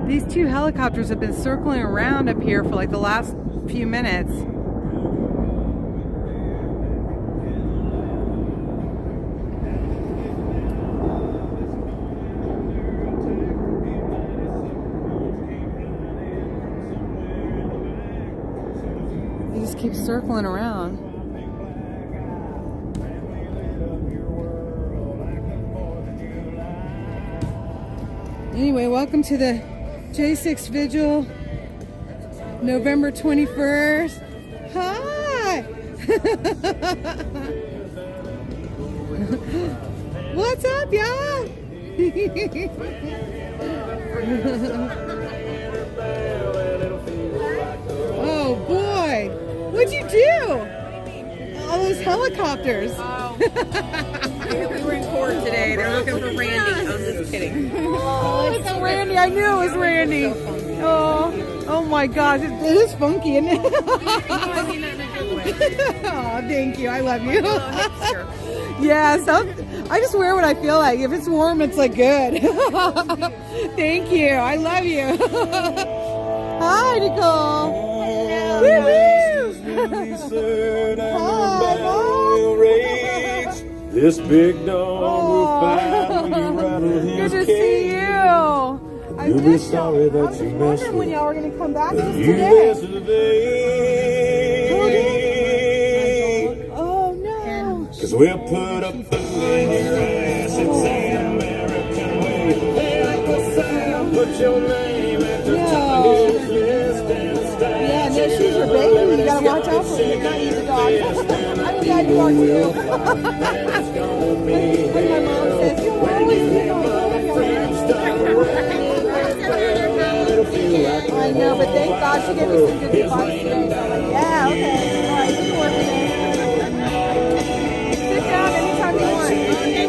These two helicopters have been circling around up here for like the last few minutes. They just keep circling around. Anyway, welcome to the J6 Vigil, November 21st. Hi! What's up, y'all? Oh, boy. What'd you do? All those helicopters. We were in court today. They're looking for Randy. I'm just kidding. Oh, it's Randy. I knew it was Randy. Oh my gosh. It is funky, isn't it? Oh, thank you. I love you. Yes. I just wear what I feel like. If it's warm, it's like good. Thank you. I love you. Hi, Nicole. Woo-woo. Hi, Mom. This big dog will fight when you rattle his Good to cage. see you. You'll be sorry that you messed wondering when it. y'all were going to come back just You today. yesterday. Oh, no. Cause we'll put a foot in your ass and say American way. Hey, Uncle Sam, put your name at the top of his list and stay. Yeah, no, she's your baby. You gotta watch out for her. You're not the dog. I'm glad you are too. When my mom says, you'll always be on. I know, but thank God she gave me some good advice today. So I'm like, yeah, okay. All right, you can work with it. Sit down anytime you want. Okay,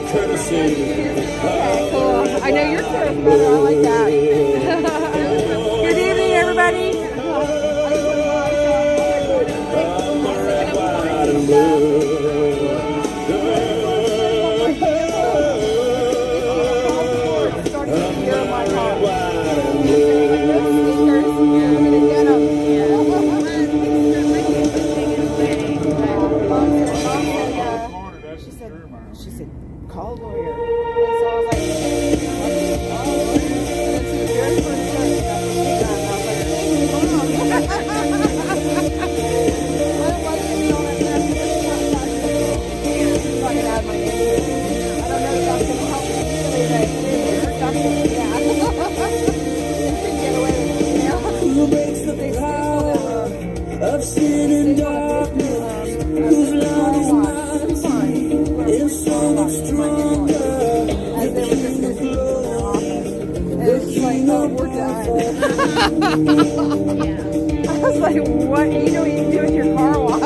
cool. I know your chair is better. I like that. Good evening, everybody. She said, call a lawyer. And so I was like, very first time I was like, thank you, Mom. I don't like to be on that so I can add my name to it. I don't know if that's going to help me today. Get away with it, you know? Who breaks the power of sin and darkness? Whose love is mighty and so much stronger? The King of glory, the King of I was like, what? You know what you do with your car wash.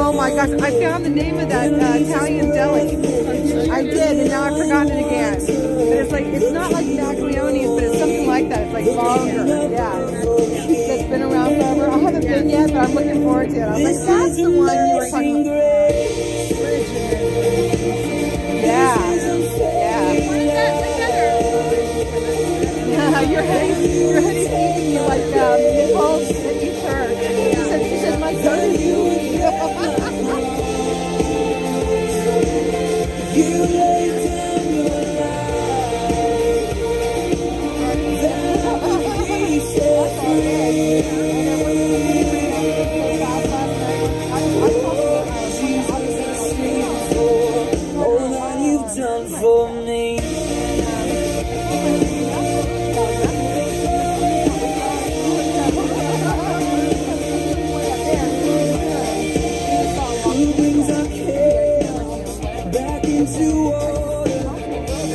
Oh my gosh, I found the name of that Italian deli. I did, and now I've forgotten it again. But it's like, it's not like Macaroni's, but it's something like that. It's like longer. Yeah. That's been around forever. I haven't been yet, but I'm looking forward to it. I was like, that's the one you were talking about. Yeah. Yeah. Your hoodie's eating you like Nicole's that eats her. She said, my son is you. You lay down your life that we set free. Jesus, sing for all that you've done for me. Who brings our chaos back into order?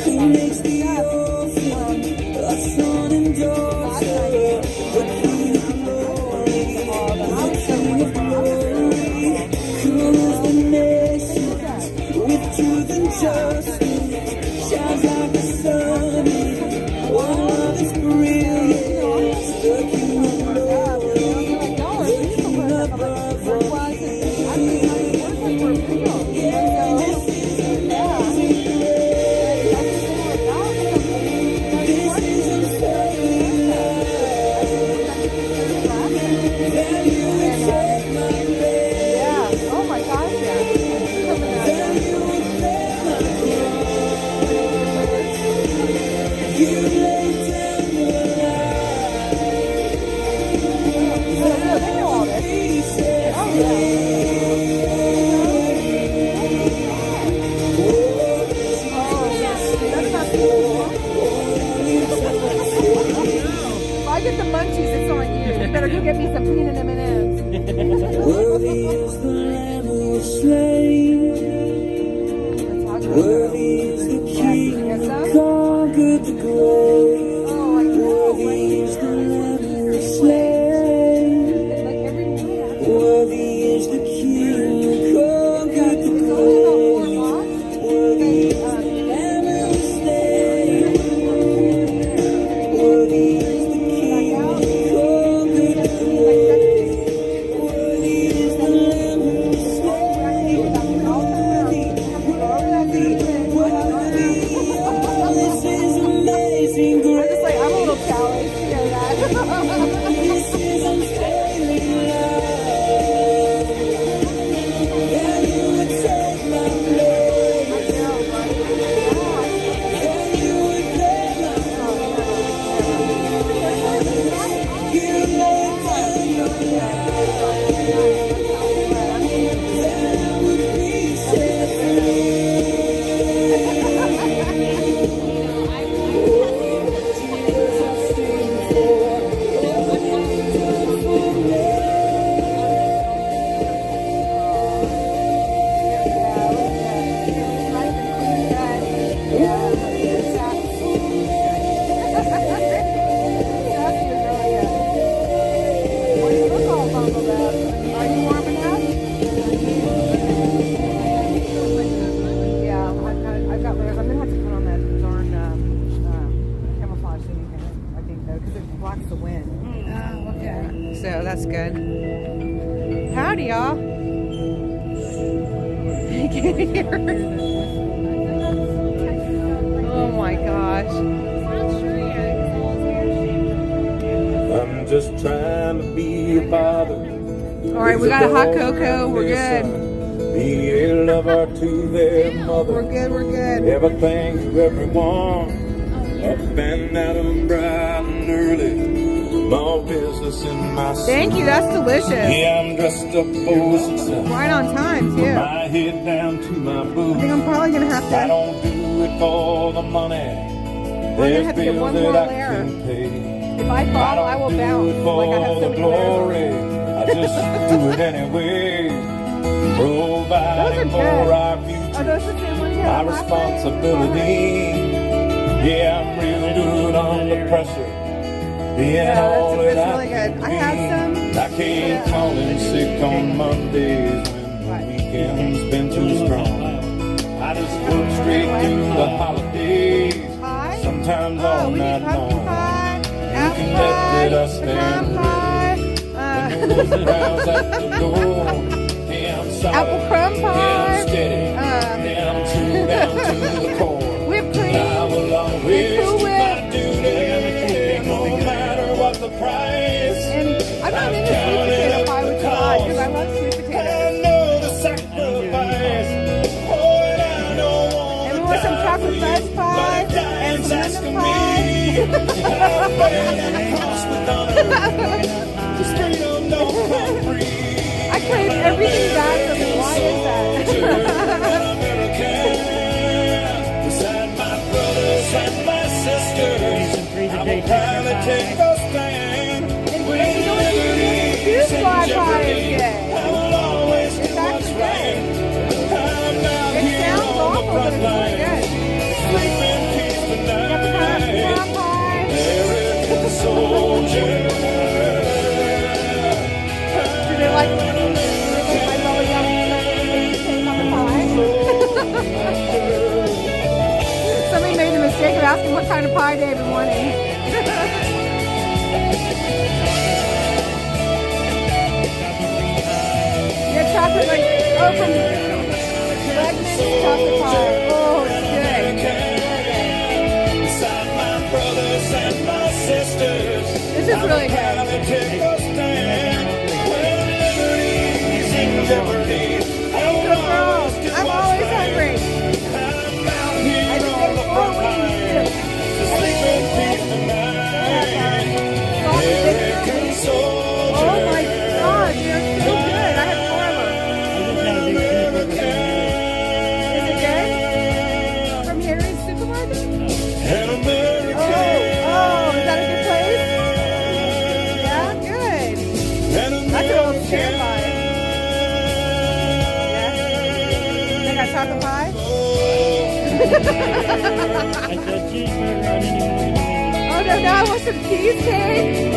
Who makes the orphan a son and daughter? The King of glory, the King of glory, covers the nations with truth and justice, shines like the sun. One of his brilliance, the King of glory, the King above all. get the munchies, it's on you. You better go get me some peanut M&Ms. Worthy is the Lamb who was slain. Worthy is the King who conquered the grave. Worthy is the Lamb who was slain. Worthy is the King who conquered the grave. Worthy is the Lamb who was slain. Worthy is the King who conquered the grave. Worthy is the Lamb who was slain. This is amazing I'm grace. just like, I'm a little challenged to hear that. This is unfailing love. That you would take my place. That you would bear my cross. You laid down your life. That I would be set free. So that's good. Howdy, y'all. You can't hear it. Oh my gosh. I'm just trying to be a father. All right, we got a hot cocoa. We're good. Be a lover to their mother. We're good. We're good. Everything to everyone. Up and out and bright and early. My business in my Thank you. That's delicious. Yeah, I'm dressed up for success. Right on time too. My head down to my I boots. think I'm probably gonna have I to. don't do it for the money. gonna There's have to get bills one that more I layer. can pay. If I fall, I will do bounce. it for Like I have so the many layers. glory. I just do it anyway. Providing Those are for good. our Are future. those the same ones you My had last night? responsibility. Yeah, I'm real good under pressure. Being Yeah, all that's that really I can good. I have be. some. I can't call in sick on Mondays when the weekend's been too strong. I just work straight through the holidays. Pie? Sometimes Oh, all we need night pumpkin long. pie, You apple can pie, bet that I stand pecan pie, When the house at the door. Yeah, I'm solid. apple crumb Yeah, I'm pie. steady. Yeah, I'm true down to the core. Whipped cream. I will always and Cool do my Whip. duty, no matter what the price. And I'm not into sweet potato pie, which is odd because I love sweet I potatoes. know the sacrifice. Oh, and I don't want And we want some chocolate fudge pie and some lemon pie. I crave everything back from it. Why is that? Beside my brothers and my sisters, I will proudly take a stand. And you know what you do? Fly pie is good. I will always do It's what's actually right. good. I'm down It here sounds on the awful, but front it's really line. good. Sleep in peace Got the tonight. pecan pie. American soldier. Do they like my belly yum on the pie? Somebody made the mistake of asking what kind of pie David wanted. Yeah, chocolate like from Wegmans chocolate pie. Oh, it's good. Beside my brothers and my sisters. This is really good. Proudly take a stand. When liberty's in jeopardy, I will So girls, always do I'm what's always right. hungry. I'm out I here just on ate the 4 front wings line. too. Sleep in peace tonight. American soldier. Oh my God, they're so good. I had 4 of them. Is it good? From Harry's Supermarket? An American. Oh, is that a good place? chocolate pie? I said cheeseburger. I didn't even know anything. Oh no, now I want some cheesecake.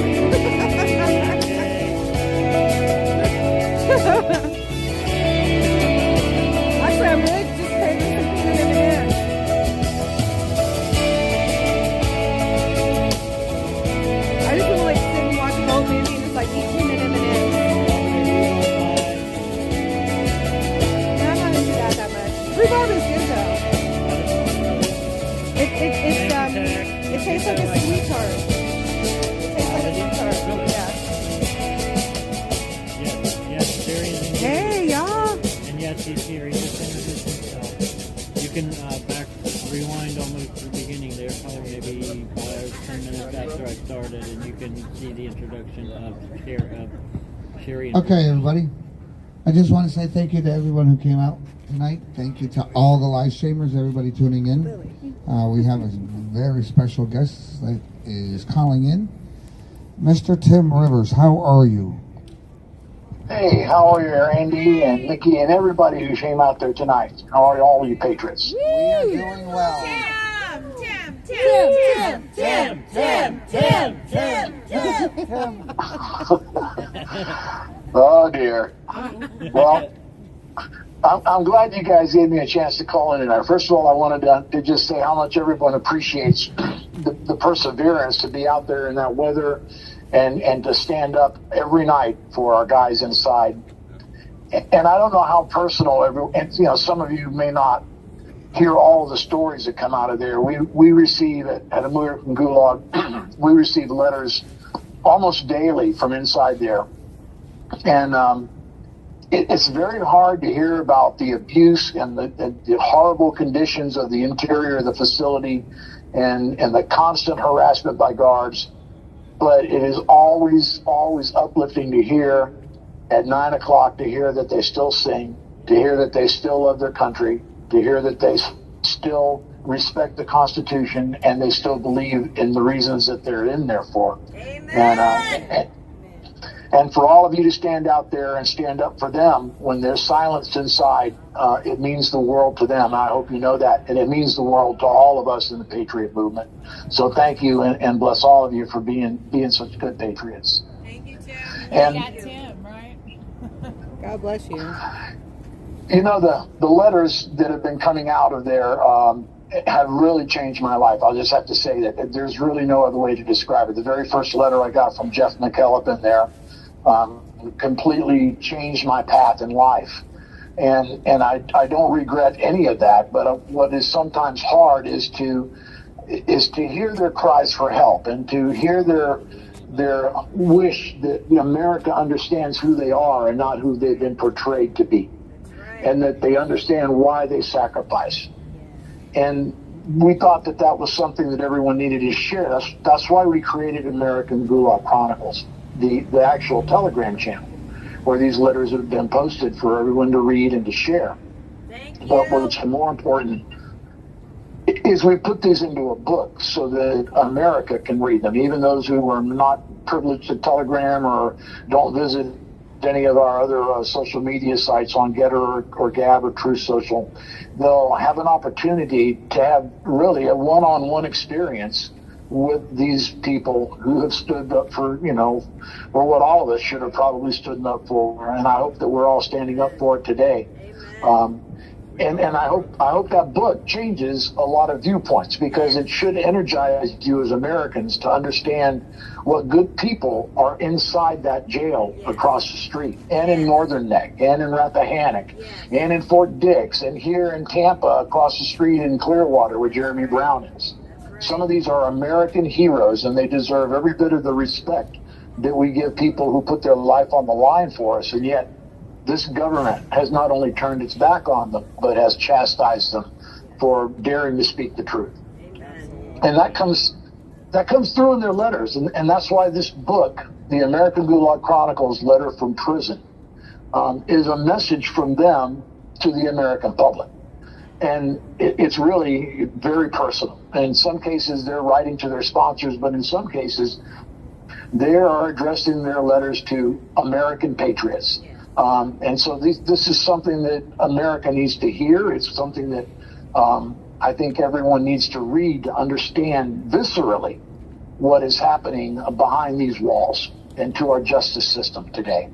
Actually, I'm really just craving some peanut M&Ms. I just want to like sit and watch an old movie and just like eat peanut M&Ms. No, I'm not into that much. Rhubarb is good though. It tastes like a sweet tart. It tastes like a sweet tart. Yeah. Yes, Jerry is in here. Hey y'all. And yes, he's here. He just introduced himself. You can rewind almost to the beginning there, probably maybe 5 or 10 minutes after I started, and you can see the introduction of Sherry. Okay, everybody. I just want to say thank you to everyone who came out tonight. Thank you to all the live streamers, everybody tuning in. We have a very special guest that is calling in. Mr. Tim Rivers, how are you? Hey, how are you, Andy and Nikki and everybody who came out there tonight? How are all you patriots? We are doing well. Oh, dear. Well, I'm glad you guys gave me a chance to call in tonight. First of all, I wanted to just say how much everyone appreciates the perseverance to be out there in that weather and to stand up every night for our guys inside. And I don't know how personal some of you may not hear all of the stories that come out of there. We receive at American Gulag, we receive letters almost daily from inside there. And it's very hard to hear about the abuse and the horrible conditions of the interior of the facility and the constant harassment by guards. But it is always uplifting to hear at 9 o'clock, to hear that they still sing, to hear that they still love their country, to hear that they still respect the Constitution and they still believe in the reasons that they're in there for. Amen. And for all of you to stand out there and stand up for them when they're silenced inside, it means the world to them. I hope you know that. And it means the world to all of us in the Patriot movement. So thank you and bless all of you for being such good patriots. Thank you, Tim. And You got Tim, right? God bless you. you know, the letters that have been coming out of there have really changed my life. I'll just have to say that there's really no other way to describe it. The very first letter I got from Jeff McKellop in there completely changed my path in life. And I don't regret any of that, but what is sometimes hard is to hear their cries for help and to hear their wish that America understands who they are and not who they've been portrayed to be, and that they understand why they sacrifice. And we thought that was something that everyone needed to share. That's why we created American Gulag Chronicles, the actual Telegram channel, where these letters have been posted for everyone to read and to share. But what's more important is we put these into a book so that America can read them. Even those who are not privileged to Telegram or don't visit any of our other social media sites on Getter or Gab or Truth Social, they'll have an opportunity to have really a one-on-one experience with these people who have stood up for, for what all of us should have probably stood up for. And I hope that we're all standing up for it today. And I hope that book changes a lot of viewpoints, because it should energize you as Americans to understand what good people are inside that jail across the street, and in Northern Neck, and in Rappahannock, and in Fort Dix, and here in Tampa across the street in Clearwater where Jeremy Brown is. Some of these are American heroes, and they deserve every bit of the respect that we give people who put their life on the line for us, and yet this government has not only turned its back on them, but has chastised them for daring to speak the truth. And that comes through in their letters. And that's why this book, the American Gulag Chronicles Letter from Prison, is a message from them to the American public. And it's really very personal. In some cases, they're writing to their sponsors, but in some cases, they are addressing their letters to American patriots. And so this is something that America needs to hear. It's something that I think everyone needs to read to understand viscerally what is happening behind these walls and to our justice system today.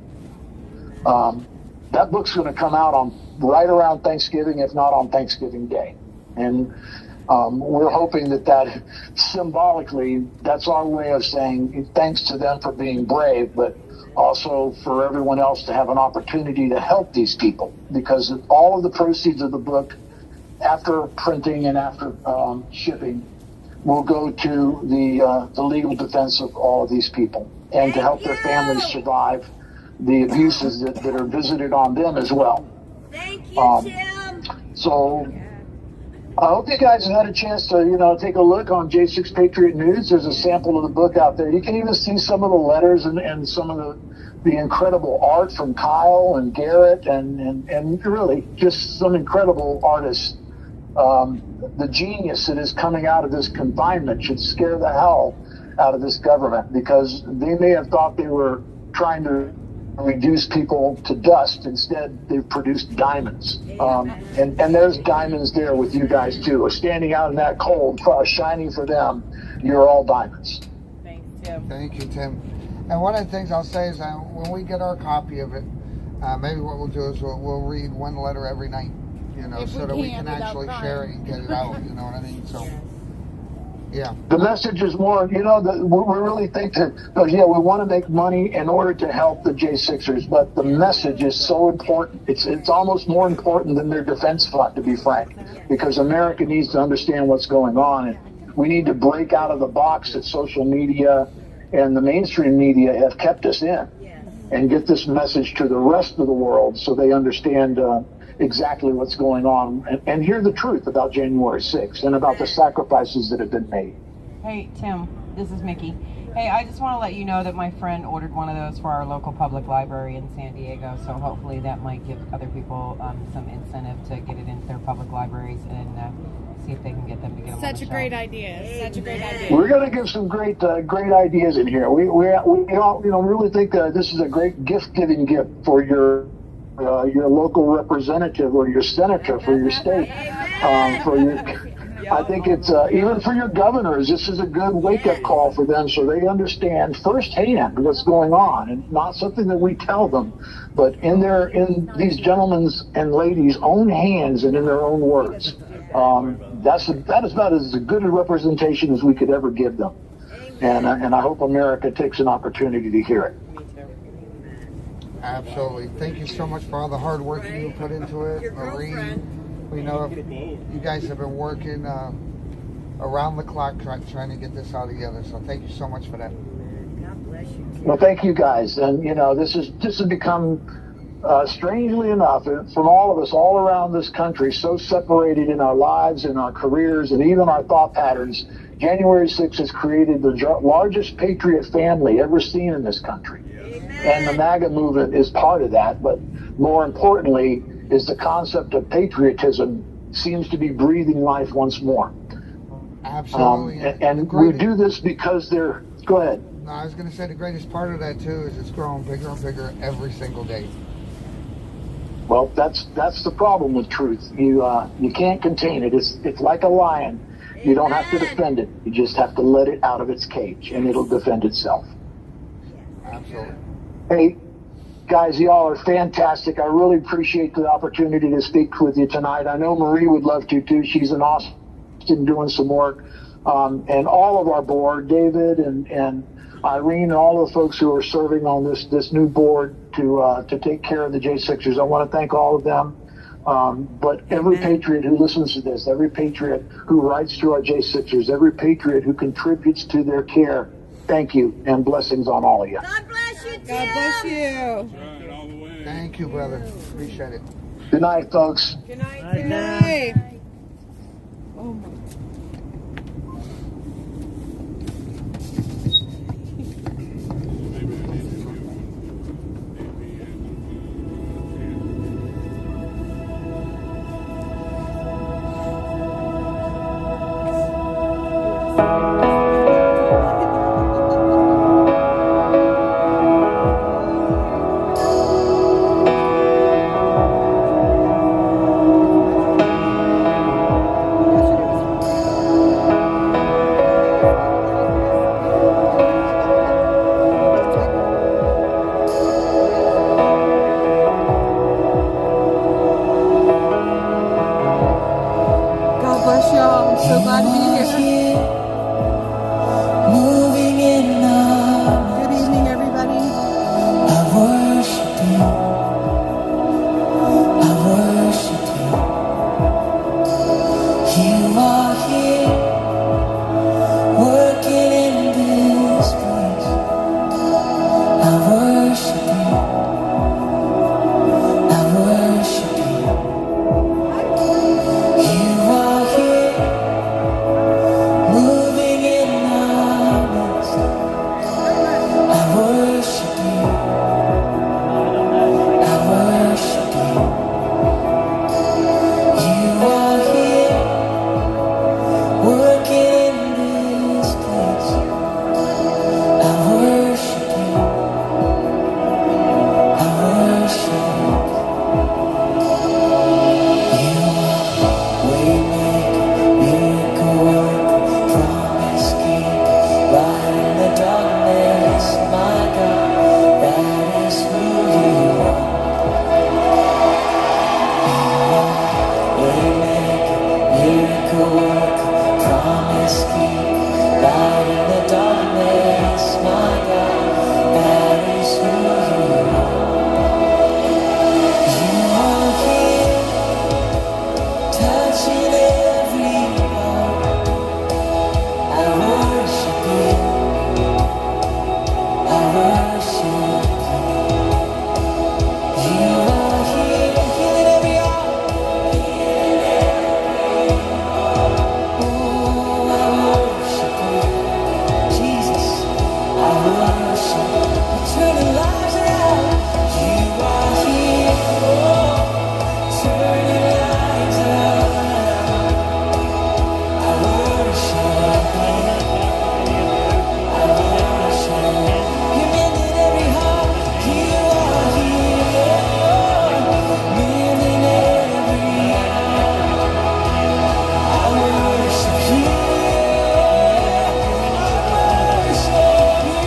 That book's going to come out on right around Thanksgiving, if not on Thanksgiving Day. And we're hoping that symbolically, that's our way of saying thanks to them for being brave, but also for everyone else to have an opportunity to help these people, because all of the proceeds of the book, after printing and after shipping, will go to the legal defense of all of these people and to help their families survive the abuses that are visited on them as well. Thank you, Tim. So I hope you guys have had a chance to, take a look on J6 Patriot News. There's a sample of the book out there. You can even see some of the letters and some of the incredible art from Kyle and Garrett and really just some incredible artists. The genius that is coming out of this confinement should scare the hell out of this government, because they may have thought they were trying to reduce people to dust. Instead, they've produced diamonds. And there's diamonds there with you guys too. Standing out in that cold, shining for them, you're all diamonds. Thanks, Tim. Thank you, Tim. And one of the things I'll say is that when we get our copy of it, maybe what we'll do is we'll read one letter every night, so that we can actually share it and get it out, you know what I mean? So, yeah. The message is more, we really think that, we want to make money in order to help the J6ers, but the message is so important. It's almost more important than their defense fund, to be frank, because America needs to understand what's going on. And we need to break out of the box that social media and the mainstream media have kept us in, and get this message to the rest of the world so they understand exactly what's going on and hear the truth about January 6th and about the sacrifices that have been made. Hey, Tim, this is Mickey. Hey, I just want to let you know that my friend ordered one of those for our local public library in San Diego, so hopefully that might give other people some incentive to get it into their public libraries and see if they can get them to get them on the Such a shelf. great idea. Such a great idea. We're going to give some great ideas in here. We all, really think that this is a great gift-giving gift for your local representative or your senator for your state. I think it's even for your governors. This is a good wake-up call for them, so they understand firsthand what's going on, and not something that we tell them, but in these gentlemen's and ladies' own hands and in their own words. That is about as good a representation as we could ever give them, and I hope America takes an opportunity to hear it. Absolutely. Thank you so much for all the hard work you put into it, Marie. We know you guys have been working around the clock trying to get this all together. So thank you so much for that. God bless you. Well, thank you guys. And this has become strangely enough, from all of us all around this country, so separated in our lives, in our careers, and even our thought patterns. January 6th has created the largest patriot family ever seen in this country. And the MAGA movement is part of that, but more importantly is the concept of patriotism seems to be breathing life once more. Absolutely. And we do this because they're... Go ahead. No, I was going to say the greatest part of that, too, is it's growing bigger and bigger every single day. Well, that's the problem with truth. You can't contain it. It's like a lion. You don't have to defend it. You just have to let it out of its cage, and it'll defend itself. Absolutely. Hey, guys, y'all are fantastic. I really appreciate the opportunity to speak with you tonight. I know Marie would love to, too. She's in Austin doing some work. And all of our board, David and Irene, and all the folks who are serving on this new board to take care of the J6ers. I want to thank all of them. But every patriot who listens to this, every patriot who writes to our J6ers, every patriot who contributes to their care, thank you, and blessings on all of you. God bless you, Tim. God bless you. Thank you, brother. Appreciate it. Good night, folks. Good night. Good night. Oh my. So glad to be here. Moving in love. Good evening, everybody. I worship you. I worship you. You are here, working in this place. I worship you. I worship you. You are here, moving in our midst. I worship you. I worship you. You are here, working in this place. I worship you. I worship you. You are waymaker, miracle worker, promise keeper, light in the darkness. My God, that is who you are. Waymaker, miracle worker, promise keeper, light in the darkness. My God, that is who you are. You are here, touching every heart. I worship you. I worship you. You are here, healing every heart. Oh, I worship you, Jesus. I worship you, turning lives around. You are here, oh, turning lives around. I worship you. I worship you. You're mending every heart. You are here, oh, mending every heart. I worship you. I worship you.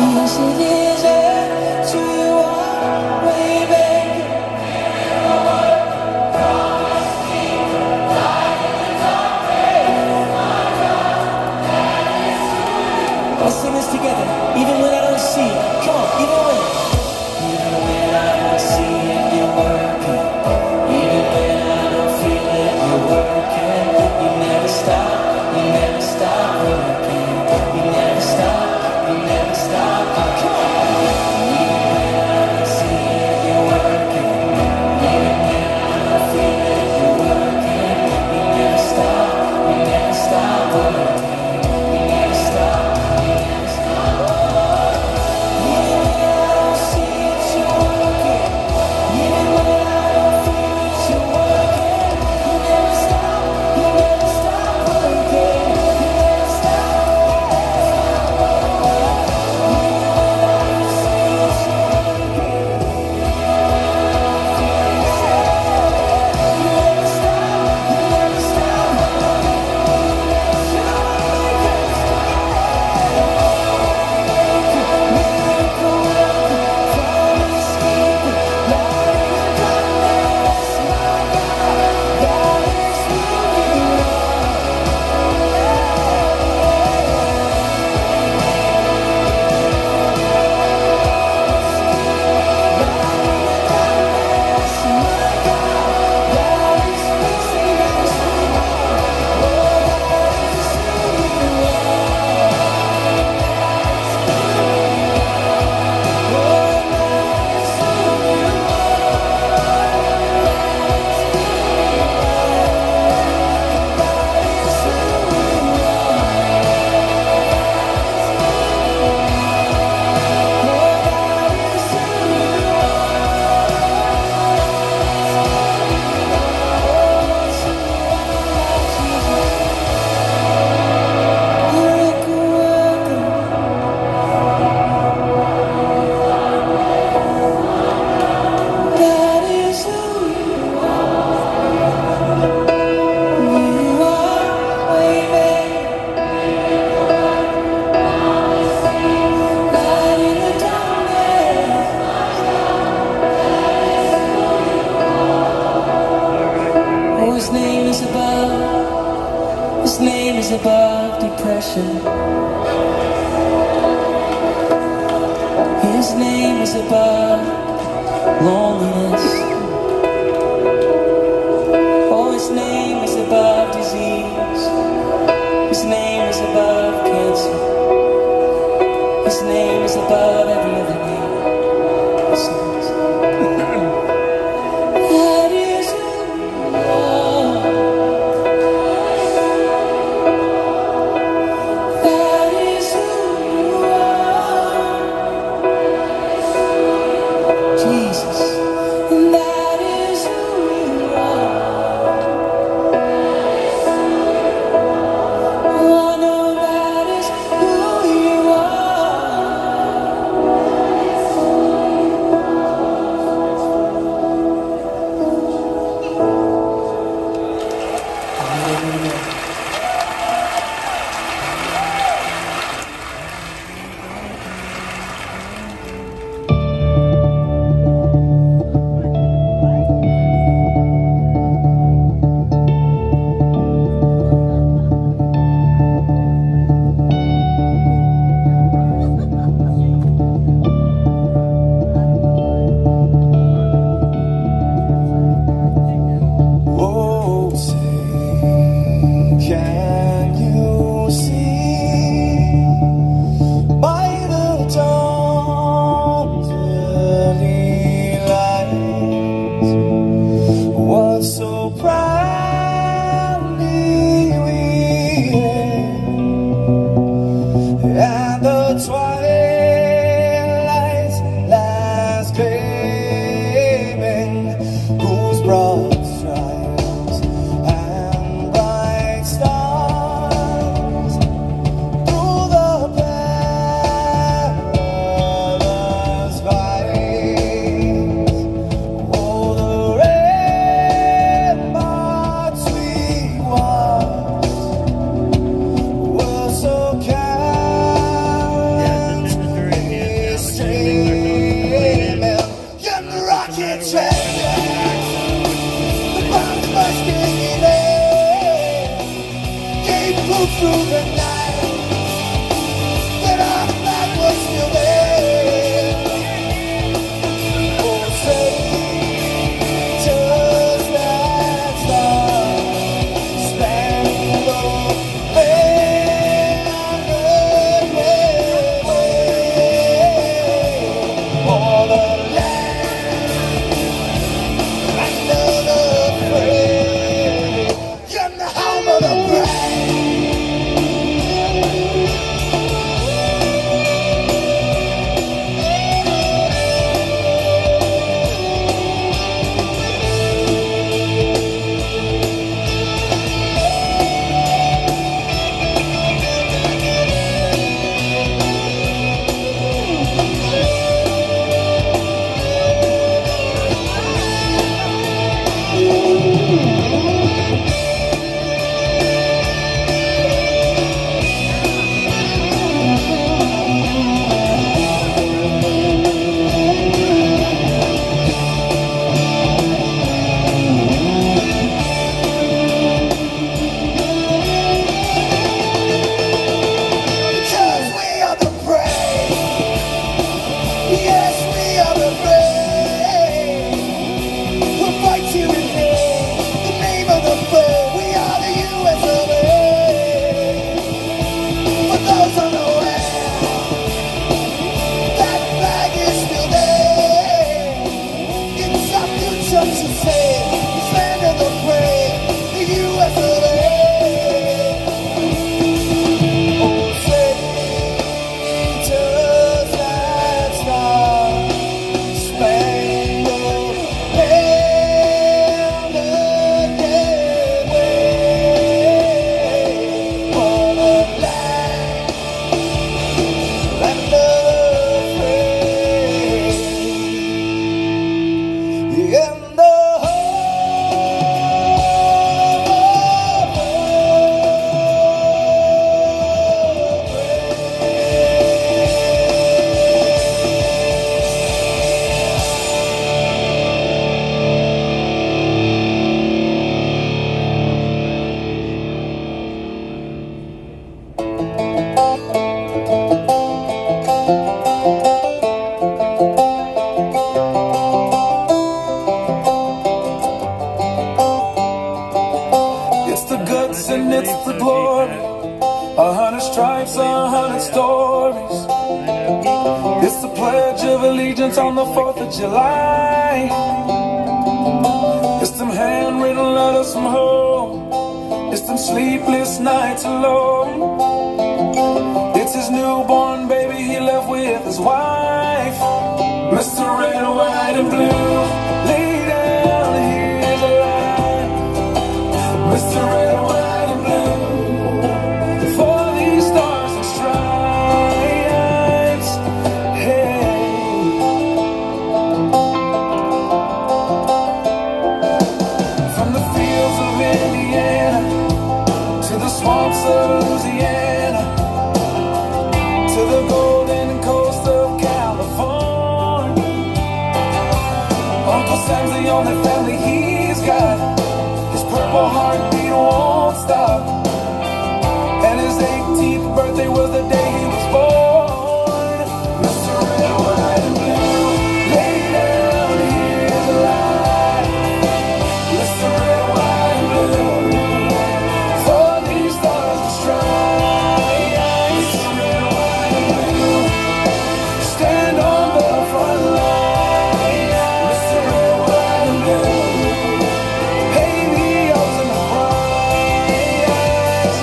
Yes, it is to you are waymaker. Let's sing this together, even when I don't see it. Come on, even when I don't see it, you're working. Even when I don't feel it, you're working. You never stop, you never stop working. You never stop, you never stop. Come on. Even when I don't see it, you're working. Even when I don't feel it, you're working. You never stop, you never stop working. You never stop, you never stop. Even when I don't see it, you're working. depression. His name is above loneliness. Oh, his name is above disease. His name is above cancer. His name is above every other name. That is who you are. That is who you are. Jesus. And that is who you are. Oh, I know that is who you Oh, say, can you see by the dawn's early light what so proudly we hailed at the twilight's last gleaming, whose broad stripes and bright stars through the perilous fight. Oh, the red marks we watched were so countless. allegiance on the 4th of July. It's them handwritten letters from home. It's them sleepless nights alone. It's his newborn baby he left with his wife. Mr. Red, White, and Blue, lay down, here's a line. Mr. Red, White, and Blue, for these stars and stripes. Hey. From the fields of Indiana to the swamps of Louisiana to the golden coast of California, Uncle Sam's the only family he's got. His purple heartbeat won't stop, and his 18th birthday was the day he was born. Mr. Red, White, and Blue, lay down, here's a line. Mr. Red, White, and Blue, for these stars and stripes. Mr. Red, White, and Blue, stand on the front line. Mr. Red, White, and Blue, pay the ultimate price.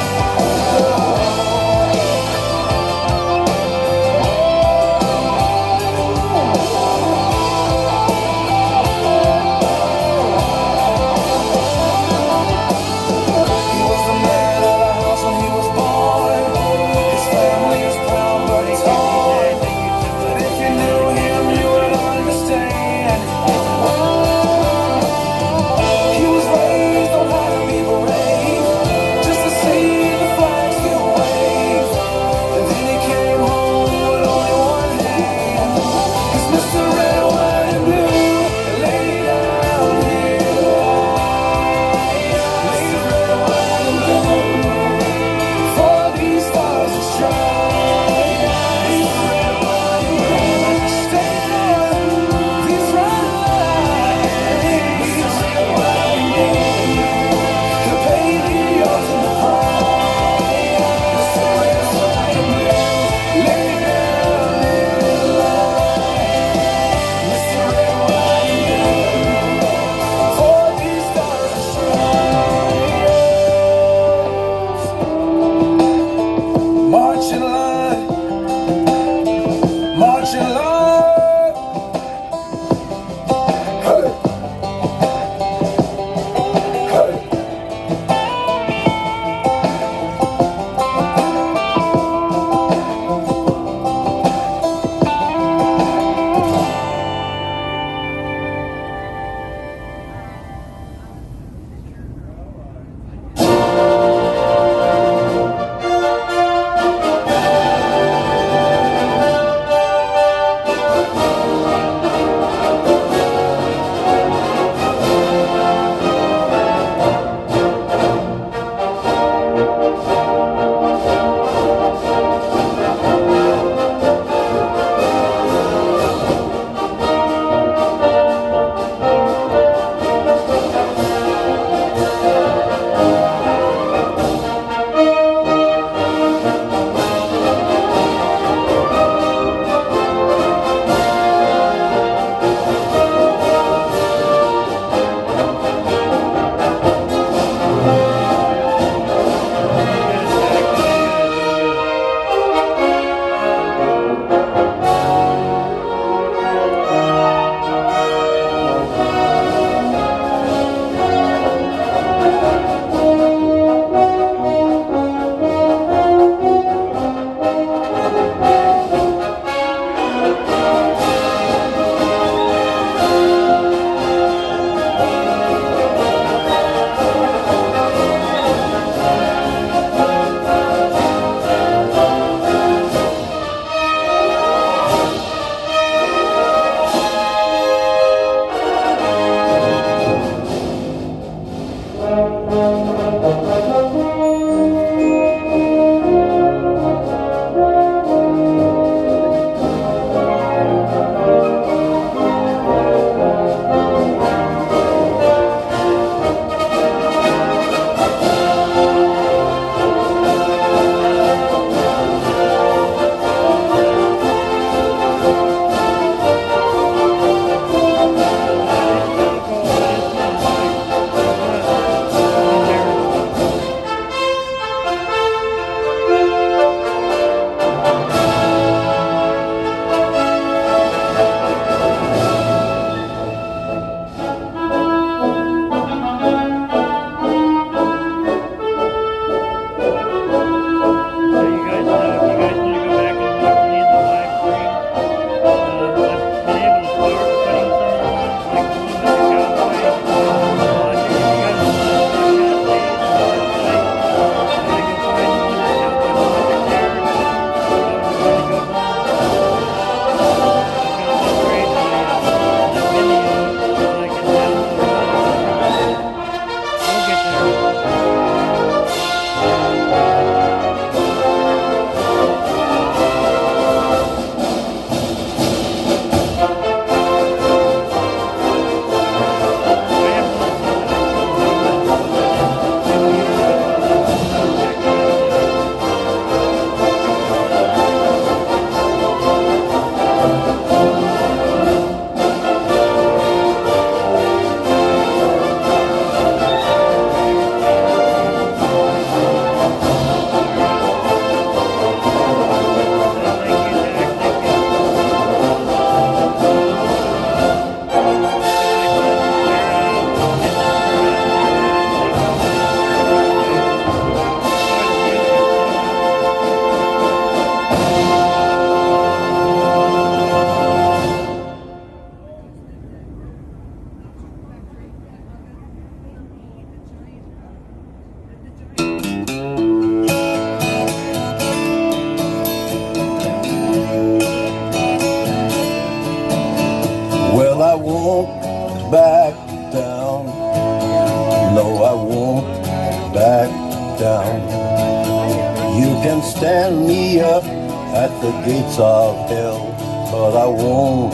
stand me up at the gates of hell, but I won't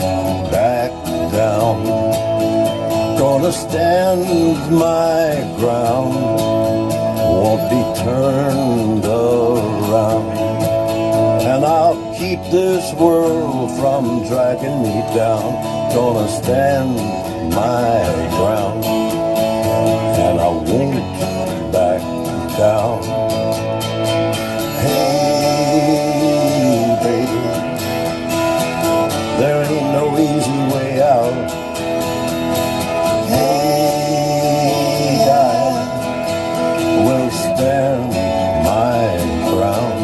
back down. Gonna stand my ground, won't be turned around. And I'll keep this world from dragging me down. Gonna stand my ground, and I won't back down. Hey, baby, there ain't no easy way out. Hey, I will stand my ground,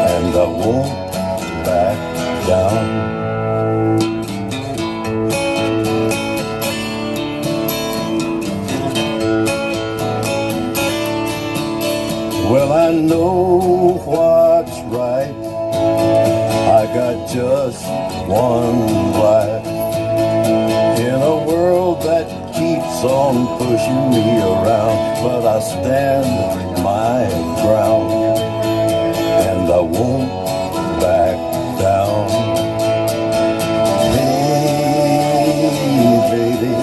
and I won't back down. Well, I know what's right. I got just one life in a world that keeps on pushing me around, but I stand my ground, and I won't back down. Hey, baby,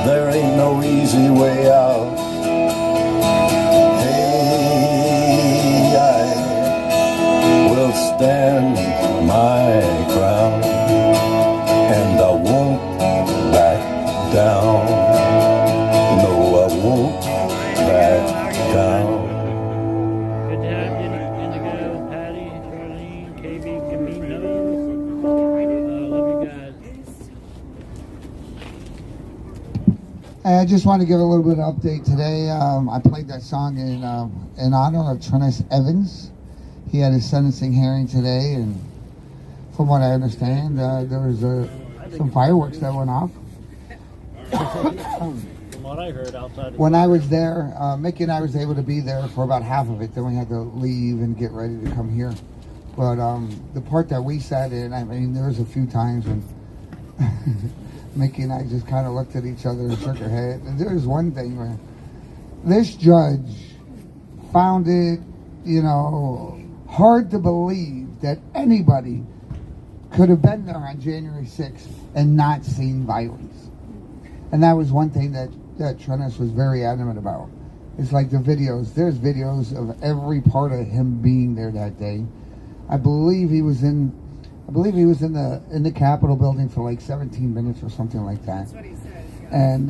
there ain't no easy way out. Stand my ground, and I won't back down. No, I won't back down. Good to have you, Indigo, Patty, Charlene, KB, Camino. Love you guys. I just want to give a little bit of update today. I played that song in honor of Trennis Evans. He had his sentencing hearing today, and from what I understand, there was some fireworks that went off. From what I heard outside. When I was there, Mickey and I was able to be there for about half of it. Then we had to leave and get ready to come here. But the part that we sat in, I mean, there was a few times when Mickey and I just kind of looked at each other and shook our head. And there was one thing where this judge found it, hard to believe that anybody could have been there on January 6th and not seen violence. And that was one thing that Trennis was very adamant about. It's like the videos. There's videos of every part of him being there that day. I believe he was in the Capitol building for like 17 minutes or something like that. That's what he said. And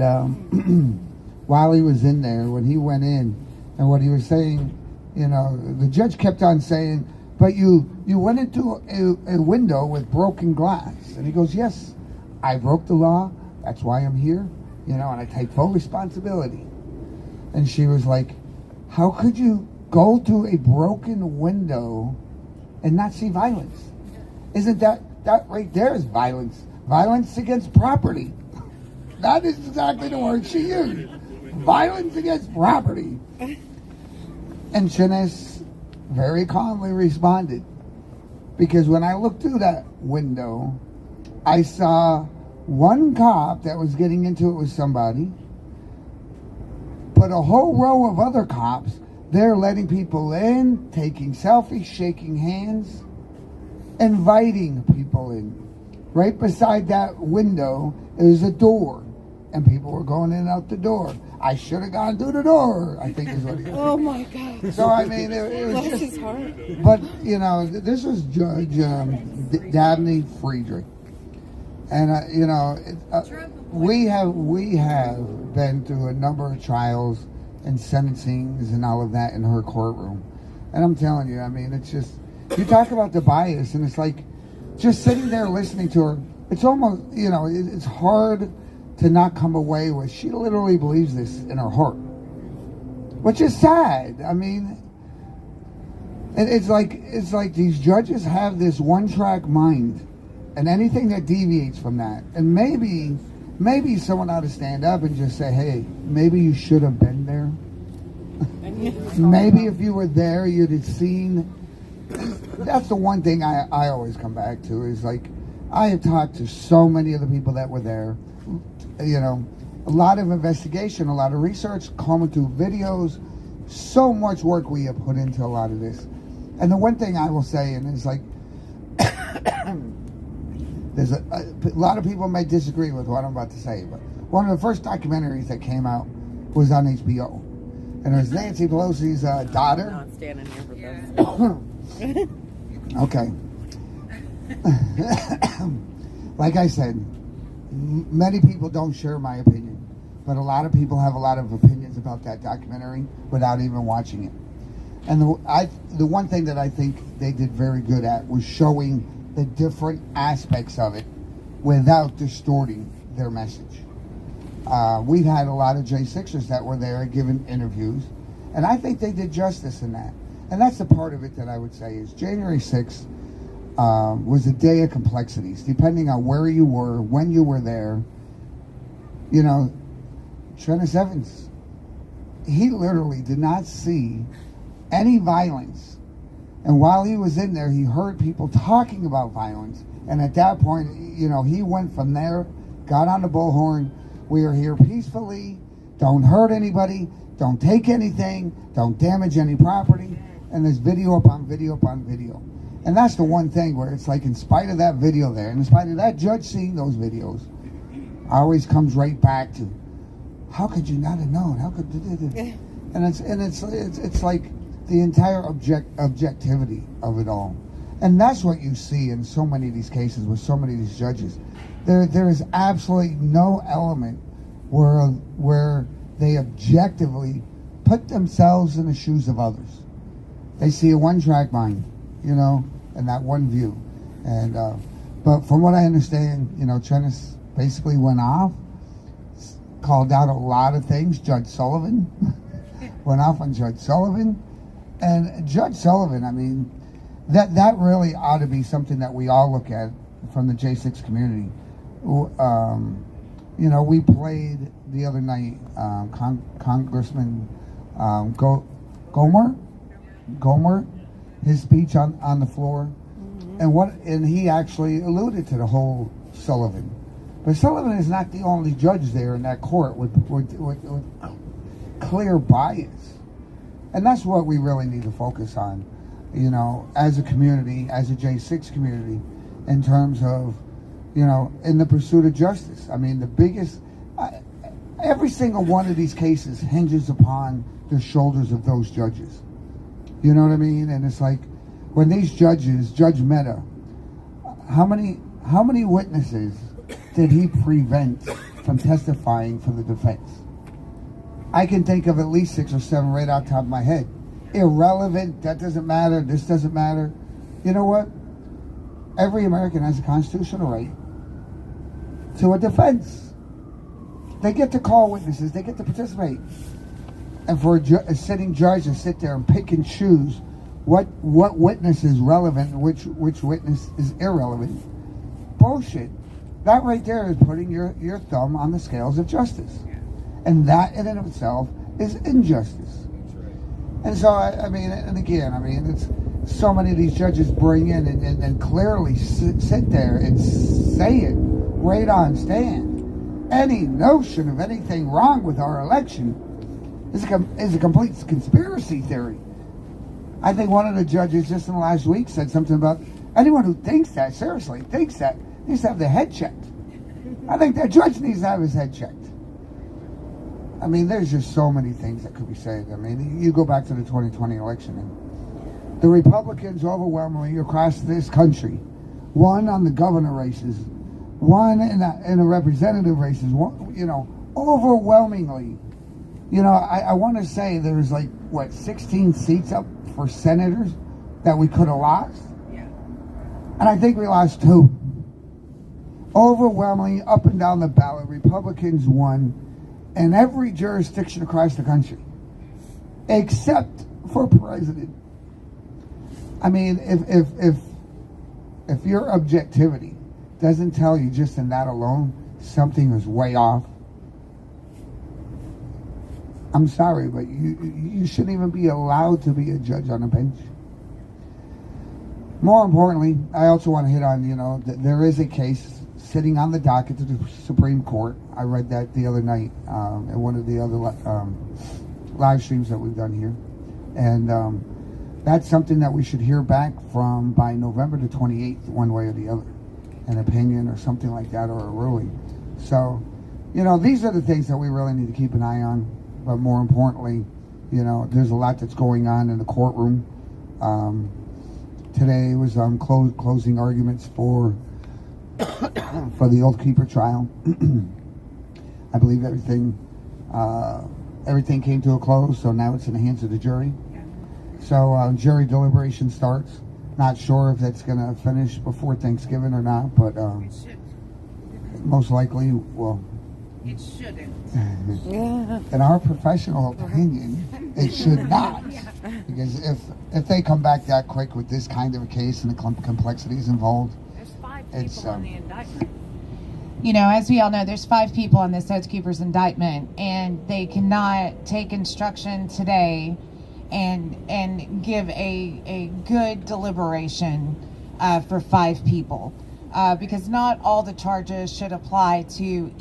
while he was in there, when he went in, and what he was saying, the judge kept on saying, but you went into a window with broken glass. And he goes, yes, I broke the law. That's why I'm here, and I take full responsibility. And she was like, how could you go to a broken window and not see violence? Isn't that right there is violence? Violence against property. That is exactly the word she used. Violence against property. And Trennis very calmly responded, because when I looked through that window, I saw one cop that was getting into it with somebody, but a whole row of other cops, they're letting people in, taking selfies, shaking hands, inviting people in. Right beside that window is a door, and people were going in and out the door. I should have gone through the door, I think is what he said. Oh my God. So, I mean, it was Bless just... his heart. But, this was Judge Dabney Friedrich. And, we have been through a number of trials and sentencings and all of that in her courtroom. And I'm telling you, I mean, it's just... You talk about the bias, and it's like, just sitting there listening to her, it's almost, it's hard to not come away with, she literally believes this in her heart, which is sad. I mean, it's like these judges have this one-track mind, and anything that deviates from that, and maybe someone ought to stand up and just say, hey, maybe you should have been there. Maybe if you were there, you'd have seen. That's the one thing I always come back to, is like, I have talked to so many of the people that were there. A lot of investigation, a lot of research, combing through videos, so much work we have put into a lot of this. And the one thing I will say, and it's like, there's a lot of people may disagree with what I'm about to say, but one of the first documentaries that came out was on HBO. And it was Nancy Pelosi's daughter. I'm not standing here for this. Okay. Like I said, many people don't share my opinion, but a lot of people have a lot of opinions about that documentary without even watching it. And the one thing that I think they did very good at was showing the different aspects of it without distorting their message. We've had a lot of J6ers that were there giving interviews, and I think they did justice in that. And that's the part of it that I would say is January 6th was a day of complexities, depending on where you were, when you were there. You know, Trennis Evans, he literally did not see any violence. And while he was in there, he heard people talking about violence. And at that point, you know, he went from there, got on the bullhorn. We are here peacefully. Don't hurt anybody. Don't take anything. Don't damage any property. And there's video upon video upon video. And that's the one thing where it's like, in spite of that video there, and in spite of that judge seeing those videos, always comes right back to, how could you not have known? How could and it's like the entire objectivity of it all. And that's what you see in so many of these cases with so many of these judges. There is absolutely no element where they objectively put themselves in the shoes of others. They see a one-track mind, you know, and that one view. And but from what I understand, you know, Trennis basically went off, called out a lot of things. Judge Sullivan went off on Judge Sullivan. And Judge Sullivan, I mean, that really ought to be something that we all look at from the J6 community. You know, we played the other night Congressman Gomer, his speech on the floor, and he actually alluded to the whole Sullivan. But Sullivan is not the only judge there in that court with clear bias. And that's what we really need to focus on, you know, as a community, as a J6 community, in terms of, you know, in the pursuit of justice. I mean, the biggest, every single one of these cases hinges upon the shoulders of those judges. You know what I mean? And it's like, when these judges, Judge Mehta, how many witnesses did he prevent from testifying for the defense? I can think of at least 6 or 7 right out the top of my head. Irrelevant, that doesn't matter, this doesn't matter. You know what? Every American has a constitutional right to a defense. They get to call witnesses, they get to participate. And for a sitting judge to sit there and pick and choose what witness is relevant and which witness is irrelevant, bullshit. That right there is putting your thumb on the scales of justice. And that in and of itself is injustice. And so, I mean, it's so many of these judges bring in and clearly sit there and say it right on stand. Any notion of anything wrong with our election is a complete conspiracy theory. I think one of the judges just in the last week said something about anyone who thinks that, seriously, thinks that, needs to have their head checked. I think that judge needs to have his head checked. I mean, there's just so many things that could be said. I mean, you go back to the 2020 election, and the Republicans overwhelmingly across this country won on the governor races, won in the representative races, you know, overwhelmingly. You know, I want to say there was 16 seats up for senators that we could have lost. Yeah. And I think we lost 2. Overwhelmingly, up and down the ballot, Republicans won in every jurisdiction across the country, except for president. I mean, if your objectivity doesn't tell you just in that alone something is way off, I'm sorry, but you shouldn't even be allowed to be a judge on a bench. More importantly, I also want to hit on, you know, that there is a case sitting on the docket to the Supreme Court. I read that the other night in one of the other live streams that we've done here. And that's something that we should hear back from by November the 28th, one way or the other, an opinion or something like that, or a ruling. So, these are the things that we really need to keep an eye on. But more importantly, there's a lot that's going on in the courtroom. Today was closing arguments for the Oath Keeper trial. I believe everything came to a close, so now it's in the hands of the jury. So jury deliberation starts. Not sure if that's going to finish before Thanksgiving or not, but most likely, well, It shouldn't. in our professional opinion, it should not. Because if they come back that quick with this kind of a case and the complexities involved, There's 5 It's, people on the indictment. As we all know, there's 5 people on this Oath Keepers indictment, and they cannot take instruction today and give a good deliberation for 5 people, because not all the charges should apply to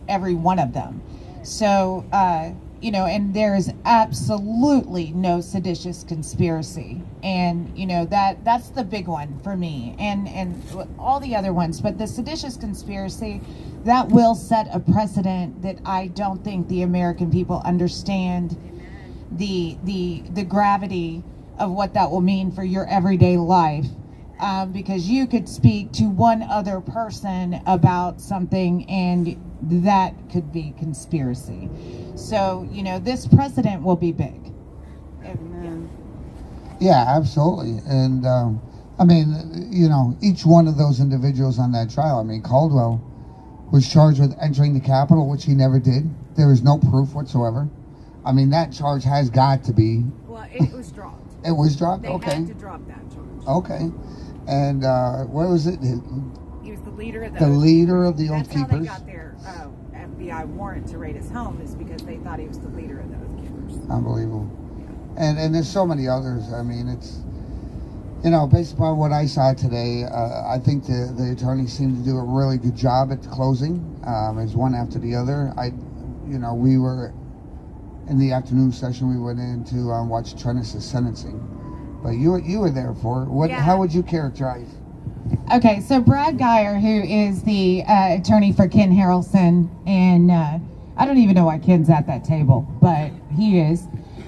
every one of them. So, and there's absolutely no seditious conspiracy. And, that's the big one for me, and all the other ones. But the seditious conspiracy, that will set a precedent that I don't think the American people understand the gravity of what that will mean for your everyday life. Because you could speak to one other person about something and that could be conspiracy. So, this precedent will be big. yeah, absolutely. And each one of those individuals on that trial, Caldwell was charged with entering the Capitol, which he never did. There is no proof whatsoever. That charge has got to be. Well, it was dropped. It was dropped? They Okay. had to drop that charge. Okay. And what was it? He was the leader of The leader of the Oath That's how they Keepers. got their FBI warrant to raid his home, is because they thought he was the leader of the Oath Keepers. Unbelievable. And there's so many others. It's, based upon what I saw today, I think the attorneys seemed to do a really good job at the closing. As one after the other. We were in the afternoon session. We went in to watch Trennis's sentencing. But you were there for it. Yeah. How would you characterize? Okay, so Brad Geyer, who is the attorney for Ken Harrelson, and I don't even know why Ken's at that table, but he is.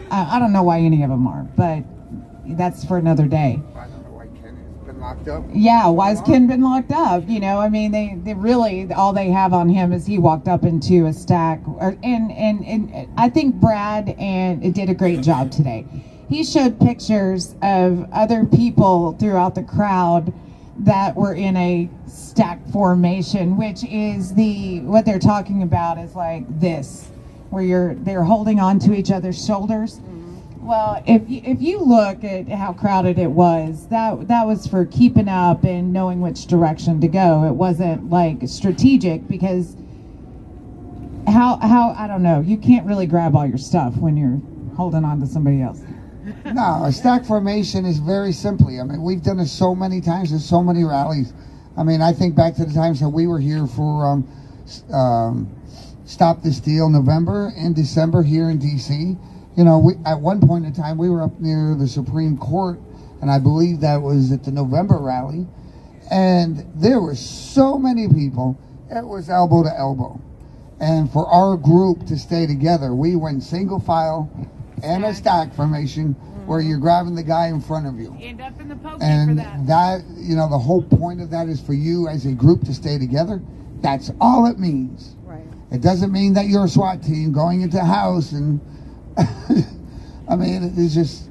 I don't know why any of them are, but that's for another day. I don't know why Ken has been locked up. Yeah, why has Ken been locked up? They really, all they have on him is he walked up into a stack. And I think Brad did a great job today. He showed pictures of other people throughout the crowd that were in a stack formation, which is what they're talking about is like this, where they're holding on to each other's shoulders. Well, if you look at how crowded it was, that was for keeping up and knowing which direction to go. It wasn't like strategic, because how I don't know, you can't really grab all your stuff when you're holding on to somebody else. No, a stack formation is very simply. We've done it so many times in so many rallies. I think back to the times that we were here for Stop the Steal November and December here in D.C. At one point in time, we were up near the Supreme Court, and I believe that was at the November rally, and there were so many people, it was elbow to elbow. And for our group to stay together, we went single file and a stack formation, where you're grabbing the guy in front of you. End up in the pokey And for that. the whole point of that is for you as a group to stay together. That's all it means. Right. It doesn't mean that you're a SWAT team going into a house and it's just,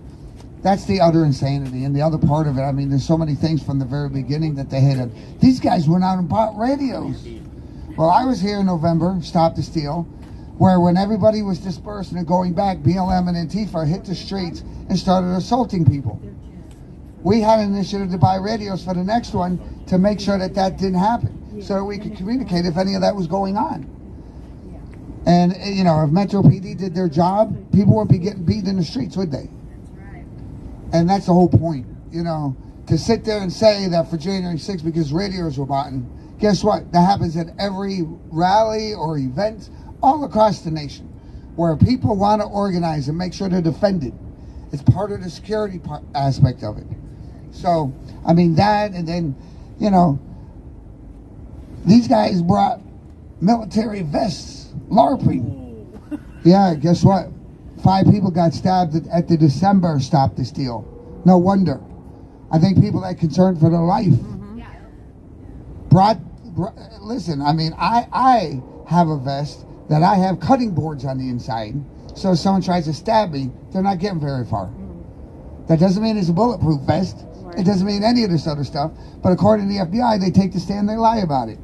that's the utter insanity. And the other part of it, there's so many things from the very beginning that they had. These guys went out and bought radios. Well, I was here in November, Stop the Steal, where when everybody was dispersing and going back, BLM and Antifa hit the streets and started assaulting people. We had an initiative to buy radios for the next one to make sure that didn't happen, so that we could communicate if any of that was going on. And, if Metro PD did their job, people wouldn't be getting beat in the streets, would they? That's right. And that's the whole point, to sit there and say that for January 6th, because radios were bought, guess what? That happens at every rally or event all across the nation. where people want to organize and make sure they're defended. It's part of the security aspect of it. So, I mean, that, and then, you know, these guys brought military vests, LARPing. Yeah, guess what? 5 people got stabbed at the December Stop the Steal. No wonder. I think people that concerned for their life brought listen, I mean, I have a vest that I have cutting boards on the inside, so if someone tries to stab me, they're not getting very far. That doesn't mean it's a bulletproof vest. It doesn't mean any of this other stuff. But according to the FBI, they take the stand, they lie about it.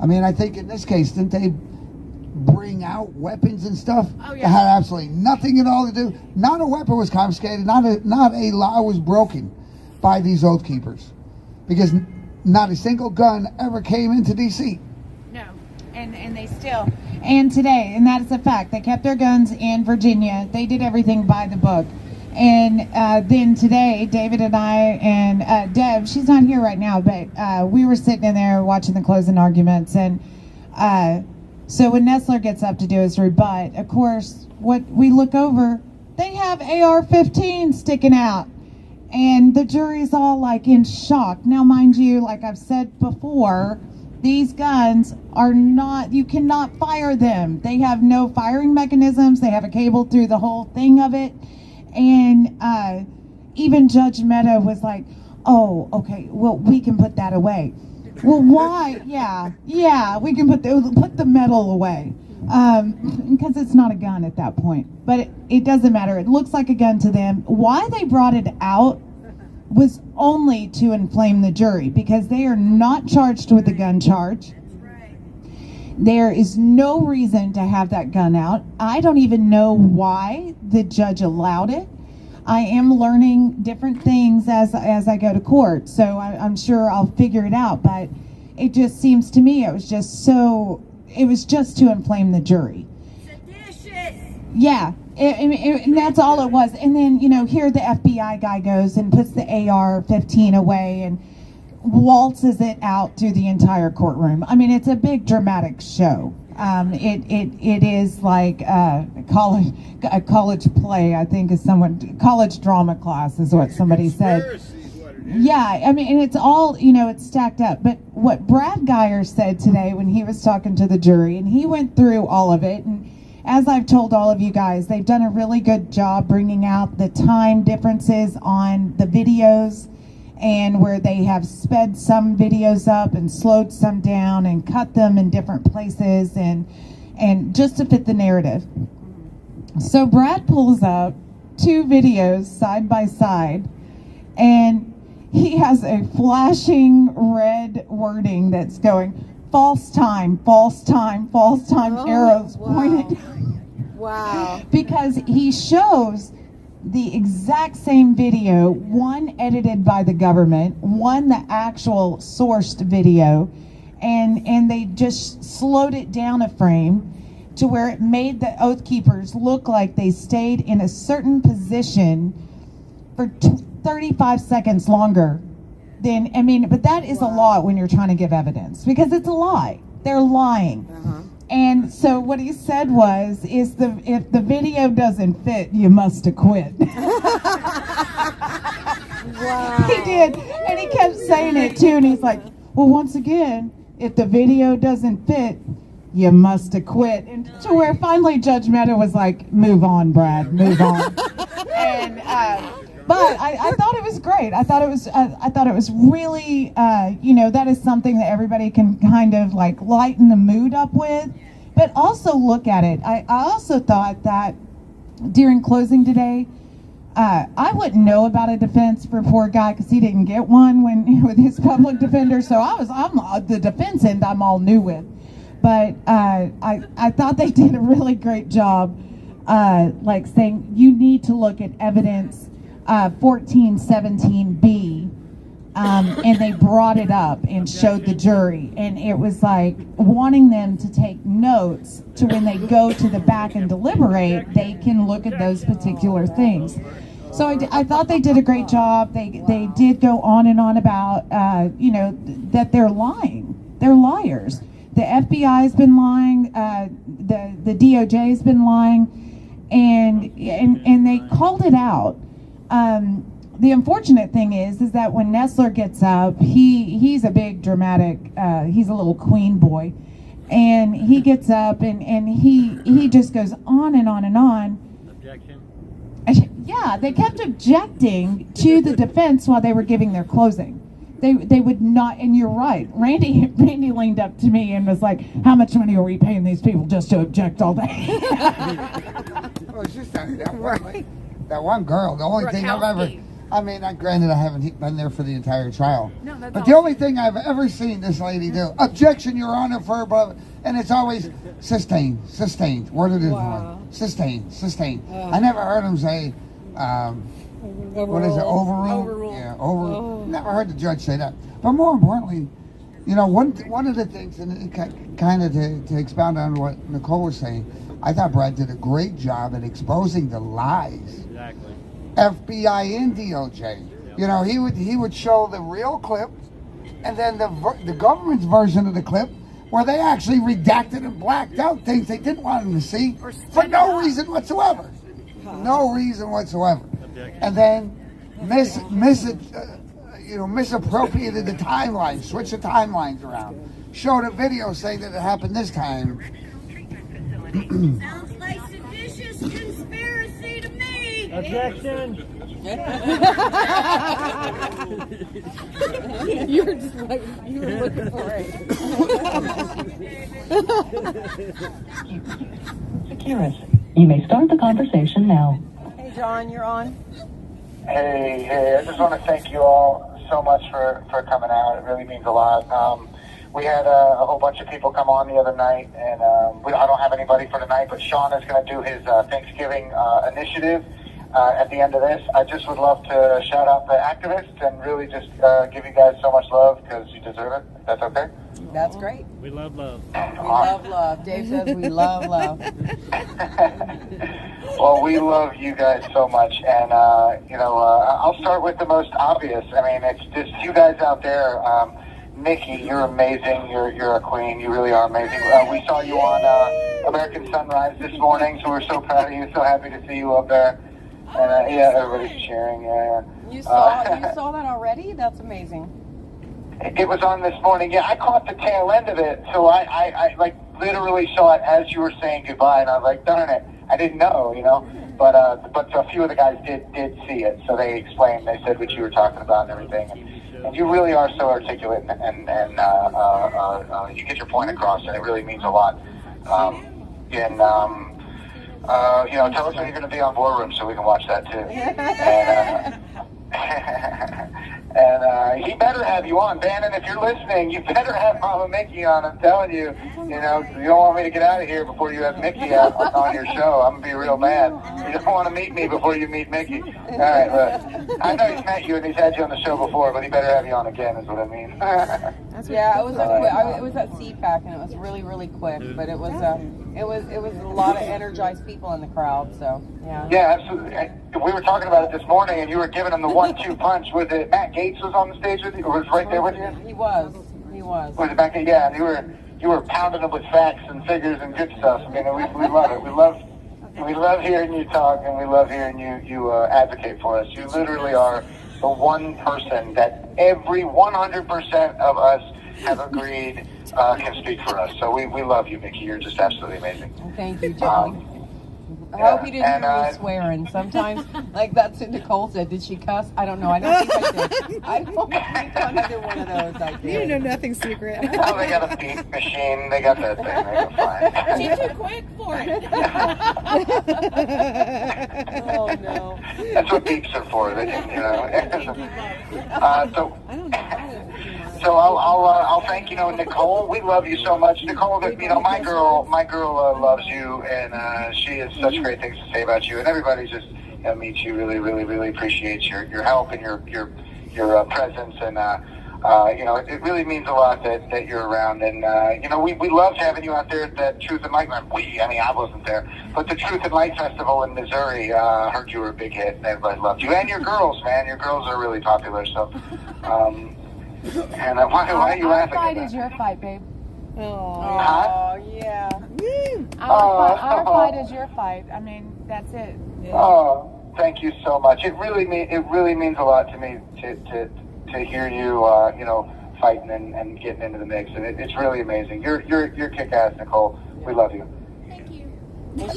I mean, I think in this case, didn't they bring out weapons and stuff? Oh, yeah. That had absolutely nothing at all to do. Not a weapon was confiscated. Not a law was broken by these Oath Keepers, because not a single gun ever came into D.C. No, and they still, and today, and that is a fact, they kept their guns in Virginia. They did everything by the book. And then today, David and I and Deb, she's not here right now, but we were sitting in there watching the closing arguments. And so when Nestler gets up to do his rebut, of course, what we look over, they have AR-15 sticking out. And the jury's all like in shock. Now, mind you, like I've said before, these guns are not, you cannot fire them. They have no firing mechanisms. They have a cable through the whole thing of it. And even Judge Mehta was like, oh, okay, well, we can put that away. Well, why? Yeah, we can put the metal away. Because it's not a gun at that point. But it doesn't matter. It looks like a gun to them. Why they brought it out was only to inflame the jury, because they are not charged with a gun charge. There is no reason to have that gun out. I don't even know why the judge allowed it. I am learning different things as I go to court, so I'm sure I'll figure it out. But it just seems to me it was just to inflame the jury. Yeah, and that's all it was. And then, you know, here the FBI guy goes and puts the AR-15 away and waltzes it out through the entire courtroom. I mean, it's a big dramatic show. It is like a college play, I think, is college drama class is what somebody said. Yeah, I mean, and it's all, you know, it's stacked up. But what Brad Geyer said today when he was talking to the jury, and he went through all of it, and as I've told all of you guys, they've done a really good job bringing out the time differences on the videos, and where they have sped some videos up and slowed some down and cut them in different places, and just to fit the narrative. So Brad pulls up 2 videos side by side, and he has a flashing red wording that's going, false time, arrows pointed. Wow. Because he shows the exact same video, one edited by the government, one the actual sourced video, and they just slowed it down a frame to where it made the Oath Keepers look like they stayed in a certain position for 35 seconds longer. Then, I mean, but that is a lot when you're trying to give evidence, because it's a lie. They're lying. And so what he said if the video doesn't fit, you must acquit. Wow. He did, and he kept saying it too. And he's like, well, once again, if the video doesn't fit, you must acquit. And to where finally Judge Mehta was like, move on, Brad, move on. And but I thought it was great. I thought it was really, you know, that is something that everybody can kind of like lighten the mood up with, but also look at it. I also thought that during closing today, I wouldn't know about a defense for a poor guy because he didn't get one with his public defender. So I'm the defense end I'm all new with, but I thought they did a really great job, like saying you need to look at evidence 1417B, and they brought it up and showed the jury, and it was like wanting them to take notes to when they go to the back and deliberate, they can look at those particular things. So I thought they did a great job. They did go on and on about, you know, that they're lying. They're liars. The FBI has been lying. the DOJ has been lying, and they called it out. The unfortunate thing is that when Nestler gets up, he's a big dramatic, he's a little queen boy, and he gets up and he just goes on and on and on. Objection. Yeah, they kept objecting to the defense while they were giving their closing. They would not, and you're right. Randy leaned up to me and was like, "How much money are we paying these people just to object all day?" Well, it's just that one girl. The only thing I've ever, I mean, granted, I haven't been there for the entire trial. No, that's But the only thing I've ever seen this lady do, objection, Your Honor, for above, and it's always sustained. Word it is, sustained. I never heard him say, what is it, overrule? Yeah, Never heard the judge say that. But more importantly, you know, one of the things, and kind of to expound on what Nicole was saying, I thought Brad did a great job at exposing the lies. Exactly. FBI and DOJ. You know, he would show the real clip, and then the government's version of the clip, where they actually redacted and blacked out things they didn't want them to see for no reason whatsoever. No reason whatsoever. And then misappropriated the timeline, switched the timelines around, showed a video saying that it happened this time. Sounds like seditious conspiracy to me. Objection. You were just like, you were looking for it. Security. You may start the conversation now. Hey, John, you're on. Hey, I just want to thank you all so much for coming out. It really means a lot. We had a whole bunch of people come on the other night, and I don't have anybody for tonight, but Sean is going to do his Thanksgiving initiative at the end of this. I just would love to shout out the activists and really just give you guys so much love because you deserve it. If that's okay? That's great. We love love. We love love. Dave says we love love. Well, we love you guys so much, and I'll start with the most obvious. I mean, it's just you guys out there. Nikki, you're amazing. You're a queen. You really are amazing. We saw you on American Sunrise this morning, so we're so proud of you. So happy to see you up there. And everybody's cheering. Yeah. You saw that already? That's amazing. It was on this morning. Yeah, I caught the tail end of it, so I like literally saw it as you were saying goodbye, and I was like, darn it, I didn't know, you know. But a few of the guys did see it, so they explained. They said what you were talking about and everything. And you really are so articulate, and you get your point across, and it really means a lot. Tell us when you're going to be on Courtroom so we can watch that too. And he better have you on, Bannon. If you're listening, you better have Mama Mickey on. I'm telling you, you don't want me to get out of here before you have Mickey on your show. I'm gonna be real mad. You don't want to meet me before you meet Mickey. All right, look. I know he's met you and he's had you on the show before, but he better have you on again, is what I mean. Yeah, it was at CPAC, and it was really, really quick, but it was a lot of energized people in the crowd. So yeah. Yeah, absolutely. We were talking about it this morning, and you were giving him the 1-2 punch. Was it Matt Gates was on the stage with you, or was right there with you? He was. Was it Matt Gates? Yeah, and you were pounding him with facts and figures and good stuff. I mean, we love it. We love hearing you talk, and we love hearing you advocate for us. You literally are the one person that every 100% of us have agreed can speak for us. So we love you, Mickey. You're just absolutely amazing. Thank you, John. I hope you didn't hear me swearing. Sometimes, like that's what Nicole said. Did she cuss? I don't know. I don't think I did. I don't think on either one of those I did. You know nothing secret. Oh, they got a beep machine. They got that thing. They're fine. She's too quick for it. Oh no. That's what beeps are for. They can, So I'll thank Nicole. We love you so much, Nicole. My girl loves you, and she has such great things to say about you. And everybody just meets you. Really, really, really appreciates your help and your presence. And it really means a lot that you're around. And we loved having you out there at that Truth and Light. I wasn't there, but the Truth and Light Festival in Missouri. Heard you were a big hit, and everybody loved you. And your girls, man, your girls are really popular. So. And why are you laughing? Our fight is your fight, babe. Oh, yeah. Our fight is your fight. I mean, that's it. Oh, thank you so much. It really means a lot to me to hear you, fighting and getting into the mix, and it's really amazing. You're kick-ass, Nicole. We love you.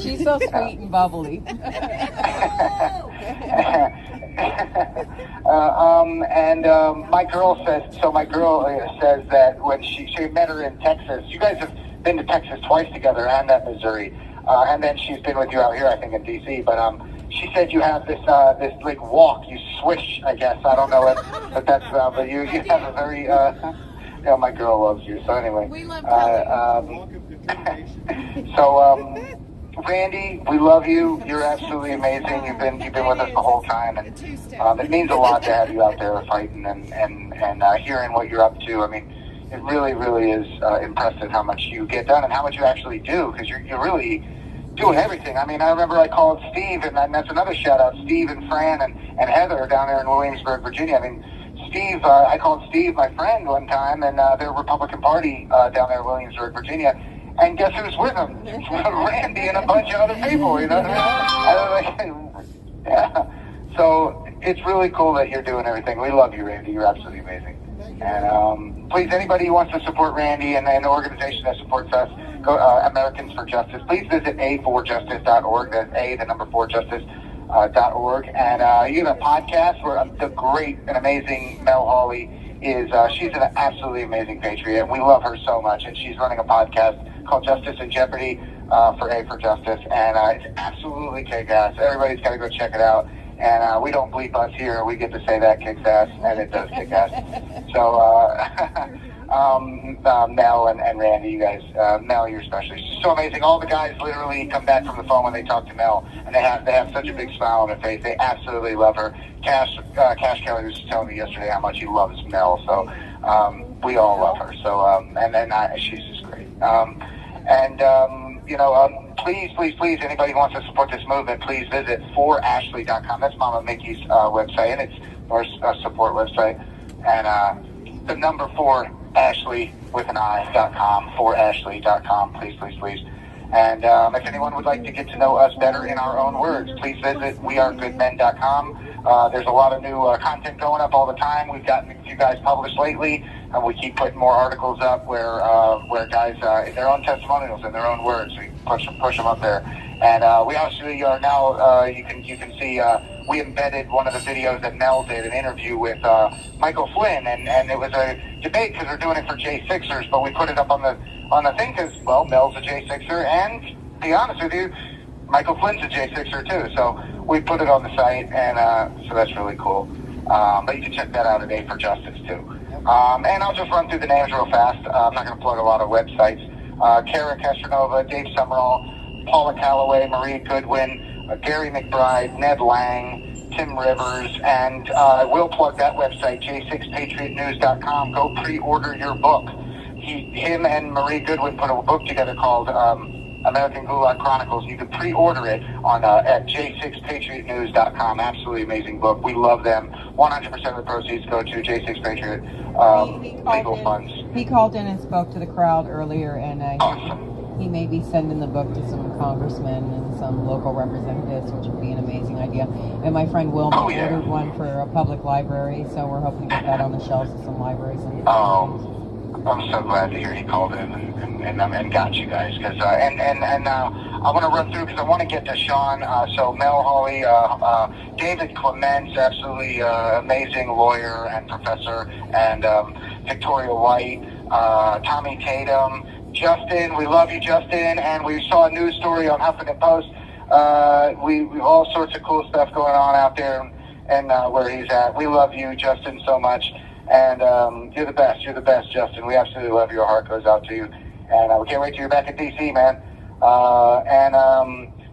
She's so sweet and bubbly. My girl says that when she met her in Texas, you guys have been to Texas twice together and at Missouri, and then she's been with you out here, I think, in DC. But she said you have this like walk, you swish, I guess. I don't know if that's but you have a very my girl loves you. So anyway, We love Randy, we love you. You're absolutely amazing. You've been with us the whole time, and it means a lot to have you out there fighting and hearing what you're up to. I mean, it really is impressive how much you get done and how much you actually do, because you're really doing everything. I mean, I remember I called Steve, and that's another shout out, Steve and Fran and Heather down there in Williamsburg, Virginia. I mean, Steve, I called Steve, my friend, one time, and their Republican Party down there in Williamsburg, Virginia. And guess who's with him? Randy and a bunch of other people, you know what I mean? Yeah. So it's really cool that you're doing everything. We love you, Randy. You're absolutely amazing. And please, anybody who wants to support Randy and an organization that supports us, go Americans for Justice. Please visit a4justice.org. That's A, the number 4justice.org. And you have a podcast where the great and amazing Mel Hawley is, she's an absolutely amazing patriot, and we love her so much. And she's running a podcast called Justice in Jeopardy for A for Justice, and it's absolutely kick-ass. Everybody's got to go check it out. And we don't bleep us here. We get to say that kicks ass, and it does kick ass. So Mel and Randy, you guys, Mel, you're special. She's so amazing. All the guys literally come back from the phone when they talk to Mel, and they have such a big smile on their face. They absolutely love her. Cash Kelly was telling me yesterday how much he loves Mel. So we all love her. So she's just great. Please, anybody who wants to support this movement, please visit forashley.com. That's Mama Mickey's website, and it's our support website. And the number 4 Ashley with an I.com, forashley.com. Please. And if anyone would like to get to know us better in our own words, please visit wearegoodmen.com. There's a lot of new content going up all the time. We've gotten a few guys published lately, and we keep putting more articles up where guys, in their own testimonials, in their own words, we push them up there. And we actually are now, you can see, we embedded one of the videos that Mel did, an interview with Michael Flynn, and it was a debate because they're doing it for J6ers, but we put it up on the thing because, well, Mel's a J6er, and to be honest with you, Michael Flynn's a J6er too, so we put it on the site, and so that's really cool. But you can check that out at A for Justice too. And I'll just run through the names real fast. I'm not going to plug a lot of websites. Kara Kestranova, Dave Summerall, Paula Calloway, Marie Goodwin, Gary McBride, Ned Lang, Tim Rivers, and I will plug that website, j6patriotnews.com. Go pre-order your book. Him and Marie Goodwin put a book together called American Gulag Chronicles. You can pre-order it on at j6patriotnews.com. Absolutely amazing book. We love them. 100% of the proceeds go to J6 Patriot legal funds. He called in and spoke to the crowd earlier, and Awesome. he may be sending the book to some congressmen and some local representatives, which would be an amazing idea. And my friend Wilma ordered one for a public library, so we're hoping to get that on the shelves of some libraries. I'm so glad to hear he called in and got you guys, because I want to run through because I want to get to Sean. So Mel Hawley, David Clements, absolutely amazing lawyer and professor, and Victoria White, Tommy Tatum, Justin. We love you, Justin. And we saw a news story on Huffington Post. We all sorts of cool stuff going on out there, and where he's at. We love you, Justin, so much. And you're the best, Justin. We absolutely love you. Our heart goes out to you. And we can't wait till you're back in D.C., man.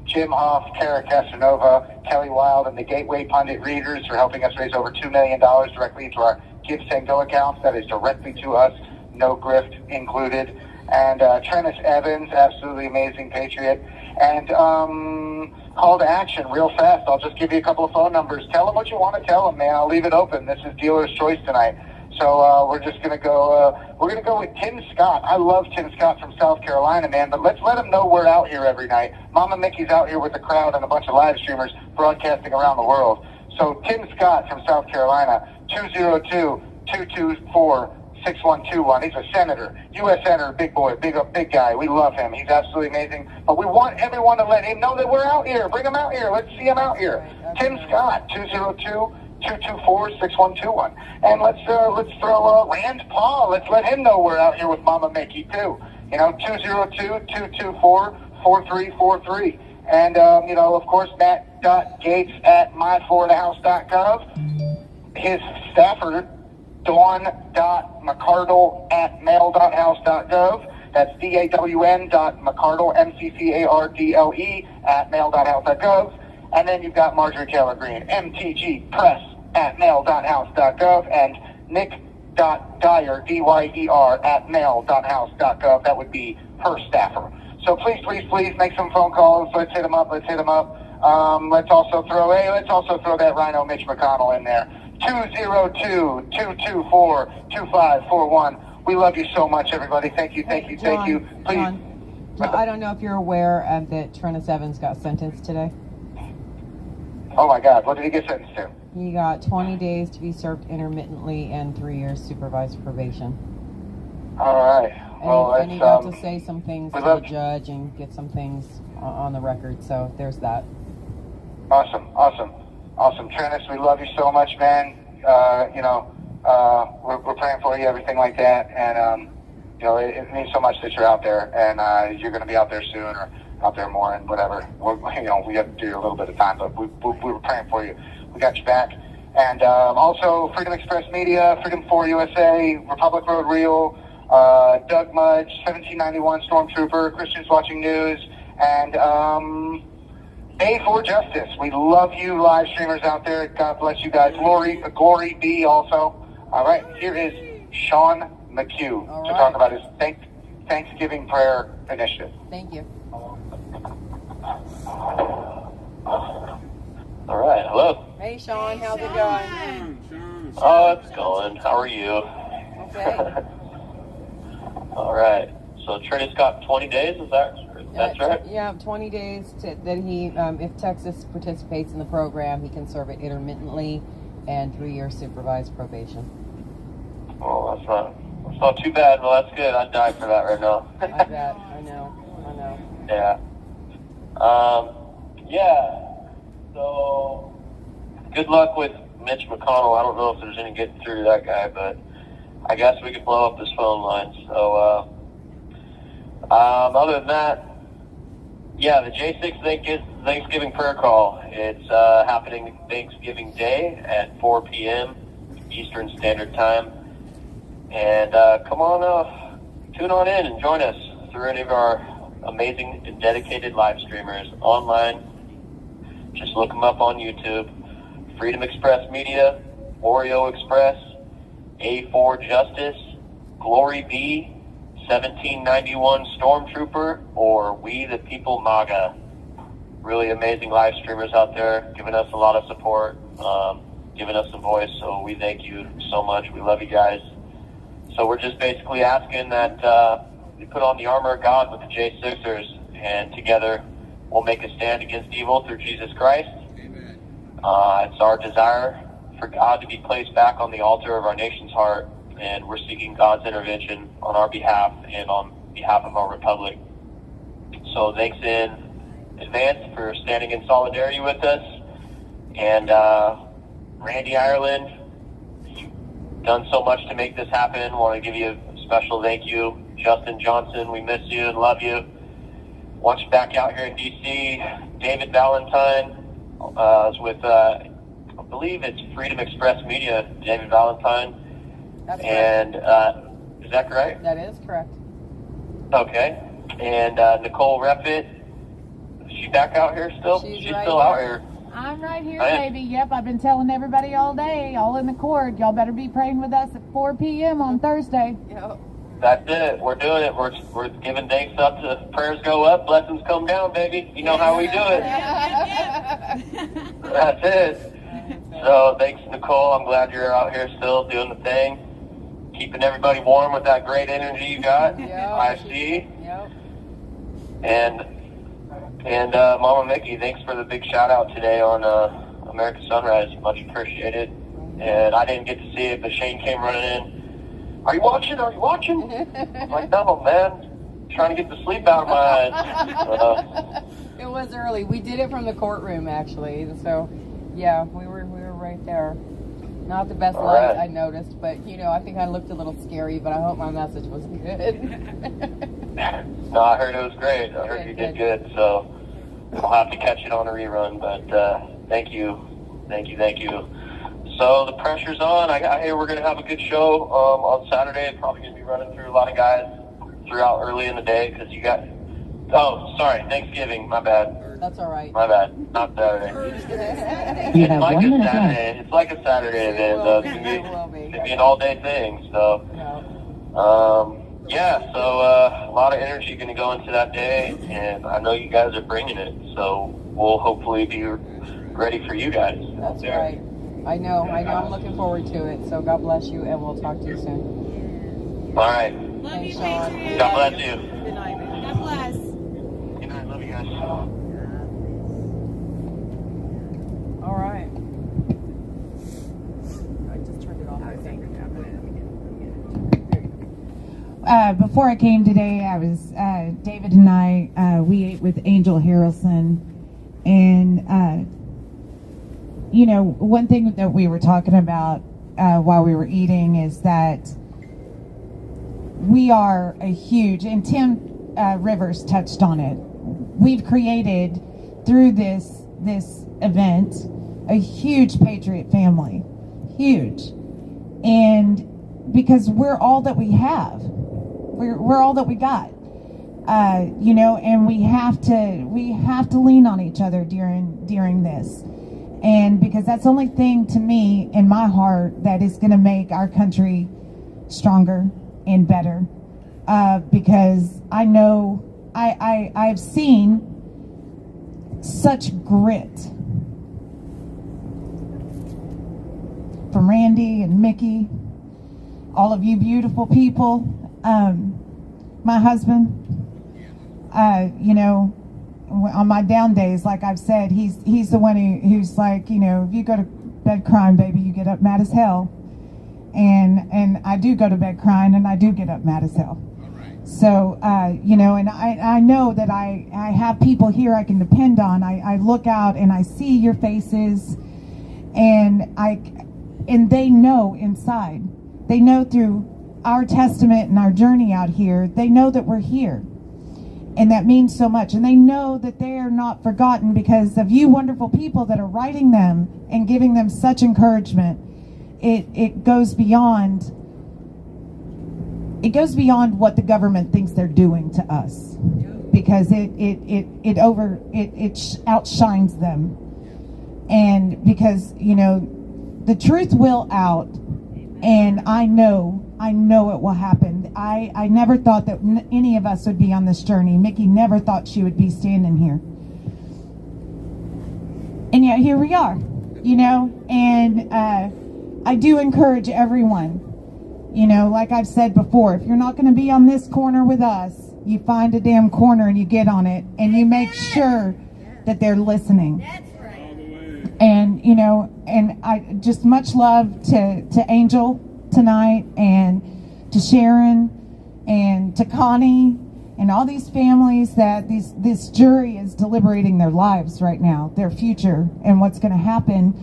Jim Hoff, Kara Casanova, Kelly Wild, and the Gateway Pundit Readers for helping us raise over $2 million directly into our Give, Send, Go accounts. That is directly to us, no grift included. And Trennis Evans, absolutely amazing patriot. And call to action real fast. I'll just give you a couple of phone numbers. Tell them what you want to tell them, man. I'll leave it open. This is dealer's choice tonight. So we're just gonna go. We're gonna go with Tim Scott. I love Tim Scott from South Carolina, man. But let's let him know we're out here every night. Mama Mickey's out here with the crowd and a bunch of live streamers broadcasting around the world. So Tim Scott from South Carolina, 202-224-6121. He's a senator, U.S. senator, big boy, big guy. We love him. He's absolutely amazing. But we want everyone to let him know that we're out here. Bring him out here. Let's see him out here. Tim Scott, 202-224-6121. And let's throw Rand Paul. Let's let him know we're out here with Mama Mickey too. 202-224-4343. And of course, Matt.Gates@myfloridahouse.gov. His staffer, Dawn.McCardle@mail.house.gov. That's DAWN.McCardle, MCCARDLE @mail.house.gov. And then you've got Marjorie Taylor Greene, MTGpress@mail.house.gov, and Nick.Dyer, DYER @mail.house.gov. That would be her staffer. So please make some phone calls. Let's hit them up. Let's also throw that Rhino Mitch McConnell in there. 202-224-2541. We love you so much, everybody. Thank you. Please. John, I don't know if you're aware that Trennis Evans got sentenced today. Oh my God, what did he get sentenced to? He got 20 days to be served intermittently and 3 years supervised probation. All right. Well, and he got to say some things to the judge and get some things on the record. So there's that. Awesome. Trennis, we love you so much, man. We're praying for you, everything like that. And, it means so much that you're out there, and you're going to be out there soon or out there more and whatever. We have to do a little bit of time, but we were praying for you. We got you back. And also Freedom Express Media, Freedom 4 USA, Republic Road Reel, Doug Mudge, 1791 Stormtrooper, Christians Watching News, and A4 Justice. We love you live streamers out there. God bless you guys. Glory be also. All right, here is Sean McHugh to talk about his Thanksgiving prayer initiative. Thank you. All right, hello. Hey, Sean, how's it going? Oh, it's going. How are you? Okay. All right. So Trennis got 20 days, that's right? Yeah, 20 days that he, if Texas participates in the program, he can serve it intermittently and 3 years supervised probation. Oh, that's not too bad. Well, that's good. I'd die for that right now. I bet. I know. Yeah. Yeah. So, good luck with Mitch McConnell. I don't know if there's any getting through to that guy, but I guess we could blow up his phone line. So, other than that, yeah, the J6 Thanksgiving prayer call. It's happening Thanksgiving Day at 4 p.m. Eastern Standard Time. And come on, tune on in and join us through any of our amazing and dedicated live streamers online. Just look them up on YouTube. Freedom Express Media, Oreo Express, A4 Justice, Glory Be, 1791 Stormtrooper, or We the People MAGA. Really amazing live streamers out there giving us a lot of support, giving us a voice, so we thank you so much. We love you guys. So we're just basically asking that we put on the armor of God with the J6ers, and together we'll make a stand against evil through Jesus Christ. Amen. It's our desire for God to be placed back on the altar of our nation's heart, and we're seeking God's intervention on our behalf and on behalf of our republic. So thanks in advance for standing in solidarity with us. And Randy Ireland, you've done so much to make this happen. Want to give you a special thank you. Justin Johnson, we miss you and love you. Want you back out here in D.C. David Valentine is with, I believe it's Freedom Express Media, David Valentine. That's and is that correct? That is correct. Okay. And Nicole Reffitt, is she back out here still? She's right still here. out here. I'm right here, Right. baby. Yep, I've been telling everybody all day, all in the court. Y'all better be praying with us at 4 p.m. on Thursday. Yep. That's it. We're doing it. We're giving thanks up to prayers go up, blessings come down, baby. You know how we do it. That's it. So thanks, Nicole. I'm glad you're out here still doing the thing. keeping everybody warm with that great energy you got. I see. Yep. And Mama Mickey, thanks for the big shout out today on American Sunrise. Much appreciated. And I didn't get to see it, but Shane came running in. Are you watching? Are you watching? I'm like, no, man. Trying to get the sleep out of my eyes. It was early. We did it from the courtroom, actually. So, yeah, we were right there. Not the best light, I noticed, but I think I looked a little scary. But I hope my message was good. No, I heard it was great. I heard you did good. So I'll have to catch it on a rerun. But thank you. So the pressure's on. I hear we're gonna have a good show on Saturday. Probably gonna be running through a lot of guys throughout early in the day because you got. Oh, sorry, Thanksgiving. My bad. That's all right. My bad. Not Saturday. You It's have like 1 a minute left. Saturday. It's like a Saturday event. Though. It's gonna be an all-day thing. So, yeah. So a lot of energy going to go into that day, and I know you guys are bringing it. So we'll hopefully be ready for you guys. That's right. I know. I'm looking forward to it. So God bless you, and we'll talk to you soon. All right. Love you, Sean. Patriot. God bless you. Good night, man. God bless. Good night. Love you guys. All right. I just turned it off. I think. Before I came today, I was David and I we ate with Angel Harrelson, and one thing that we were talking about while we were eating is that we are a huge, and Tim Rivers touched on it. We've created through this event a huge patriot family, huge, and because we're all that we have. We're all that we got, and we have to lean on each other during this, and because that's the only thing to me in my heart that is going to make our country stronger and better, because I know I've seen such grit from Randy and Mickey, all of you beautiful people. My husband, on my down days, like I've said, he's the one who's like, if you go to bed crying, baby, you get up mad as hell. And I do go to bed crying, and I do get up mad as hell. So, and I know that I have people here I can depend on. I look out and I see your faces, and they know inside. They know through our testament and our journey out here, they know that we're here, and that means so much. And they know that they are not forgotten because of you wonderful people that are writing them and giving them such encouragement. It goes beyond what the government thinks they're doing to us, because it outshines them. And because the truth will out, and I know it will happen. I never thought that any of us would be on this journey. Mickey never thought she would be standing here. And yet here we are, and I do encourage everyone, like I've said before, if you're not going to be on this corner with us, you find a damn corner and you get on it, and you make sure that they're listening. That's right. And, and I just much love to Angel tonight, and to Sharon, and to Connie, and all these families that this jury is deliberating their lives right now, their future, and what's going to happen.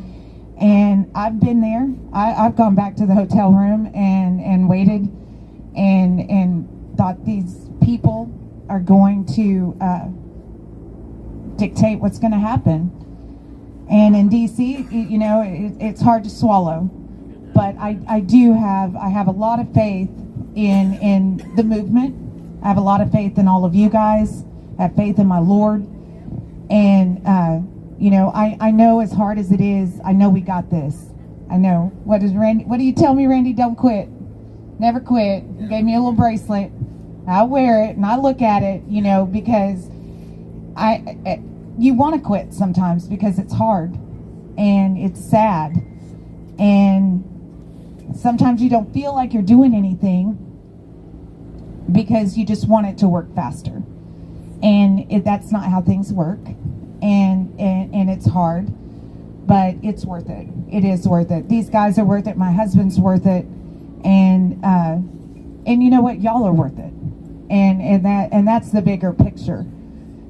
And I've been there. I've gone back to the hotel room and waited, and thought these people are going to dictate what's going to happen. And in DC, it's hard to swallow. But I have a lot of faith in the movement. I have a lot of faith in all of you guys. I have faith in my Lord. And, I know as hard as it is, I know we got this. I know. What do you tell me, Randy? Don't quit. Never quit. You gave me a little bracelet. I wear it and I look at it, because you want to quit sometimes because it's hard and it's sad. And Sometimes you don't feel like you're doing anything because you just want it to work faster. And that's not how things work. And it's hard, but it's worth it. It is worth it. These guys are worth it. My husband's worth it. And you know what? Y'all are worth it. And that's the bigger picture.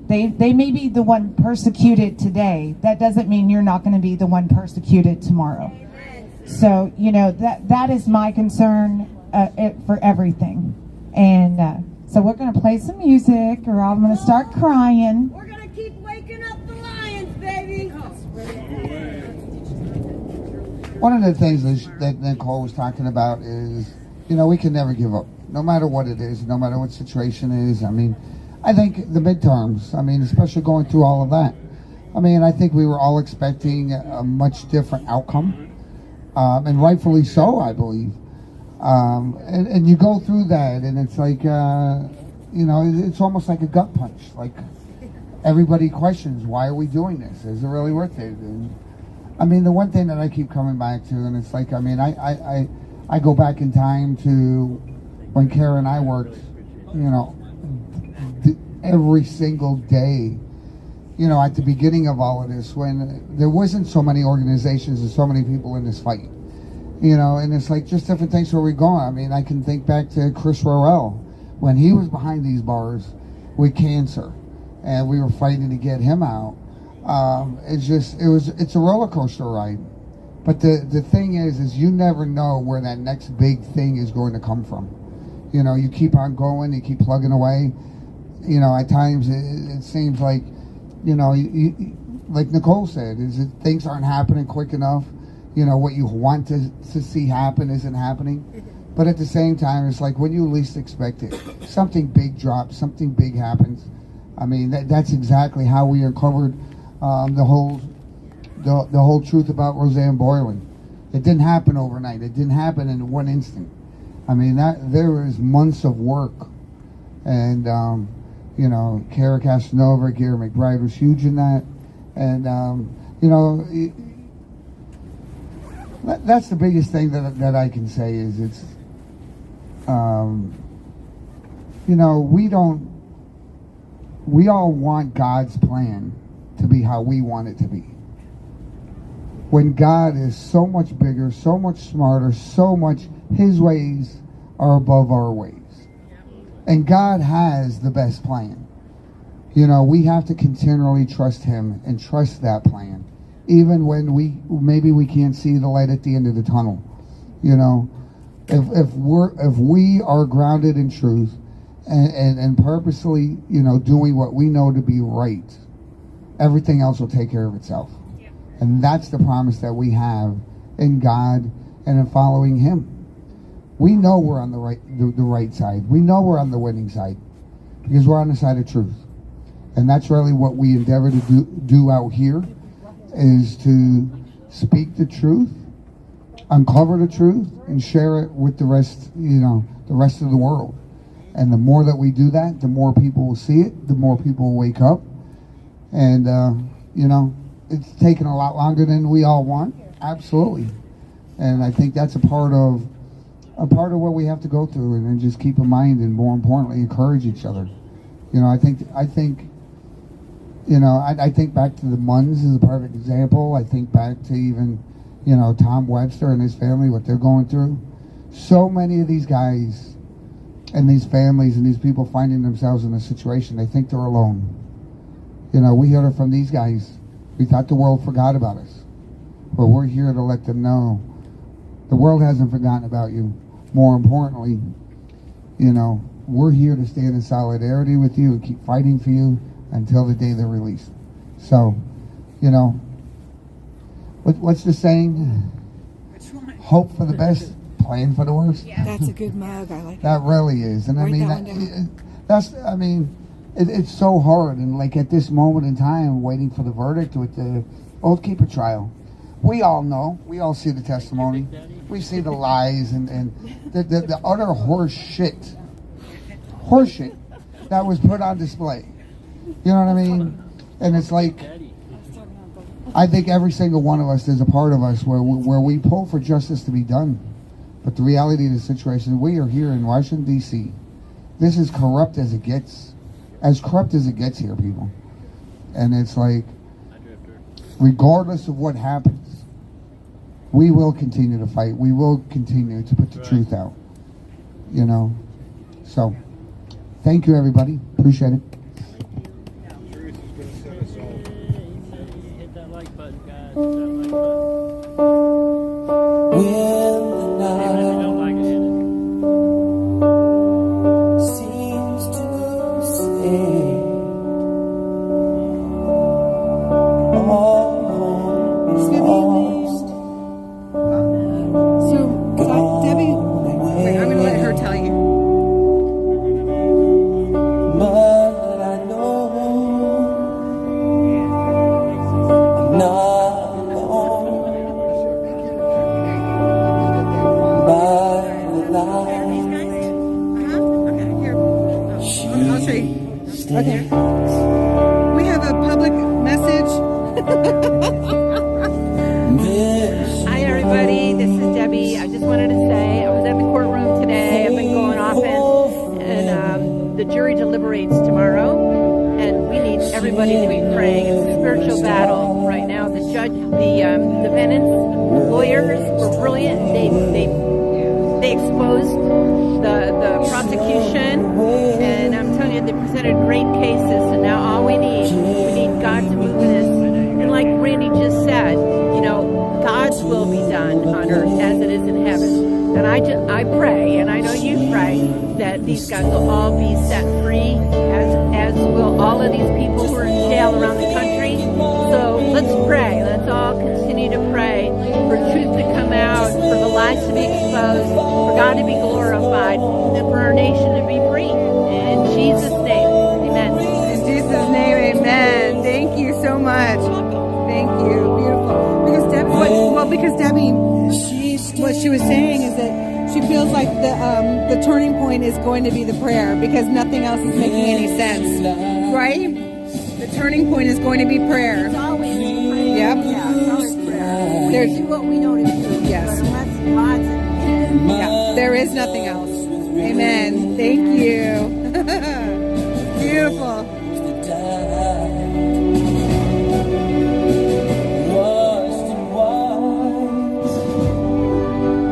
They may be the one persecuted today. That doesn't mean you're not going to be the one persecuted tomorrow. So, you know, that is my concern for everything. And so we're going to play some music or I'm going to start crying. We're going to keep waking up the lions, baby. One of the things that Nicole was talking about is, you know, we can never give up, no matter what it is, no matter what situation it is. I mean, I think the midterms, I mean, especially going through all of that, I mean, I think we were all expecting a much different outcome, and rightfully so, I believe. And you go through that, and it's like, you know, it's almost like a gut punch. Like, everybody questions, why are we doing this? Is it really worth it? And, I mean, the one thing that I keep coming back to, and it's like, I mean, I go back in time to when Kara and I worked, you know, every single day, you know, at the beginning of all of this, when there wasn't so many organizations and so many people in this fight, you know, and it's like just different things where we're going. I mean, I can think back to Chris Roel when he was behind these bars with cancer, and we were fighting to get him out. It's a roller coaster ride. But the thing is you never know where that next big thing is going to come from. You know, you keep on going, you keep plugging away. You know, at times it seems like, you know, like Nicole said, things aren't happening quick enough. You know, what you want to see happen isn't happening. But at the same time, it's like when you least expect it, something big drops, something big happens. I mean, that's exactly how we uncovered the whole truth about Roseanne Boylan. It didn't happen overnight. It didn't happen in one instant. I mean, there was months of work. And, you know, Kara Casanova, Gary McBride was huge in that. And, you know, that's the biggest thing that I can say is it's, you know, we all want God's plan to be how we want it to be. When God is so much bigger, so much smarter, so much, his ways are above our ways. And God has the best plan. You know, we have to continually trust him and trust that plan. Even when maybe we can't see the light at the end of the tunnel. You know, if we are grounded in truth and purposely, you know, doing what we know to be right, everything else will take care of itself. Yeah. And that's the promise that we have in God and in following him. We know we're on the right side. We know we're on the winning side because we're on the side of truth. And that's really what we endeavor to do out here, is to speak the truth, uncover the truth, and share it with the rest, you know, the rest of the world. And the more that we do that, the more people will see it, the more people will wake up. And, you know, it's taken a lot longer than we all want. Absolutely. And I think that's a part of what we have to go through, and then just keep in mind, and more importantly, encourage each other. You know, I think, you know, I think back to the Munns as a perfect example. I think back to even, you know, Tom Webster and his family, what they're going through. So many of these guys and these families and these people finding themselves in a situation, they think they're alone. You know, we heard it from these guys. We thought the world forgot about us. But we're here to let them know the world hasn't forgotten about you. More importantly, you know, we're here to stand in solidarity with you and keep fighting for you until the day they're released. So, you know, what's the saying? Which one? Hope for the best, plan for the worst. Yeah. That's a good mug. I like that. Really is. And I mean, it's so hard. And like at this moment in time, waiting for the verdict with the Oath Keeper trial, we all know, we all see the testimony, we see the lies and the utter horse shit that was put on display. You know what I mean? And it's like, I think every single one of us, there's a part of us where we pull for justice to be done. But the reality of the situation, we are here in Washington, D.C. This is corrupt as it gets. As corrupt as it gets here, people. And it's like, regardless of what happens, we will continue to fight. We will continue to put the truth out. You know? So, thank you, everybody. Appreciate it. Hit that like button, guys. Hit that like button. Okay. We have a public message. Hi everybody, this is Debbie. I just wanted to say I was at the courtroom today. I've been going often, and the jury deliberates tomorrow, and we need everybody to be praying. It's a spiritual battle right now. The judge, the defendants, lawyers were brilliant. They exposed the prosecution, and I'm telling you, they presented great cases. And now all we need God to move in this. And like Randy just said, you know, God's will be done on earth as it is in heaven. And I pray, and I know you pray, that these guys will all be set free, as will all of these people who are in jail around the country. So let's pray. Let's all continue to pray for truth to come out, for the lies to be exposed, for God to be glorified, and for our nation to be free. In Jesus' name, amen. In Jesus' name, amen. Thank you so much. Thank you. Beautiful. Because Debbie, what she was saying is that she feels like the turning point is going to be the prayer, because nothing else is making any sense, right? The turning point is going to be prayer. It's always prayer. Yep. Yeah, it's always prayer. There's We do what we know to do. Yes. But unless God's in it. Yeah, there is nothing else. Amen. Thank you. Beautiful.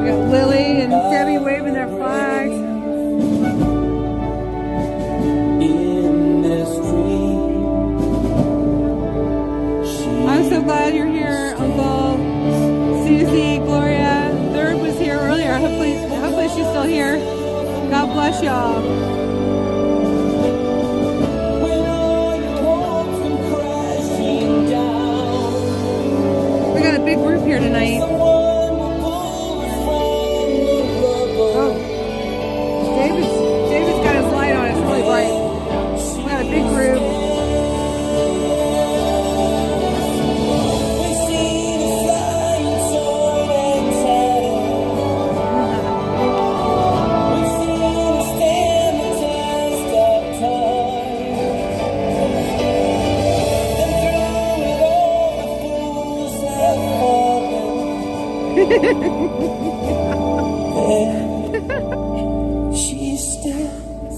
We got Lily and Debbie waving their flags. I'm so glad you're here, Uncle. Susie, Gloria, Third was here earlier. Hopefully she's still here. God bless y'all. We got a big group here tonight. Oh, David's got his light on. It's really bright. We got a big group.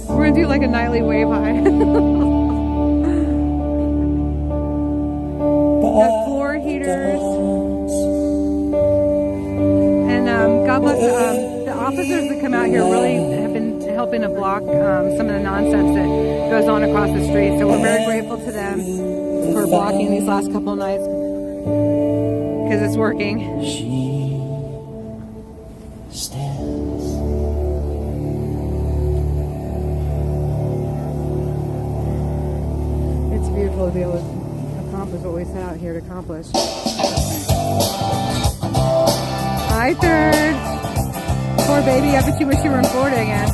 We're gonna do like a nightly wave high. Got floor heaters, and God bless the officers that come out here. Really have been helping to block some of the nonsense that goes on across the street. So we're very grateful to them for blocking these last couple of nights, because it's working. It's beautiful to be able to accomplish what we set out here to accomplish. Hi, Third. Poor baby, I bet you wish you were in Florida again.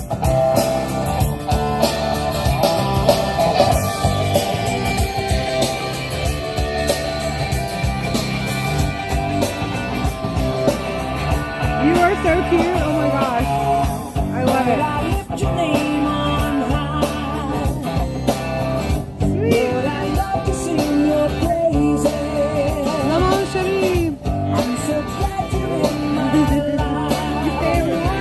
You are so cute. Oh my gosh. I love it. Come on, Shani. I'm so glad you're in my life.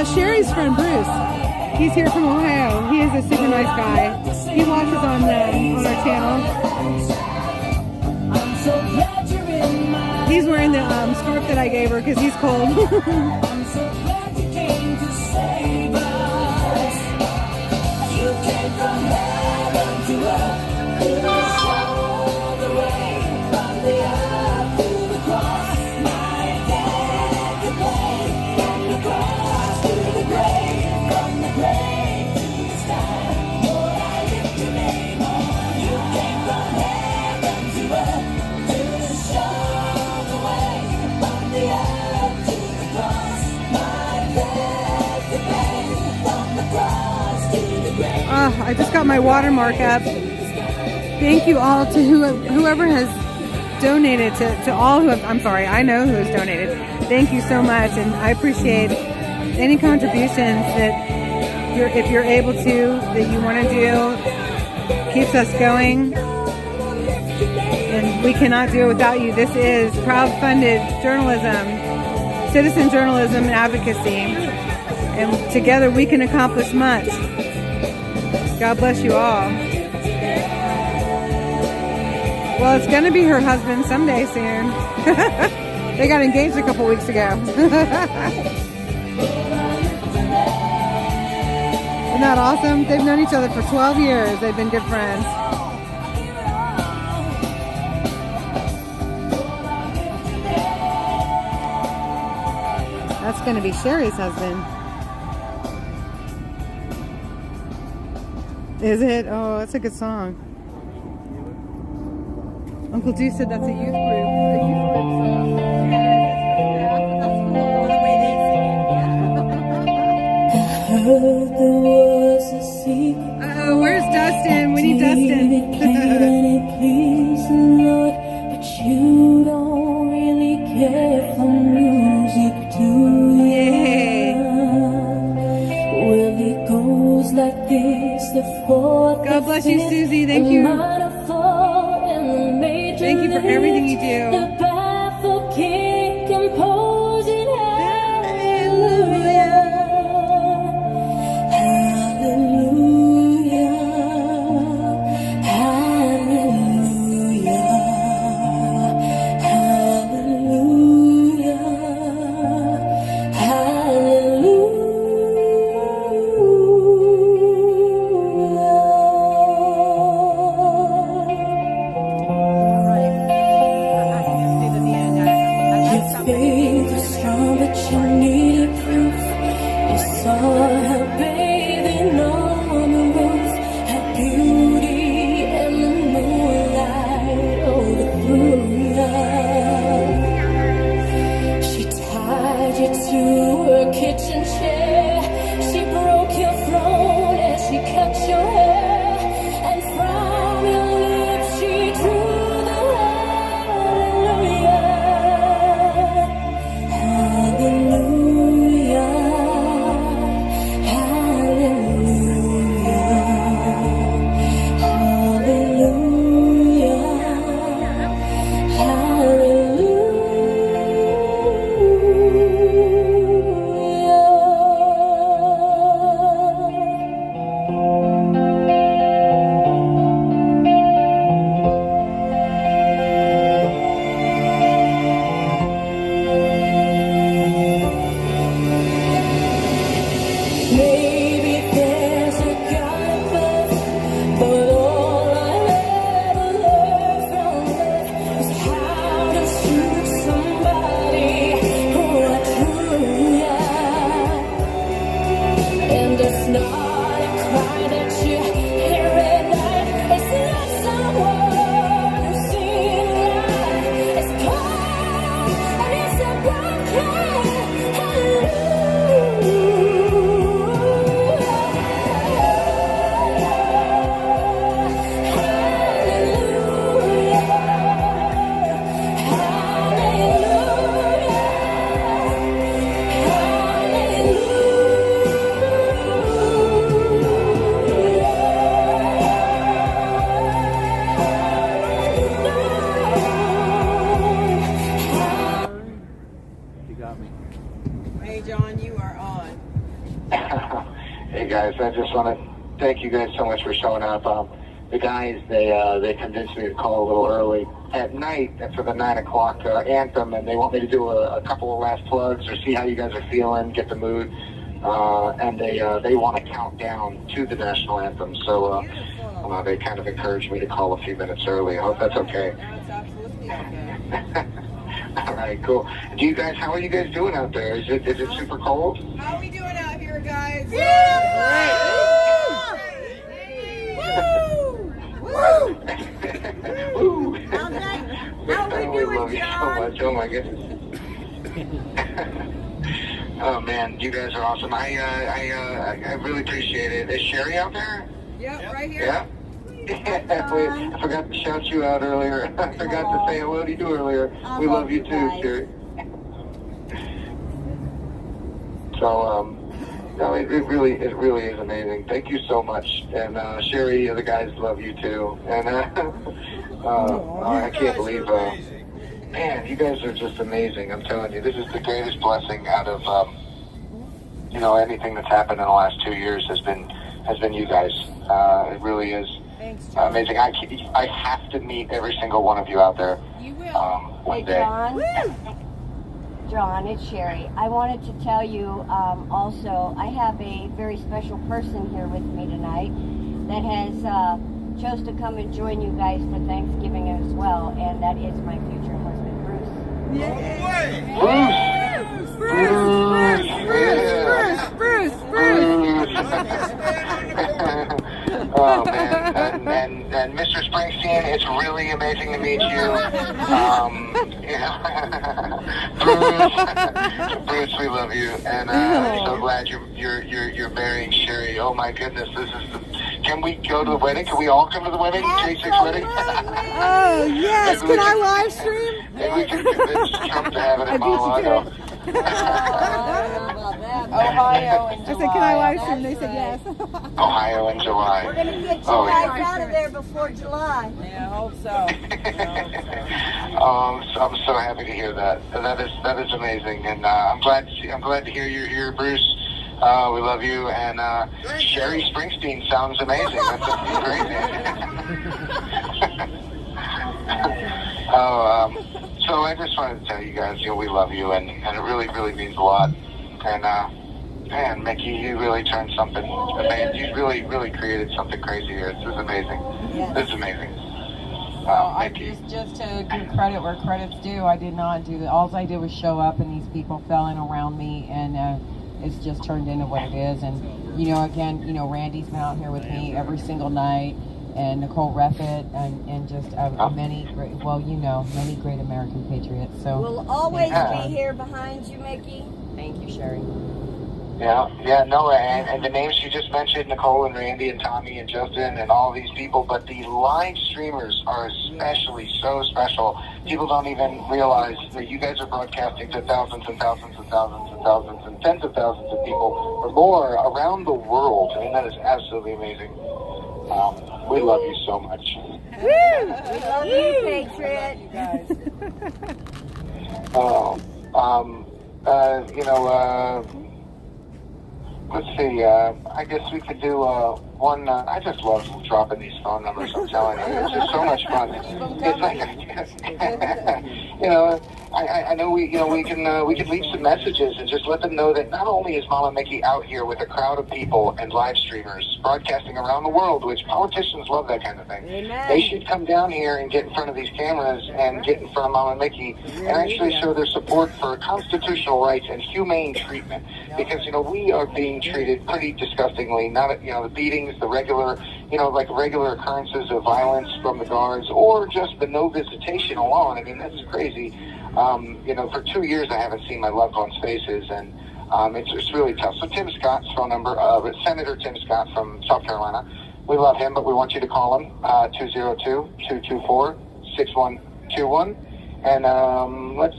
Sherry's friend Bruce. He's here from Ohio. He is a super nice guy. He watches on our channel. He's wearing the scarf that I gave her because he's cold. I just got my watermark up. Thank you all to whoever has donated, to all who have, I'm sorry, I know who has donated. Thank you so much, and I appreciate any contributions that if you're able to, that you want to do. Keeps us going, and we cannot do it without you. This is crowd-funded journalism, citizen journalism and advocacy, and together we can accomplish much. God bless you all. Well, it's going to be her husband someday soon. They got engaged a couple weeks ago. Isn't that awesome? They've known each other for 12 years. They've been good friends. That's going to be Sherry's husband. Is it? Oh, that's a good song. Uncle Dee said that's a youth group. A youth group song. Uh-oh, where's Dustin? We need Dustin. But you don't really care for music, do you? Yay. Well, it goes like this, the fourth. God bless you, Susie. Thank you. Thank you for everything you do. The baffled king composing hallelujah, hallelujah, hallelujah, hallelujah, hallelujah. just want to thank you guys so much for showing up. The guys, they convinced me to call a little early at night for the 9 o'clock anthem, and they want me to do a couple of last plugs or see how you guys are feeling, get the mood, and they want to count down to the national anthem. So they kind of encouraged me to call a few minutes early. I hope that's okay. That's absolutely okay. All right, cool. How are you guys doing out there? Is it super cold? How are we doing out here, guys? Woo! How we We doing, love you so John? much. Oh my goodness. Oh man, you guys are awesome. I really appreciate it. Is Sherry out there? Yep, right here. Yeah. Wait, I forgot to shout you out earlier. I forgot to say hello to you earlier. We love you too, Sherry. So, no, it really is amazing. Thank you so much. And Sherry, the guys love you too. And I can't believe, man, you guys are just amazing. I'm telling you, this is the greatest blessing out of, anything that's happened in the last 2 years has been you guys. It really is. Thanks, John. Amazing. I have to meet every single one of you out there. You will. One Hey, day. John, it's Sherry. I wanted to tell you also, I have a very special person here with me tonight that has chose to come and join you guys for Thanksgiving as well, and that is my future husband, Bruce. Oh man, and Mr. Springsteen, it's really amazing to meet you. Bruce, we love you, and I'm so glad you're marrying Sherry. Oh my goodness, this is the. Can we go to the wedding? Can we all come to the wedding? J6 wedding? Oh, yes. Can I live stream? Maybe we can convince Trump to have it in Mar-a-Lago. Ohio in I July. said, can I live stream? They said yes. Ohio in July. We're going to get you Oh, guys out of there before July. Yeah, I hope so. I'm so happy to hear that. That is amazing, and I'm glad to hear you're here, Bruce. We love you, and Sherry Springsteen sounds amazing. That's crazy. So I just wanted to tell you guys, we love you, and it really means a lot. And man, Mickey, you really turned something amazing. You really created something crazy here. This is amazing. Yes. This is amazing. Well, just to give credit where credit's due, I did not do that. All I did was show up, and these people fell in around me, and it's just turned into what it is. And again, Randy's been out here with me every single night, and Nicole Reffitt, and just many great American patriots. So We'll always be here behind you, Mickey. thank you, Sherry. Yeah, no, and the names you just mentioned, Nicole and Randy and Tommy and Justin and all these people, but the live streamers are especially so special. People don't even realize that you guys are broadcasting to thousands and thousands and thousands and thousands and tens of thousands of people or more around the world. I mean, that is absolutely amazing. We love you so much. We love you, Patriot. Let's see, I guess we could do one, I just love dropping these phone numbers, I'm telling you. It's just so much fun. It's like, I know we can leave some messages and just let them know that not only is Mama Mickey out here with a crowd of people and live streamers broadcasting around the world, which politicians love that kind of thing. Amen. They should come down here and get in front of these cameras and get in front of Mama Mickey and actually show their support for constitutional rights and humane treatment. Because, we are being treated pretty disgustingly. Not, the beatings, the regular occurrences of violence from the guards, or just the no visitation alone. I mean, that's crazy. For 2 years I haven't seen my loved ones' faces, and it's really tough. So Tim Scott's phone number, Senator Tim Scott from South Carolina. We love him, but we want you to call him, 202-224-6121. And let's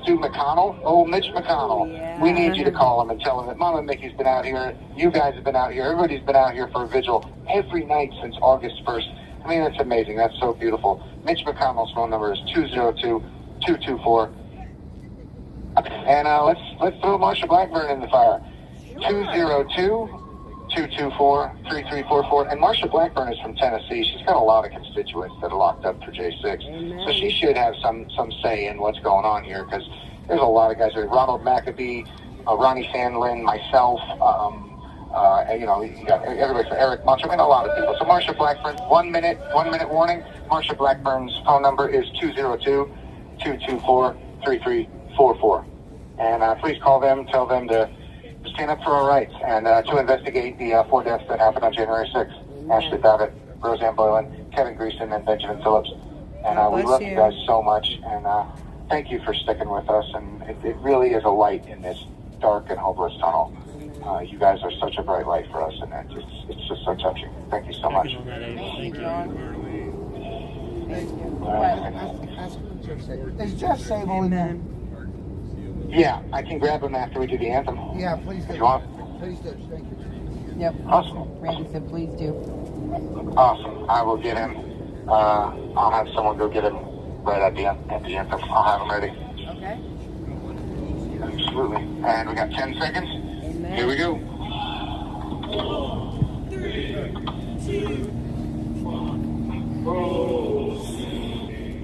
do McConnell. Oh, Mitch McConnell. Yeah. We need you to call him and tell him that Mama Mickey's been out here. You guys have been out here. Everybody's been out here for a vigil every night since August 1st. I mean, that's amazing. That's so beautiful. Mitch McConnell's phone number is 202-224. And let's throw Marsha Blackburn in the fire. 224-3344. And Marsha Blackburn is from Tennessee. She's got a lot of constituents that are locked up for J6. So she should have some say in what's going on here, because there's a lot of guys there. Ronald McAbee, Ronnie Sandlin, myself, you got everybody from Eric Munch. I mean, a lot of people. So Marsha Blackburn, 1 minute warning. Marsha Blackburn's phone number is 202-224-3344. And please call them, tell them to stand up for our rights and to investigate the 4 deaths that happened on January 6th. Ashley Babbitt, Roseanne Boylan, Kevin Greason, and Benjamin Phillips. And we love you guys so much. And thank you for sticking with us. And it really is a light in this dark and hopeless tunnel. You guys are such a bright light for us, and it's just so touching. Thank you so much. Thank you. Is Jeff Sable in there? Yeah, I can grab him after we do the anthem. Yeah, please do. If you want. Please do. Thank you. Yep. Awesome. Randy said, please do. Awesome. I will get him. I'll have someone go get him right at the anthem. I'll have him ready. Okay. Absolutely. And we got 10 seconds. Amen. Here we go. 3, 2, 1.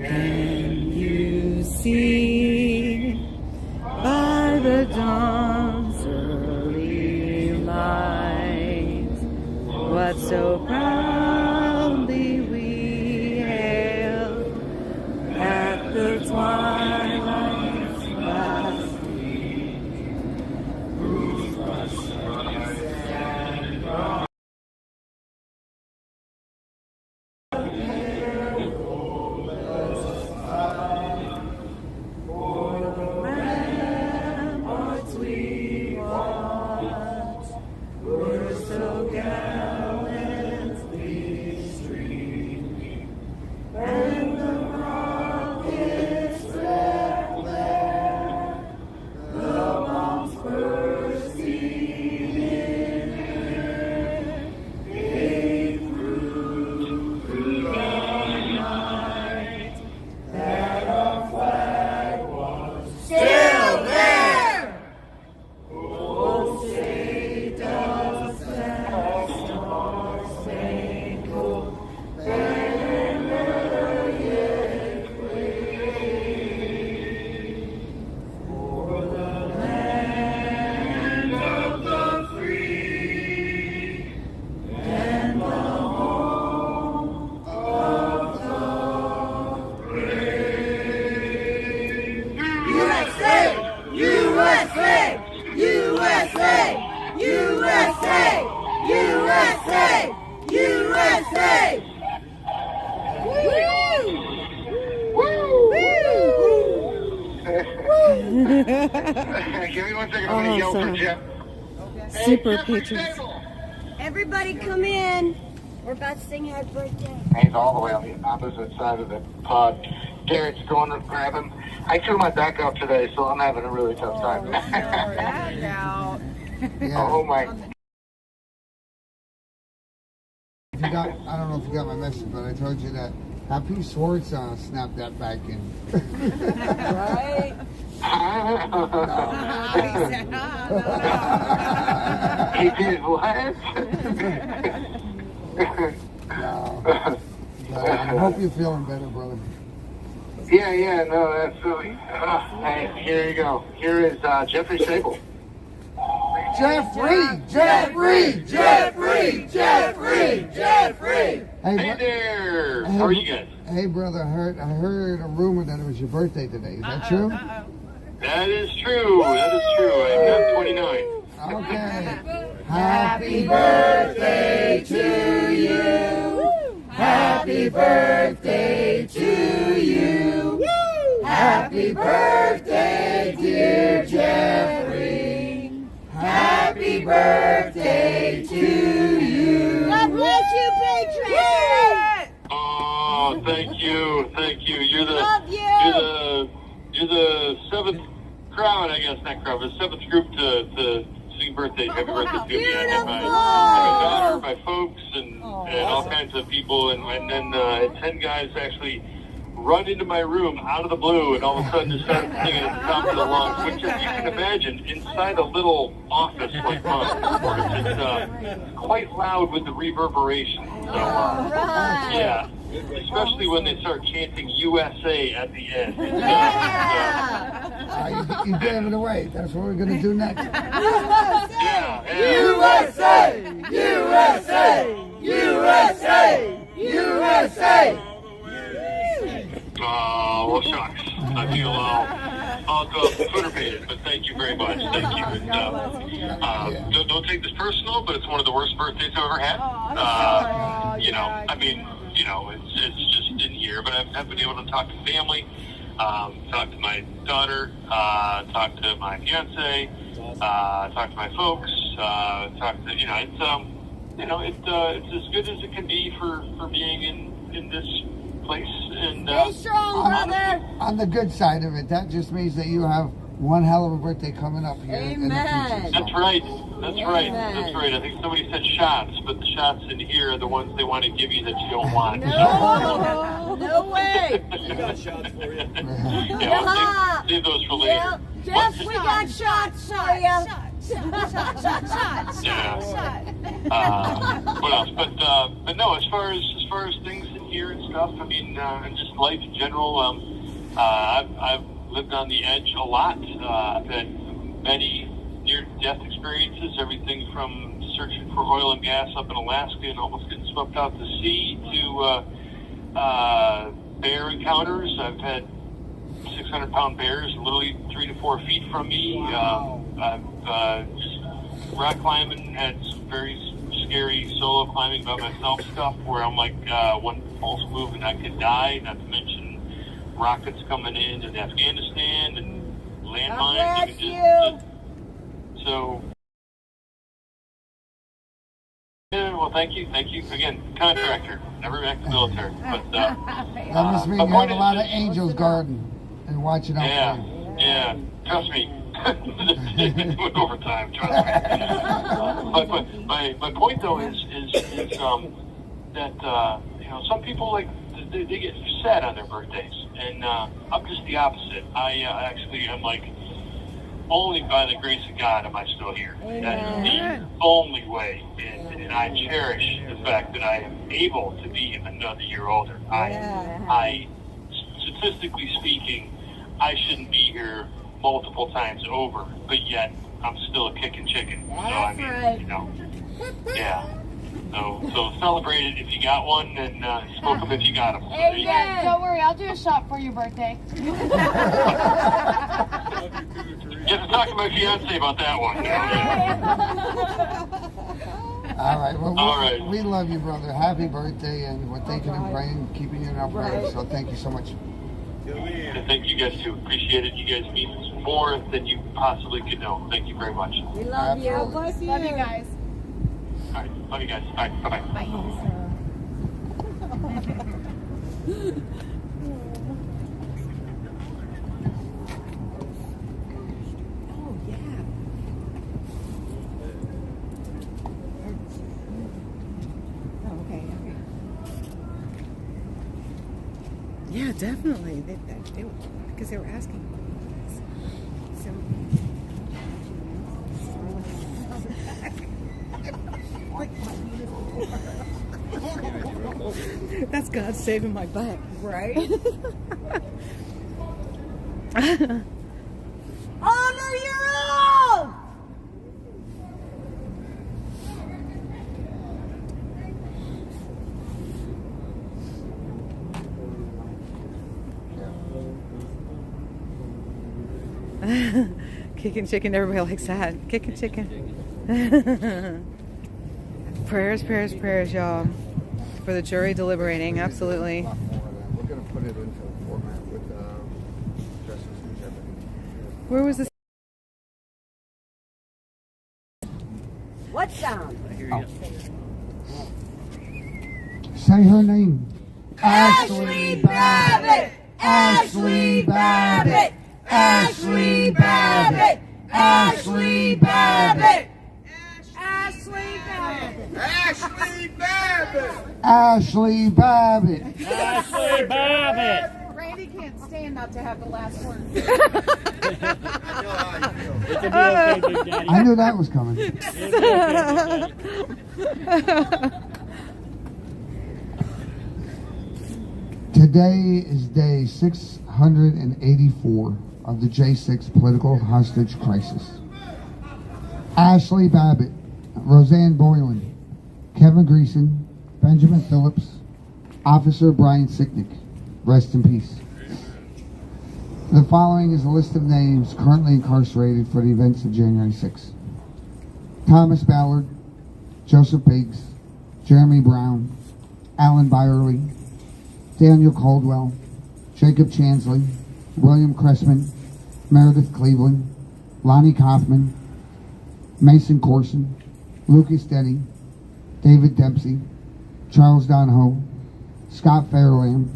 Can you see by the dawn's early light what so proudly we hailed at the twilight's last Give me 1 second. I'm going to yell for Jeff. Super patrons. Everybody come in. We're about to sing happy birthday. He's all the way on the opposite side of the pod. Garrett's going to grab him. I threw my back out today, so I'm having a really tough time. Oh my. I don't know if you got my message, but I told you that Happy Swartz snapped that back in. Right? He did what? No. I hope you're feeling better, brother. Yeah, no, absolutely. Hey, here you go. Here is Jeffrey Sable. Jeffrey! Hey there! How are you guys? Hey, brother, I heard a rumor that it was your birthday today. Is that true? That is true. I'm not 29. Okay. Happy birthday to you. Happy birthday to you. Happy birthday, dear Jeffrey. Happy birthday to you. God bless you, Patriot. Oh, thank you. You're the Love you. You're the seventh crowd, I guess, not crowd, but seventh group to sing happy birthday to me. I had my daughter, my folks, and all kinds of people, and then 10 guys actually run into my room out of the blue and all of a sudden just started singing at the top of the lungs, which, as you can imagine, inside a little office like mine, it's quite loud with the reverberation. So, yeah, especially when they start chanting USA at the end. You gave it away. That's what we're going to do next. USA! USA! USA! USA! Well, shucks. I feel all motivated, but thank you very much. Thank you. And, don't take this personal, but it's one of the worst birthdays I've ever had. I mean, it's just in here, but I've been able to talk to family, talk to my daughter, talk to my fiance, talk to my folks, talk to, it's as good as it can be for being in this place. And Stay strong, brother. On the good side of it, that just means that you have one hell of a birthday coming up here in the future. So. That's right. That's right. That's right. I think somebody said shots, but the shots in here are the ones they want to give you that you don't want. No way. We got shots for you. Yeah, save those for later. Jeff, we got shots for you. Shots. What else? But no. As far as things in here and stuff, I mean, and just life in general. I've lived on the edge a lot. I've had many near-death experiences. Everything from searching for oil and gas up in Alaska and almost getting swept out to sea to bear encounters. I've had 600-pound bears literally 3 to 4 feet from me. I've just rock climbing, had some very scary solo climbing by myself stuff where I'm like, one false move and I could die, not to mention rockets coming in Afghanistan and landmines. So, yeah, well, thank you. Again, contractor, never back to the military. But, that must mean you have a lot of angels guarding and watching out for you. Yeah, trust me. It went over time, trust me. But my point though is that some people like they get sad on their birthdays, and I'm just the opposite. I actually am like, only by the grace of God am I still here. That is the only way, and I cherish the fact that I am able to be another year older. I statistically speaking, I shouldn't be here multiple times over, but yet I'm still a kicking chicken. So I mean, yeah. So celebrate it if you got one, and smoke them if you got them. Hey, yeah, don't worry, I'll do a shot for your birthday. Get to talk to my fiance about that one. All right. Well, we love you, brother. Happy birthday, and we're thinking and praying, keeping you in our prayers. So thank you so much. And thank you guys too. Appreciate it. You guys mean more than you possibly could know. Thank you very much. We love you. Love you guys. All right. Love you guys. All right. Bye-bye. Bye. Yeah, definitely. Because they were asking. That's God saving my butt, right? Honor your own! Kicking chicken, everybody likes that. Kicking chicken. Prayers, y'all. For the jury deliberating, absolutely. We're going to put it into a format with justice and jeopardy. Where was this? What sound? Say her name. Ashley Babbitt! Ashley Babbitt! Ashley Babbitt! Ashley Babbitt! Ashley Babbitt! Ashley Babbitt! Ashley Babbitt. Ashley Babbitt. trying not to have the last word. I knew that was coming. Today is day 684 of the J6 political hostage crisis. Ashley Babbitt, Roseanne Boylan, Kevin Greason, Benjamin Phillips, Officer Brian Sicknick. Rest in peace. The following is a list of names currently incarcerated for the events of January 6th. Thomas Ballard, Joseph Biggs, Jeremy Brown, Alan Byerly, Daniel Caldwell, Jacob Chansley, William Cressman, Meredith Cleveland, Lonnie Kaufman, Mason Corson, Lucas Denny, David Dempsey, Charles Donahoe, Scott Fairlamb,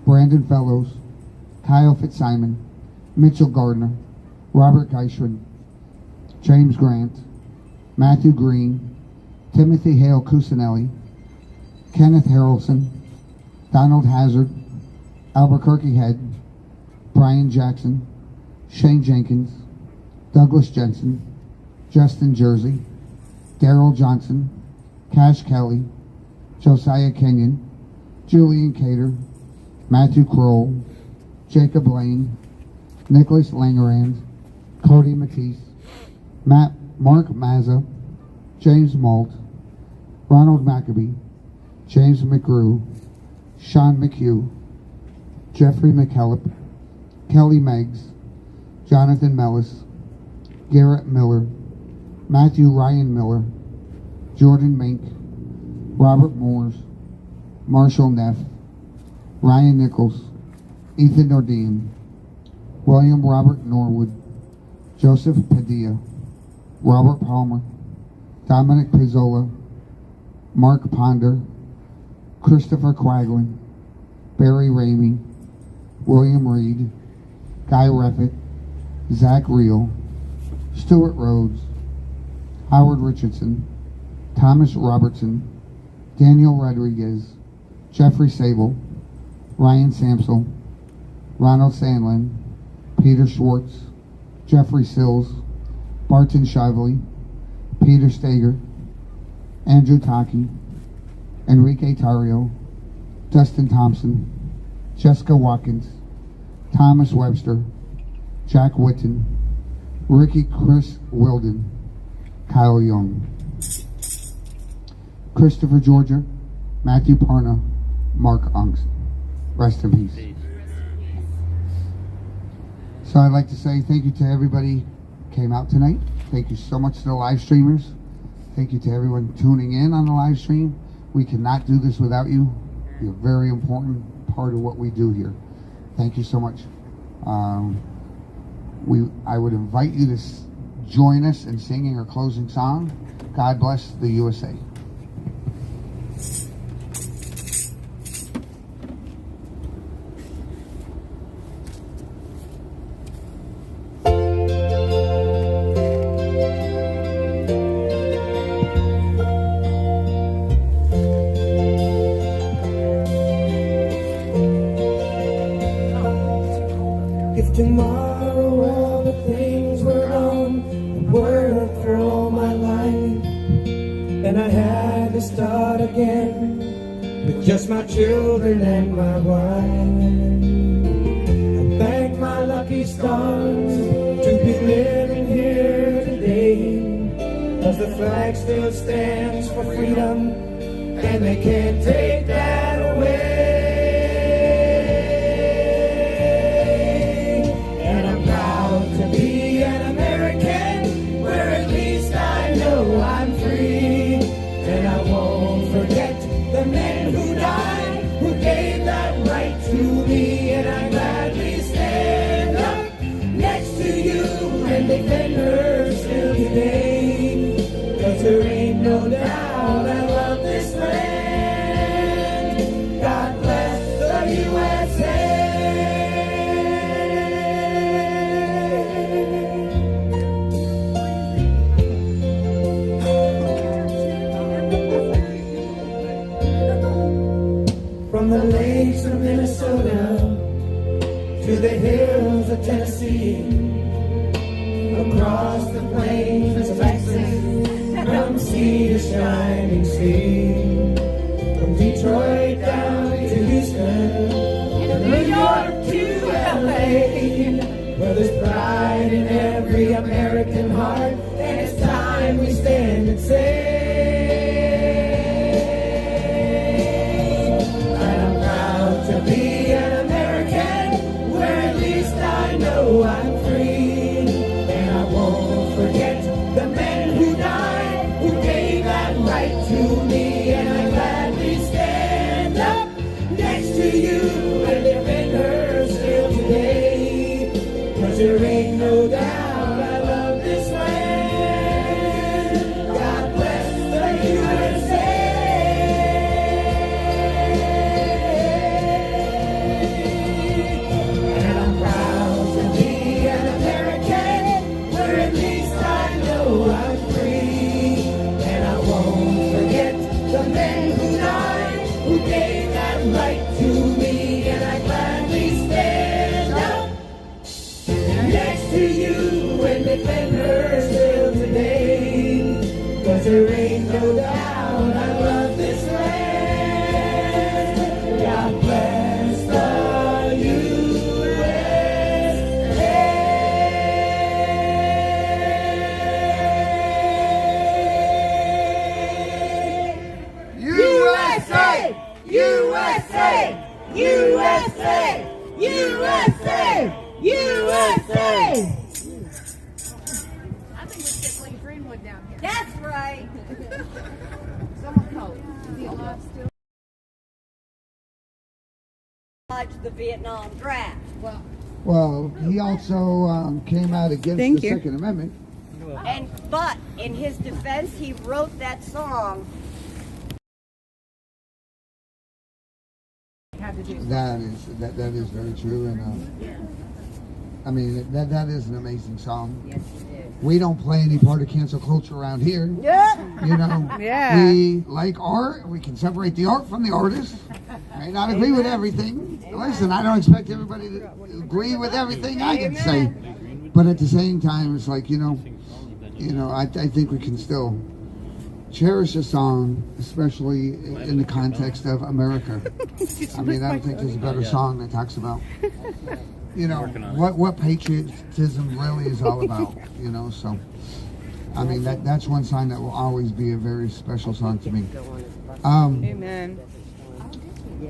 Brandon Fellows, Kyle Fitzsimon, Mitchell Gardner, Robert Geishrin, James Grant, Matthew Green, Timothy Hale Cusinelli, Kenneth Harrelson, Donald Hazard, Albuquerque Head, Brian Jackson, Shane Jenkins, Douglas Jensen, Justin Jersey, Daryl Johnson, Cash Kelly, Josiah Kenyon, Julian Cater, Matthew Kroll, Jacob Lane, Nicholas Langerand, Cody Matisse, Mark Mazza, James Malt, Ronald Maccabee, James McGrew, Sean McHugh, Jeffrey McKellop, Kelly Meggs, Jonathan Mellis, Garrett Miller, Matthew Ryan Miller, Jordan Mink, Robert Moores, Marshall Neff, Ryan Nichols, Ethan Nordean, William Robert Norwood, Joseph Padilla, Robert Palmer, Dominic Pizzola, Mark Ponder, Christopher Quaglin, Barry Ramey, William Reed, Guy Reffitt, Zach Reel, Stuart Rhodes, Howard Richardson, Thomas Robertson, Daniel Rodriguez, Jeffrey Sable, Ryan Samsel, Ronald Sandlin, Peter Schwartz, Jeffrey Sills, Barton Shively, Peter Stager, Andrew Taki, Enrique Tario, Dustin Thompson, Jessica Watkins, Thomas Webster, Jack Whitten, Ricky Chris Wilden, Kyle Young, Christopher Georgia, Matthew Parna, Mark Unks. Rest in peace. So I'd like to say thank you to everybody who came out tonight. Thank you so much to the live streamers. Thank you to everyone tuning in on the live stream. We cannot do this without you. You're a very important part of what we do here. Thank you so much. I would invite you to join us in singing our closing song, God Bless the USA. If tomorrow all the things were gone and worked for all my life, and I had to start again with just my children and my wife, I thank my lucky stars to be living here today, 'cause the flag still stands for freedom and they can't take that away. Defenders still today, 'cause there ain't no doubt I love this land. God bless the USA. From the lakes of Minnesota to to the hills of Tennessee, across the plains of Texas, from sea to shining sea, from Detroit down to Houston, from New York to LA, where there's pride in every American heart, and it's time we stand and say, I'm proud to be an American, where at least I know I'm free, and I won't forget the men who died, who gave that right to me, and I gladly stand up next to you and defend her still today, 'cause there ain't no doubt I love this land. God bless the USA. And I'm proud to be an American, where at least I know I'm free, and I won't forget the men who died, who gave that right to me, and I gladly stand up next to you and defend her still today, 'cause there ain't no doubt I love this land. God bless the USA. USA! USA! USA! USA! I think we should leave Greenwood down here. That's right. Someone cold. Is he alive still? The Vietnam draft. Well, he also came out against Thank the you. Second Amendment. But in his defense, he wrote that song. Had to do. That is very true, and I mean that is an amazing song. Yes, it is. We don't play any part of cancel culture around here. Yeah. You know, Yeah. we like art. We can separate the art from the artist. May not agree with everything. Listen, I don't expect everybody to agree with everything I can say, but at the same time, it's like you know, I think we can still cherish a song, especially in the context of America. I mean, I don't think there's a better song that talks about, you know, what patriotism really is all about, you know, so, I mean, that's one song that will always be a very special song to me. Amen.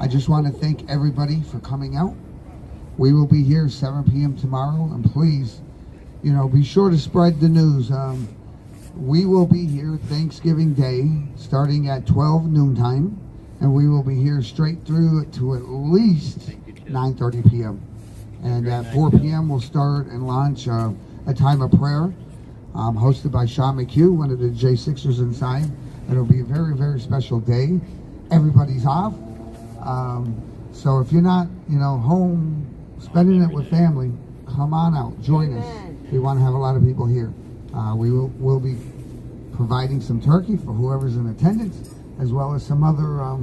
I just want to thank everybody for coming out. We will be here 7 p.m. tomorrow, and please, you know, be sure to spread the news. We will be here Thanksgiving Day, starting at 12 noontime, and we will be here straight through to at least 9:30 p.m. And at 4 p.m. we'll start and launch a time of prayer, hosted by Sean McHugh, one of the J6ers inside. And it'll be a very, very special day. Everybody's off, so if you're not, you know, home spending it with family, come on out, join us. We want to have a lot of people here. We'll be providing some turkey for whoever's in attendance, as well as some other.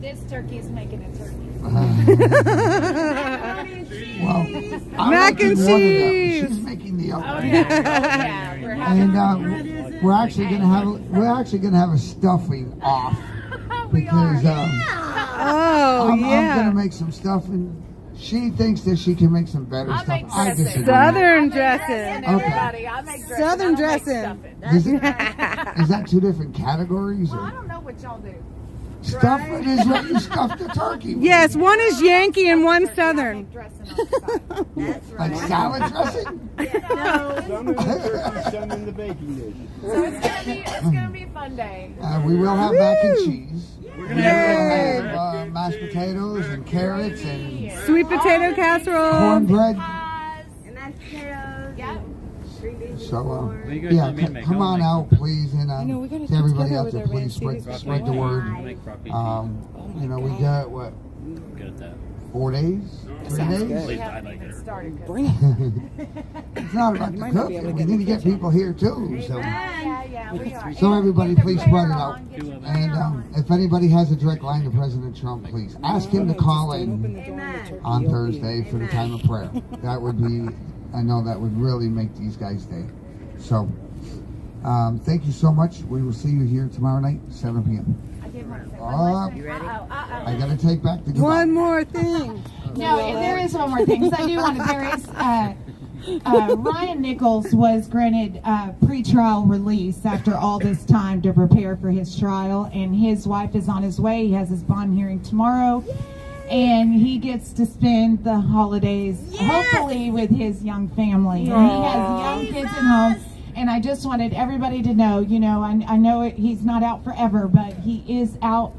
This turkey is making a turkey. Well, Mac and cheese. She's making the other. Oh yeah. We're having And we're actually gonna have a stuffing off because I'm gonna make some stuffing. She thinks that she can make some better stuff. I disagree. Southern dressing. Okay. I make dressing. Southern I make dressing. stuffing. Is that two different categories? Well, I Or? don't know what y'all do. Stuffing is what you stuff the turkey with. Yes, one is Yankee and one Southern. Dressing on the side. Like salad dressing? Some in the turkey, some in the baking dish. So it's gonna be a fun day. We will have mac and cheese. We're We gonna will have have mashed potatoes and carrots and Sweet potato casserole. cornbread. And mashed potatoes. Yeah. So, you guys yeah, want me to make? come I'll on make out, some. please, and know, we gotta to everybody get out together there, with please Randy. spread the word. Make broccoli You know, we got what cheese. Good at that. 4 days? 3 days? We haven't even started. Bring it. It's not about the cooking. We need to get people here too. So, Yeah, we are. so everybody, please spread it out. And if anybody has a direct line to President Trump, please ask him to call in on Thursday for the time of prayer. That would be, I know that would really make these guys' day. So, thank you so much. We will see you here tomorrow night, 7 p.m. You ready? I gotta take back the goodbye. One more thing. No, there is one more thing. 'Cause I do want to. There is Ryan Nichols was granted pretrial release after all this time to prepare for his trial, and his wife is on his way. He has his bond hearing tomorrow, and he gets to spend the holidays hopefully with his young family. And he has young kids at home. And I just wanted everybody to know, you know, I know he's not out forever, but he is out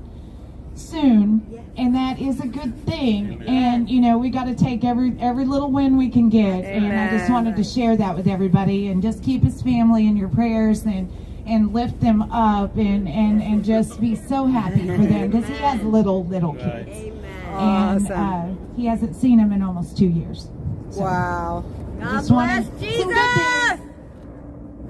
soon, and that is a good thing. And you know, we got to take every little win we can get. And I just wanted to share that with everybody, and just keep his family in your prayers, and lift them up, and just be so happy for them, because he has little kids. And he hasn't seen them in almost 2 years. So, Wow. God bless Jesus!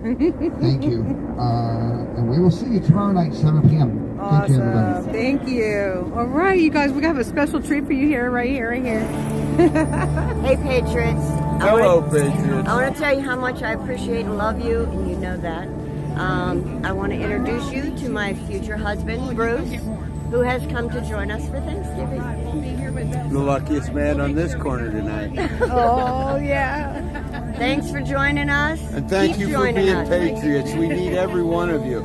Thank you. And we will see you tomorrow night, 7 p.m. Thank you, everybody. Awesome. Thank you. All right, you guys, we have a special treat for you here, right here. Hey, Patriots. Hello, Patriots. I want to tell you how much I appreciate and love you, and you know that. I want to introduce you to my future husband, Bruce, who has come to join us for Thanksgiving. The luckiest man on this corner tonight. Oh, yeah. Thanks for joining us. And thank you for being Patriots. We need every one of you.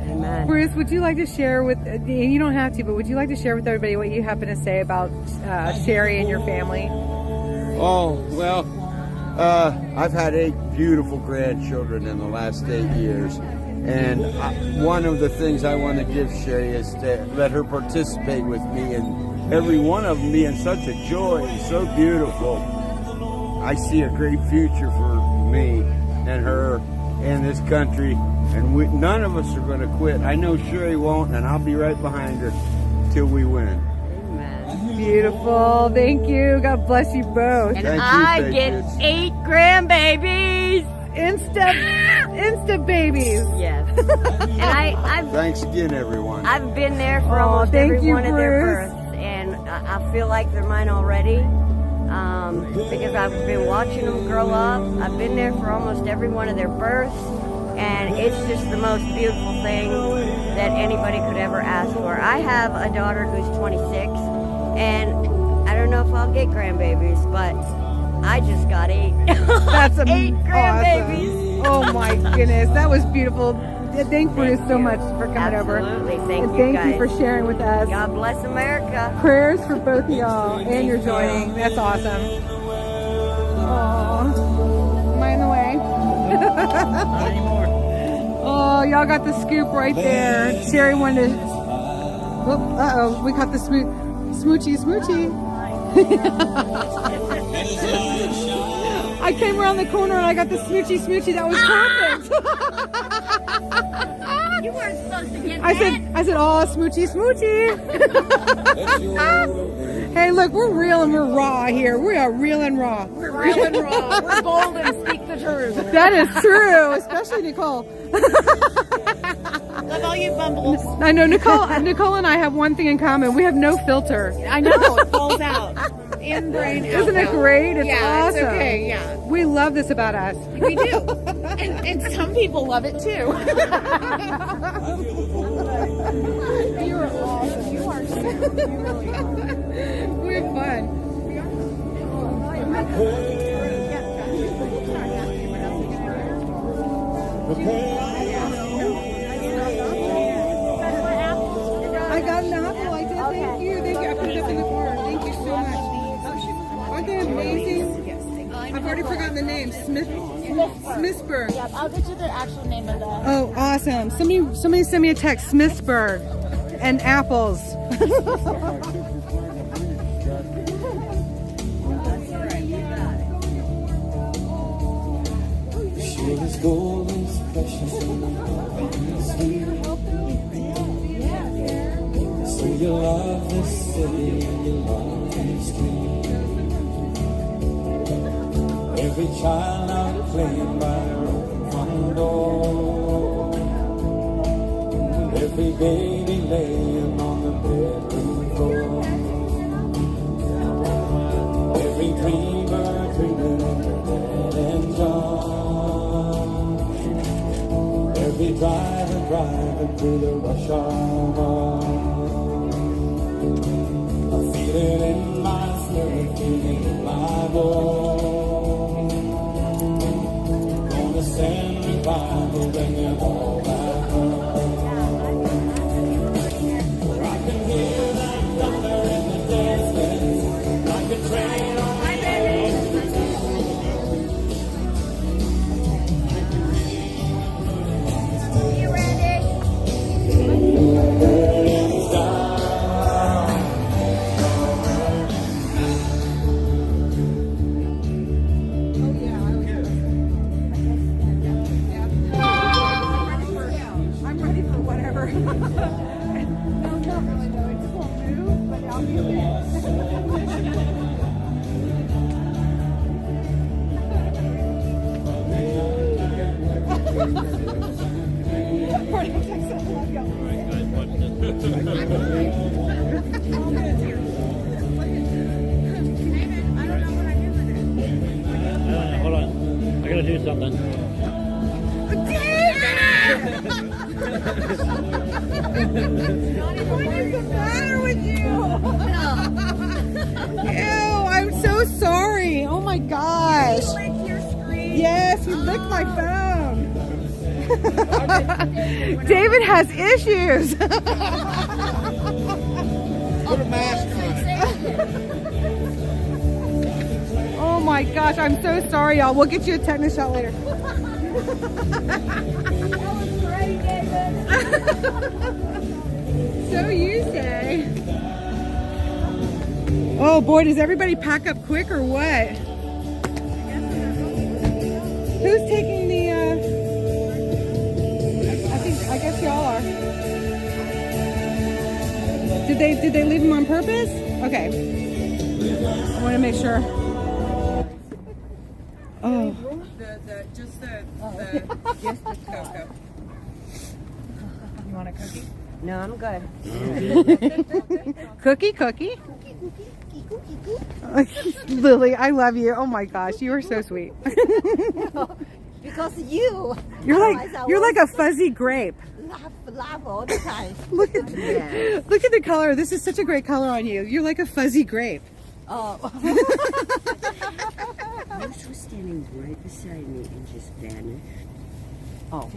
Amen. Bruce, would you like to share with, and you don't have to, but would you like to share with everybody what you happen to say about Sherry and your family? Oh, well, I've had 8 beautiful grandchildren in the last 8 years. And one of the things I want to give Sherry is to let her participate with me, and every one of them being such a joy and so beautiful. I see a great future for me and her and this country, and none of us are going to quit. I know Sherry won't, and I'll be right behind her till we win. Amen. Beautiful. Thank you. God bless you both. And I get 8 grandbabies. Insta babies. Yes. And I've thanks again, everyone. I've been there for almost every one of their births, and I feel like they're mine already. Because I've been watching them grow up. I've been there for almost every one of their births, and it's just the most beautiful thing that anybody could ever ask for. I have a daughter who's 26, and I don't know if I'll get grandbabies, but I just got 8. That's 8 grandbabies. Awesome. Oh my goodness, that was beautiful. Thank Bruce so much for coming over. Absolutely, and thank you for sharing with us. God bless America. Prayers for both of y'all and your joining. That's awesome. Aww. Am I in the way? Not anymore. Oh, y'all got the scoop right there. Sherry wanted to... Uh-oh, we got the smoochy. I came around the corner and I got the smoochy. That was perfect. You weren't supposed to get I said, oh, smoochy. Hey, look, we're real and we're raw here. We are real and raw. We're real and raw. We're bold and speak the truth. That is true, especially Nicole. Love all you bumbles. I know Nicole and I have one thing in common. We have no filter. I know, it falls out. In brain, out. Isn't it great? It's yeah, awesome. It's okay, yeah. We love this about us. We do. And some people love it too. You are awesome. You are too. You really are. We're fun. I got an apple. I did. Thank you. I put it up in the car. Thank you so much. Aren't they amazing? I've already forgotten the name. Smithsburg. Yeah, I'll get you the actual name of the... Oh, awesome. Somebody send me a text. Smithsburg and apples. Gold is precious and sweet. you love this city and you love these streets. Every child out playing by their own front door. Every baby laying on the bedroom floor. Every dreamer dreaming in their dead end job. Every driver driving through the rush hour. I feel it in my spirit, feel it in my bones. Gonna send revival, bring them all back home. I can hear that thunder in the distance, like a train on the I'm ready for whatever. No, not really though. It just won't move, but I'll move Hold on. I gotta do something. What is the matter with you? Ew, I'm so sorry. Oh my gosh. Yes, you licked my phone. David has issues. Put a mask on it. Oh my gosh, I'm so sorry, y'all. We'll get you a tetanus shot later. So you say. Oh boy, does everybody pack up quick or what? Who's taking the I guess y'all are. Did they leave them on purpose? Okay. I want to make sure. Oh. Just the cocoa. You want a cookie? No, I'm good. Cookie. Lily, I love you. Oh my gosh, you are so sweet. Because you. You're like a fuzzy grape. Laugh all the time. Look at the color. This is such a great color on you. You're like a fuzzy grape. Oh. Bruce was standing right beside me and just vanished. Oh.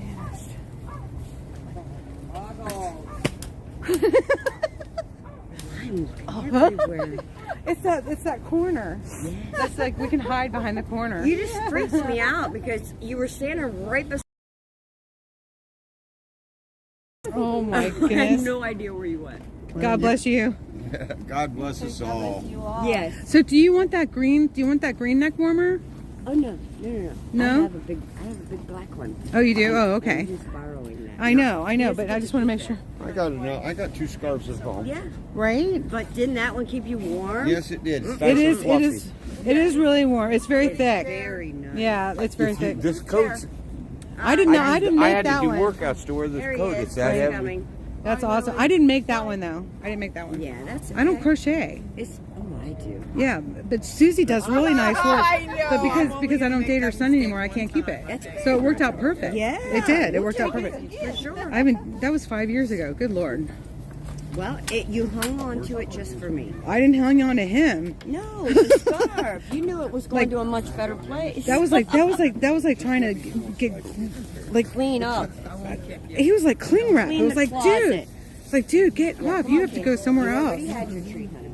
I'm everywhere. It's that corner. Yeah. That's like we can hide behind the corner. You just freaked me out because you were standing right beside. Oh my I goodness. had no idea where you went. God bless you. God bless us all. Yes. So do you want that green? Do you want that green neck warmer? Oh no. No? I have a big black one. Oh, you do? Oh, okay. I'm just borrowing that. I know, but I just want to make sure. I got 2 scarves at home. Yeah. Right? But didn't that one keep you warm? Yes, it did. It is really warm. It's very thick. Very nice. Yeah, it's very thick. This coat's. I didn't make I had that to do one. workouts to wear this coat. It's that heavy. Coming. That's awesome. I didn't make that one though. I didn't make that one. Yeah, that's okay. I don't crochet. I do. Yeah, but Susie does really nice work. But because I don't date her son anymore, I can't keep it. So it worked out perfect. Yeah. It did. It worked out perfect. For sure. That was 5 years ago. Good Lord. Well, you hung on to it just for me. I didn't hang on to him. No, the scarf. You knew it was going to a much better place. That was like trying to get clean up. He was like cling wrap. Clean It was the like, closet. dude. It's like, dude, get up. You have to go somewhere You else. already had your treat, honey.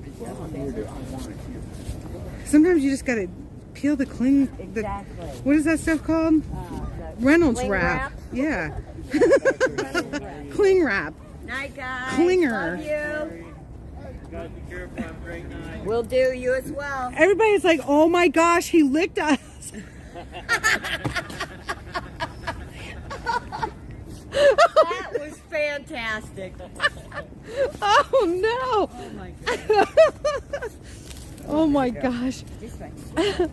Sometimes you just gotta peel the cling. Exactly. What is that stuff called? Reynolds cling wrap. wrap? Yeah. Cling wrap. Night, guys. Clinger. Love you. We'll do you as well. Everybody's like, oh my gosh, he licked us. That was fantastic. Oh no! Oh my god. Oh my gosh.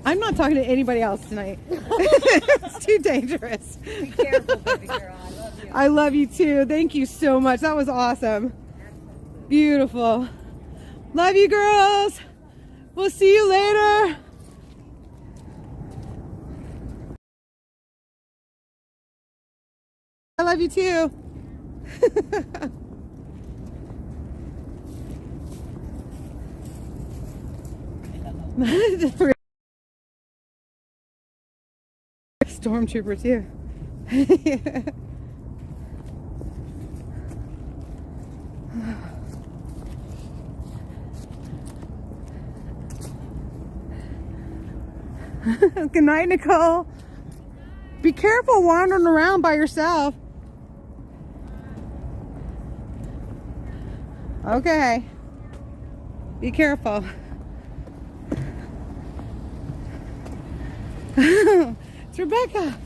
I'm not talking to anybody else tonight. It's too dangerous. Be careful, baby girl. I love you too. Thank you so much. That was awesome. Beautiful. Love you, girls. We'll see you later. I love you too. Stormtrooper too. Good night, Nicole. Be careful wandering around by yourself. Okay. Be careful. It's Rebecca.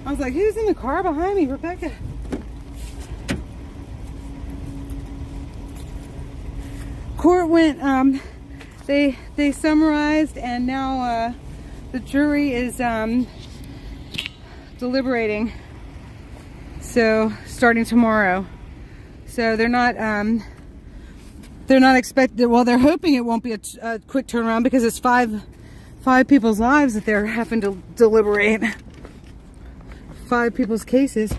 I was like, who's in the car behind me? Rebecca. Court went, they summarized, and now the jury is deliberating. So starting tomorrow. So they're not expected. Well, they're hoping it won't be a quick turnaround because it's five people's lives that they're having to deliberate. 5 people's cases,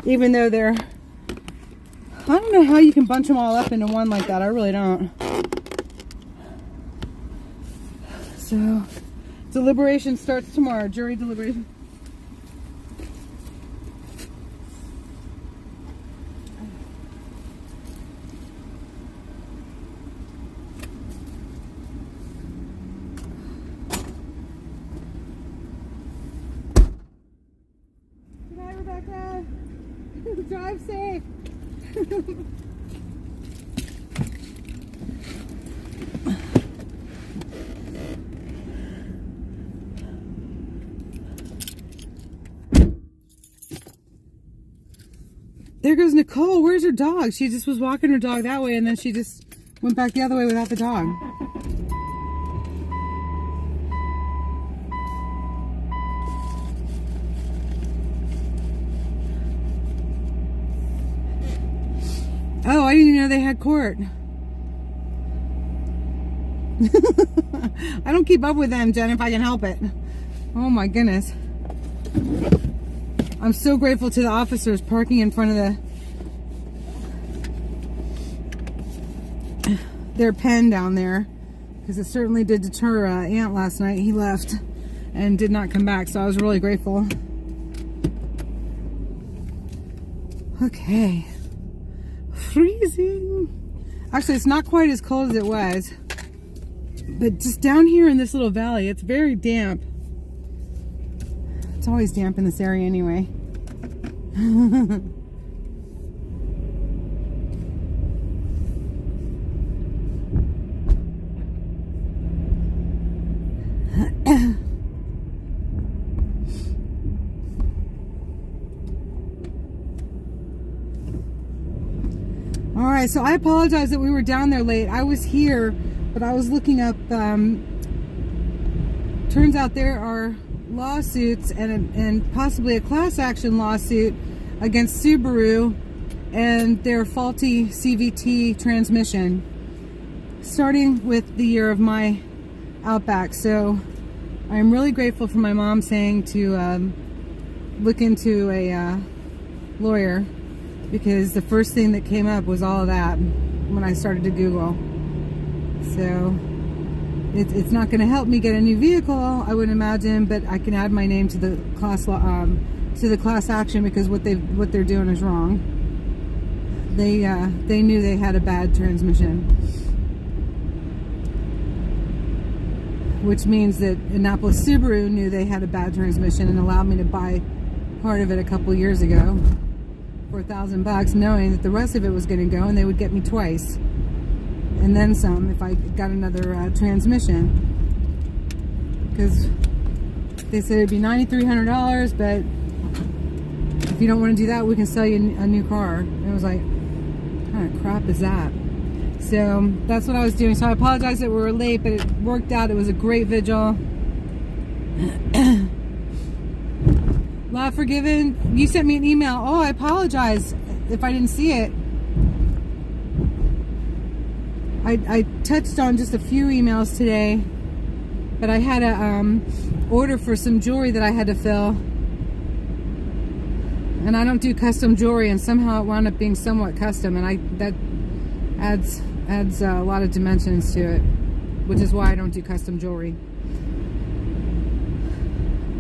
even though they're, I don't know how you can bunch them all up into one like that. I really don't. So deliberation starts tomorrow, jury deliberation. Drive safe. There goes Nicole. Where's her dog? She just was walking her dog that way and then she just went back the other way without the dog. Oh, I didn't even know they had court. I don't keep up with them, Jen, if I can help it. Oh my goodness. I'm so grateful to the officers parking in front of their pen down there, because it certainly did deter Ant last night. He left and did not come back, so I was really grateful. Okay. Freezing. Actually, it's not quite as cold as it was, but just down here in this little valley, it's very damp. It's always damp in this area anyway. All right, so I apologize that we were down there late. I was here, but I was looking up, turns out there are lawsuits and possibly a class action lawsuit against Subaru and their faulty CVT transmission, starting with the year of my Outback. So I'm really grateful for my mom saying to look into a lawyer, because the first thing that came up was all of that when I started to Google. So it's not going to help me get a new vehicle, I wouldn't imagine, but I can add my name to the class action, because what they're doing is wrong. They knew they had a bad transmission. which means that Annapolis Subaru knew they had a bad transmission and allowed me to buy part of it a couple years ago for $1,000, knowing that the rest of it was going to go and they would get me twice and then some if I got another transmission, because they said it'd be $9,300, but if you don't want to do that, we can sell you a new car. And I was like, what kind of crap is that? So that's what I was doing. So I apologize that we were late, but it worked out. It was a great vigil. Lot forgiven. You sent me an email. Oh, I apologize if I didn't see it. I touched on just a few emails today, but I had a order for some jewelry that I had to fill, and I don't do custom jewelry, and somehow it wound up being somewhat custom, and that adds a lot of dimensions to it, which is why I don't do custom jewelry.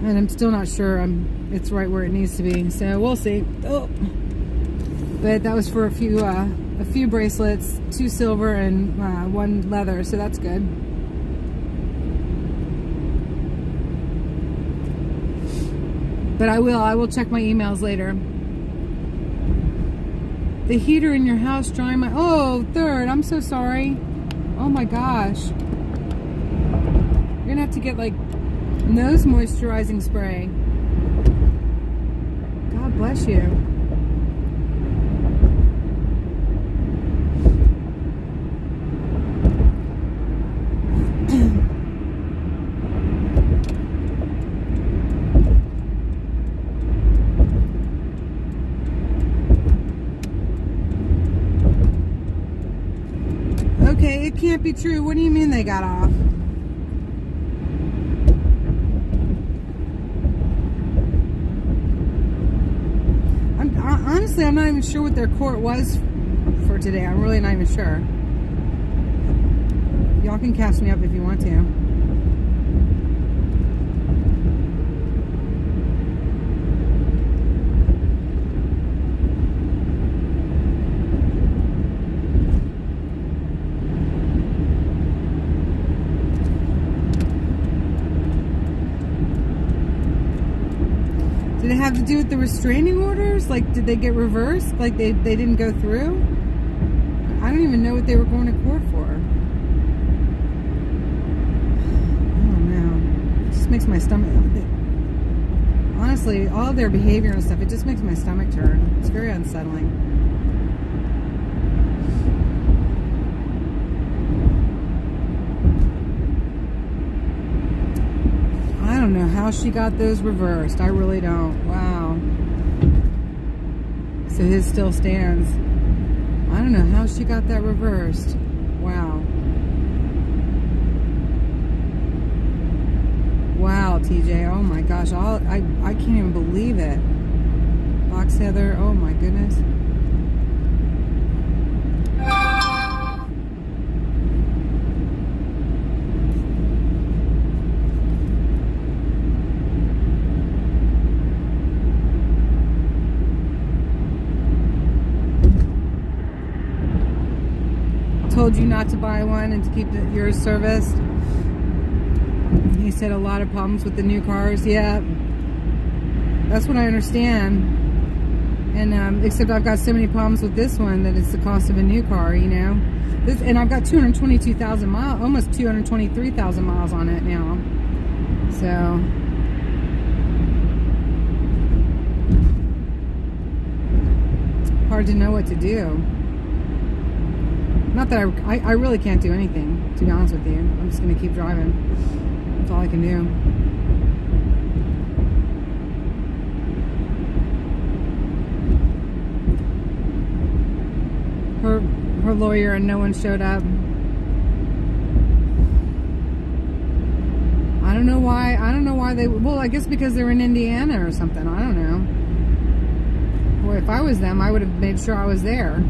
And I'm still not sure it's right where it needs to be, so we'll see. Oh. But that was for a few bracelets, 2 silver and 1 leather, so that's good. But I will check my emails later. The heater in your house drying my... Oh, third, I'm so sorry. Oh my gosh. You're gonna have to get like nose moisturizing spray. God bless you. Okay, it can't be true. What do you mean they got off? Honestly, I'm not even sure what their court was for today. I'm really not even sure. Y'all can catch me up if you want to. Did it have to do with the restraining orders? Like, did they get reversed? Like, they didn't go through? I don't even know what they were going to court for. Oh, no. It just makes my stomach... Honestly, all their behavior and stuff, it just makes my stomach turn. It's very unsettling. I don't know how she got those reversed. I really don't. Wow. So his still stands. I don't know how she got that reversed. Wow. Wow, TJ. Oh my gosh. I can't even believe it. Box Heather. Oh my goodness. Told you not to buy one and to keep yours serviced. He said a lot of problems with the new cars. Yeah, that's what I understand. And except I've got so many problems with this one that it's the cost of a new car, you know. And I've got 222,000 miles, almost 223,000 miles on it now. So hard to know what to do. Not that I really can't do anything, to be honest with you. I'm just going to keep driving. That's all I can do. Her lawyer and no one showed up. I don't know why they... Well, I guess because they're in Indiana or something. I don't know. Boy, if I was them, I would have made sure I was there.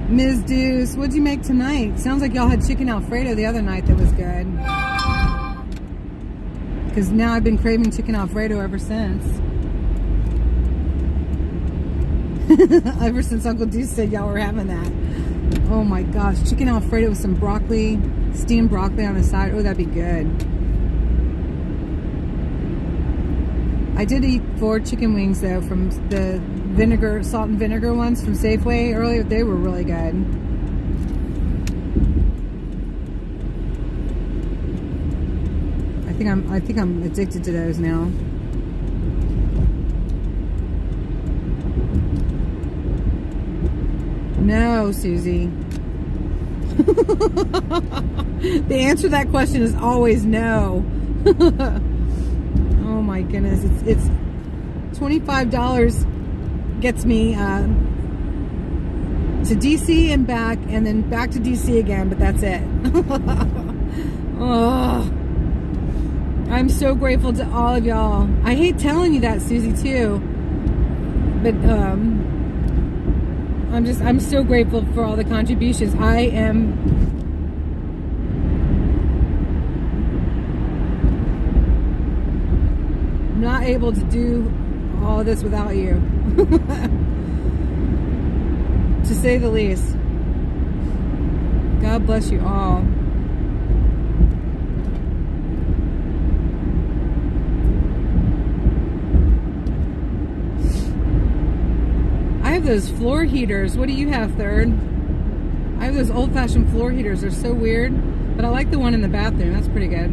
Ms. Deuce, what'd you make tonight? Sounds like y'all had chicken Alfredo the other night that was good. Because now I've been craving chicken Alfredo ever since. Ever since Uncle Deuce said y'all were having that. Oh my gosh, chicken Alfredo with some broccoli, steamed broccoli on the side. Oh, that'd be good. I did eat 4 chicken wings though from the vinegar, salt and vinegar ones from Safeway earlier. They were really good. I think I'm addicted to those now. No, Susie. The answer to that question is always no. Oh my goodness, it's $25 gets me to DC and back, and then back to DC again, but that's it. Oh, I'm so grateful to all of y'all. I hate telling you that, Susie, too, but I'm so grateful for all the contributions. I am not able to do all this without you. To say the least. God bless you all. I have those floor heaters. What do you have, Third? I have those old-fashioned floor heaters. They're so weird, but I like the one in the bathroom. That's pretty good.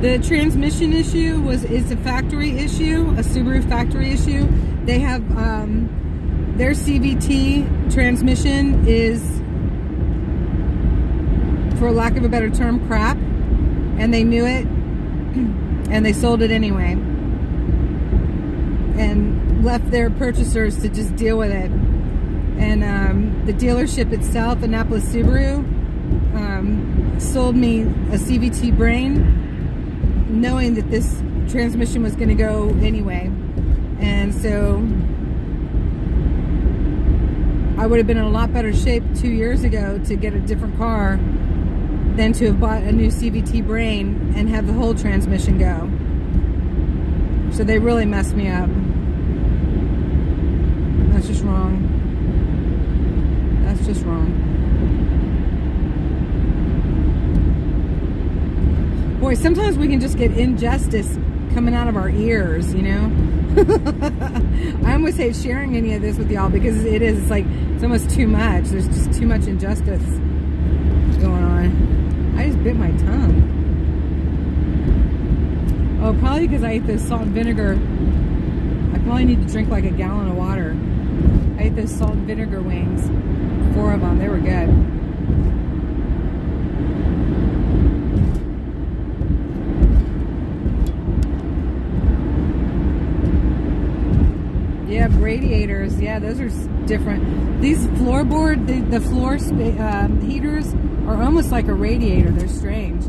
The transmission issue is a factory issue, a Subaru factory issue. They have their CVT transmission is, for lack of a better term, crap, and they knew it, and they sold it anyway, and left their purchasers to just deal with it. And the dealership itself, Annapolis Subaru, sold me a CVT brain, knowing that this transmission was going to go anyway. And so I would have been in a lot better shape 2 years ago to get a different car than to have bought a new CVT brain and have the whole transmission go. So they really messed me up. That's just wrong. That's just wrong. Boy, sometimes we can just get injustice coming out of our ears, you know? I almost hate sharing any of this with y'all because it's almost too much. There's just too much injustice going on. I just bit my tongue. Oh, probably because I ate those salt and vinegar. I probably need to drink like a gallon of water. I ate those salt and vinegar wings. 4 of them. They were good. Yeah, radiators. Yeah, those are different. These floorboard, the floor heaters are almost like a radiator. They're strange.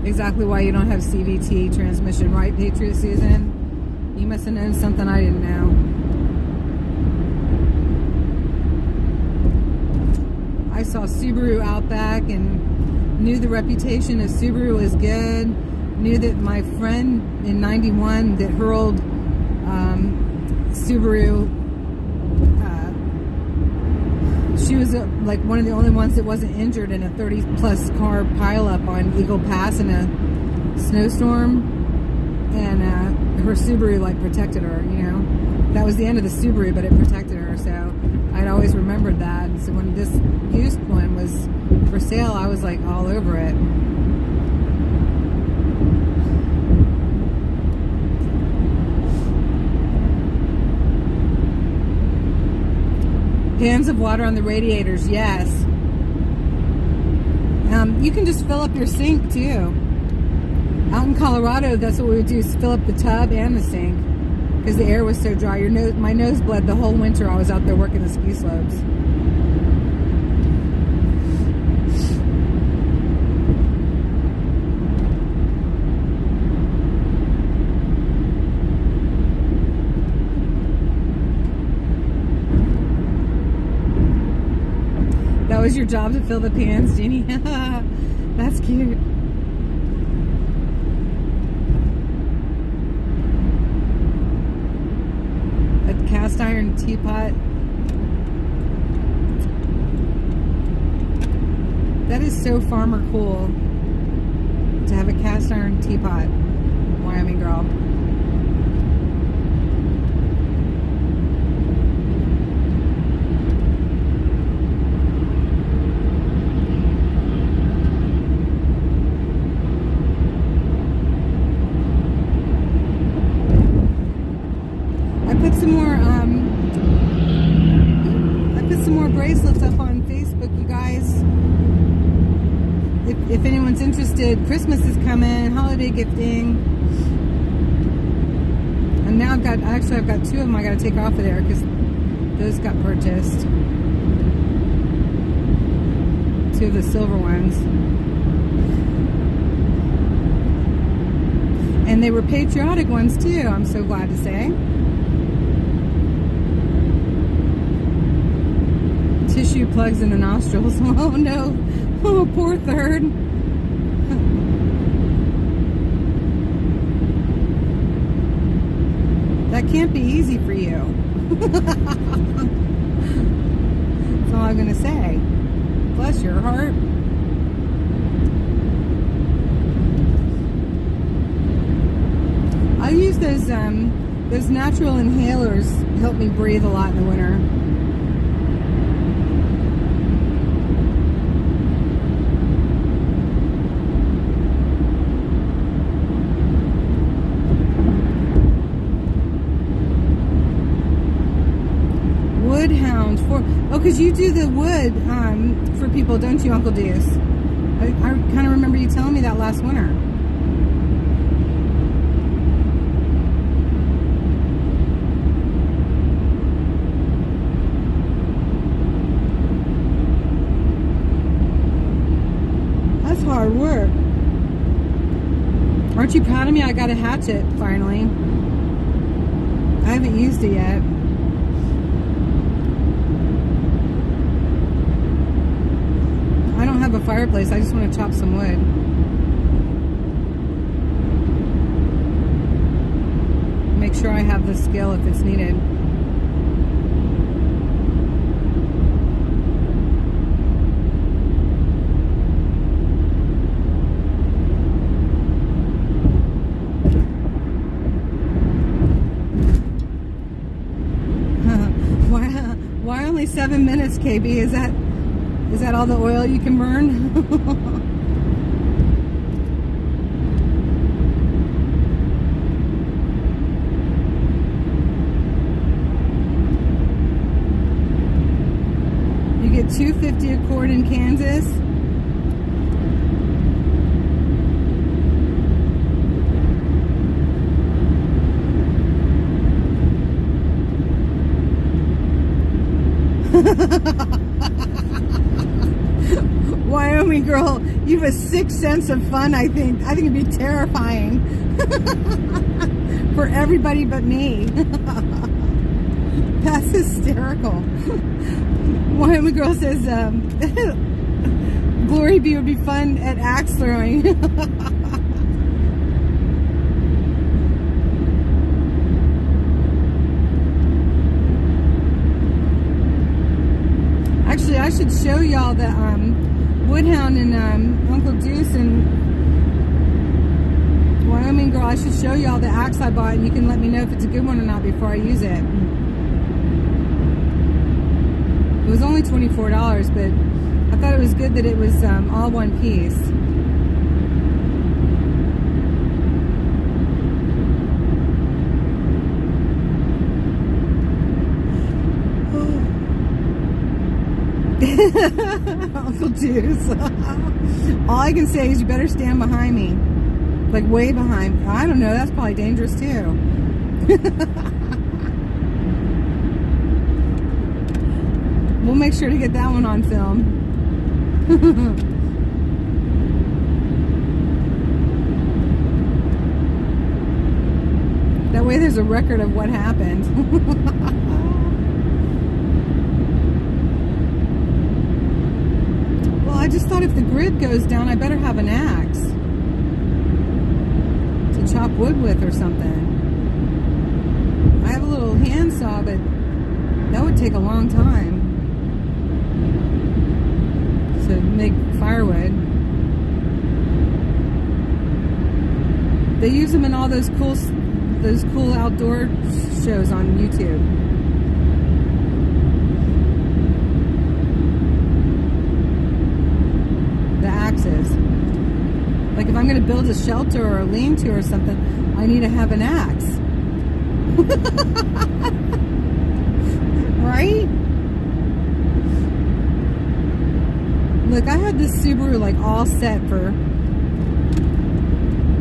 Exactly why you don't have CVT transmission, right, Patriot Susan? You must have known something I didn't know. I saw Subaru Outback and knew the reputation of Subaru was good. Knew that my friend in '91 that hurled Subaru, she was like one of the only ones that wasn't injured in a 30-plus car pileup on Eagle Pass in a snowstorm, and her Subaru like protected her. You know, that was the end of the Subaru, but it protected her. So I'd always remembered that. So when this used one was for sale, I was like all over it. Pans of water on the radiators, yes. You can just fill up your sink too. Out in Colorado, that's what we would do, is fill up the tub and the sink because the air was so dry. My nose bled the whole winter I was out there working the ski slopes. was your job to fill the pans, Jeannie? That's cute. A cast iron teapot. That is so farmer cool to have a cast iron teapot, Wyoming girl. Bracelets up on Facebook, you guys. If anyone's interested, Christmas is coming, holiday gifting. And now I've got 2 of them I got to take off of there because those got purchased. 2 of the silver ones. And they were patriotic ones too, I'm so glad to say. Tissue plugs in the nostrils. Oh no. Oh, poor third. That can't be easy for you. That's all I'm going to say. Bless your heart. I use those natural inhalers. Help me breathe a lot in the winter. Woodhound for because you do the wood for people, don't you, Uncle Deuce? I kind of remember you telling me that last winter. That's hard work. Aren't you proud of me? I got a hatchet finally. I haven't used it yet. I don't have a fireplace. I just want to chop some wood. Make sure I have the skill if it's needed. Why only 7 minutes, KB? Is that all the oil you can burn? You get $2.50 a quart in Kansas. Wyoming girl, you have a sick sense of fun, I think. I think it'd be terrifying for everybody but me. That's hysterical. Wyoming girl says, Glory Bee would be fun at axe throwing. Actually, I should show y'all the Woodhound and Uncle Deuce and Wyoming girl. I should show y'all the axe I bought, and you can let me know if it's a good one or not before I use it. It was only $24, but I thought it was good that it was all one piece. Uncle Deuce. All I can say is you better stand behind me. Like way behind. I don't know, that's probably dangerous too. We'll make sure to get that one on film. That way there's a record of what happened. thought if the grid goes down, I better have an axe to chop wood with or something. I have a little handsaw, but that would take a long time to make firewood. They use them in all those cool outdoor shows on YouTube. The axes. Like if I'm going to build a shelter or a lean-to or something, I need to have an axe. Right? Look, I had this Subaru like all set for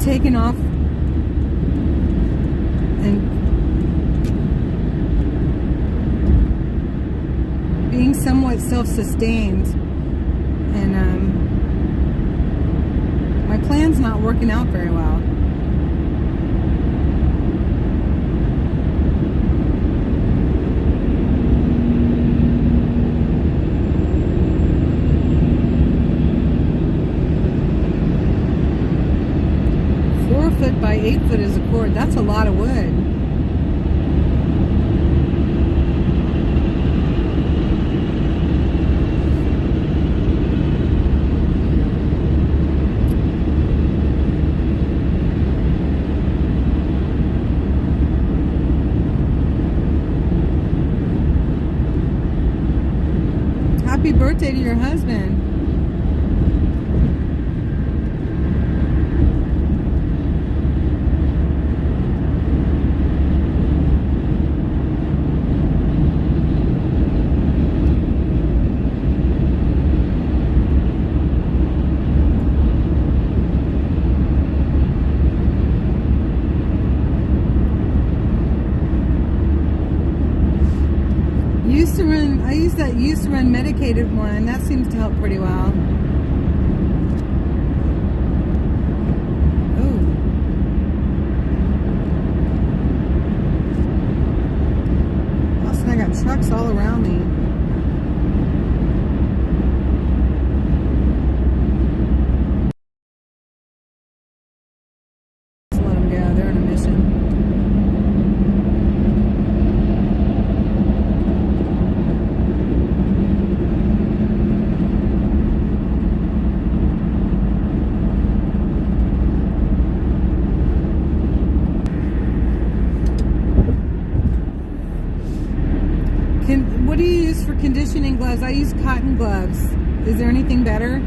taking off and being somewhat self-sustained, and my plan's not working out very well. By 8 foot is a cord. That's a lot of wood. Happy birthday to your husband. I use that used to run medicated one. That seems to help pretty well. Oh. Also, I got trucks all around me. Just let them go. They're on a mission. What do you use for conditioning gloves? I use cotton gloves. Is there anything better?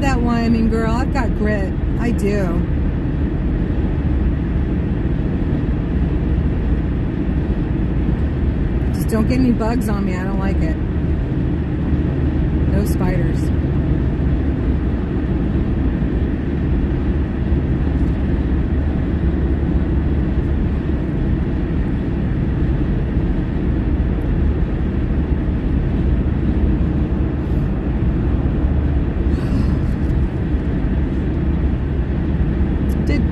That Wyoming girl, I've got grit. I do. Just don't get any bugs on me. I don't like it. No spiders.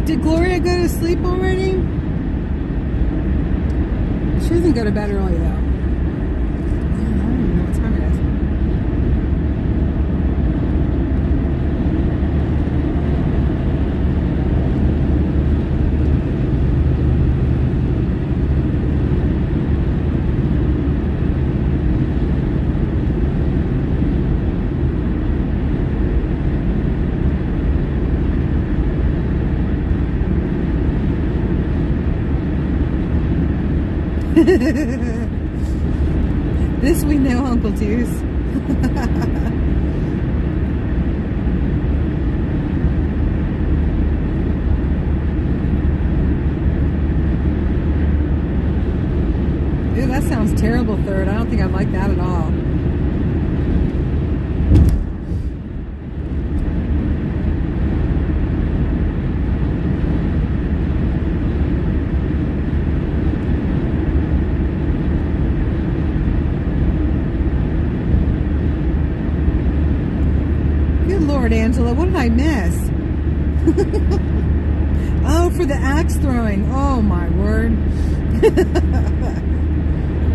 Did Gloria go to sleep already? She doesn't go to bed early though. I don't even know what time it is. This we know, Uncle Deuce. bird. I don't think I'd like that at all. Good Lord, Angela, what did I miss? Oh, for the axe throwing. Oh, my word.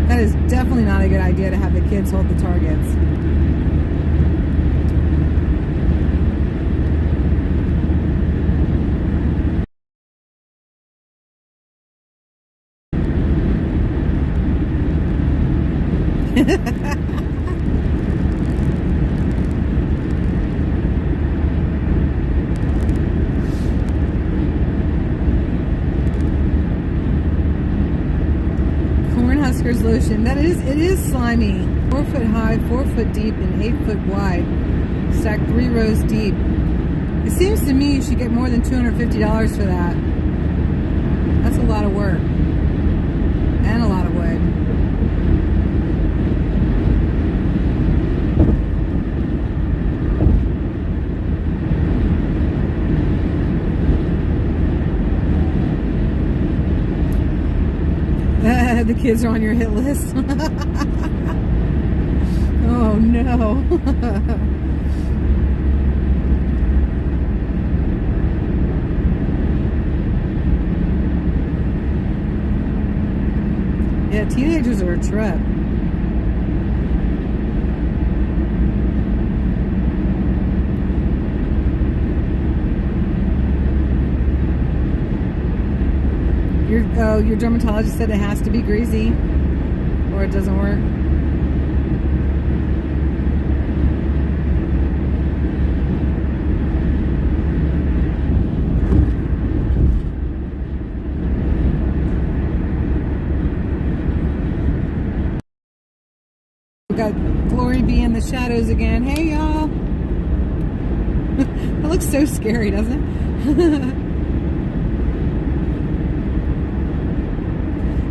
That is definitely not a good idea to have the kids hold the targets. Cornhuskers lotion. That is, it is slimy. 4 foot high, 4 foot deep, and 8 foot wide. Stacked 3 rows deep. It seems to me you should get more than $250 for that. That's a lot of work. And a lot of wood. The kids are on your hit list. Oh no. Yeah, teenagers are a trip. Your dermatologist said it has to be greasy or it doesn't work. We got Glory B in the shadows again. Hey y'all. That looks so scary, doesn't it?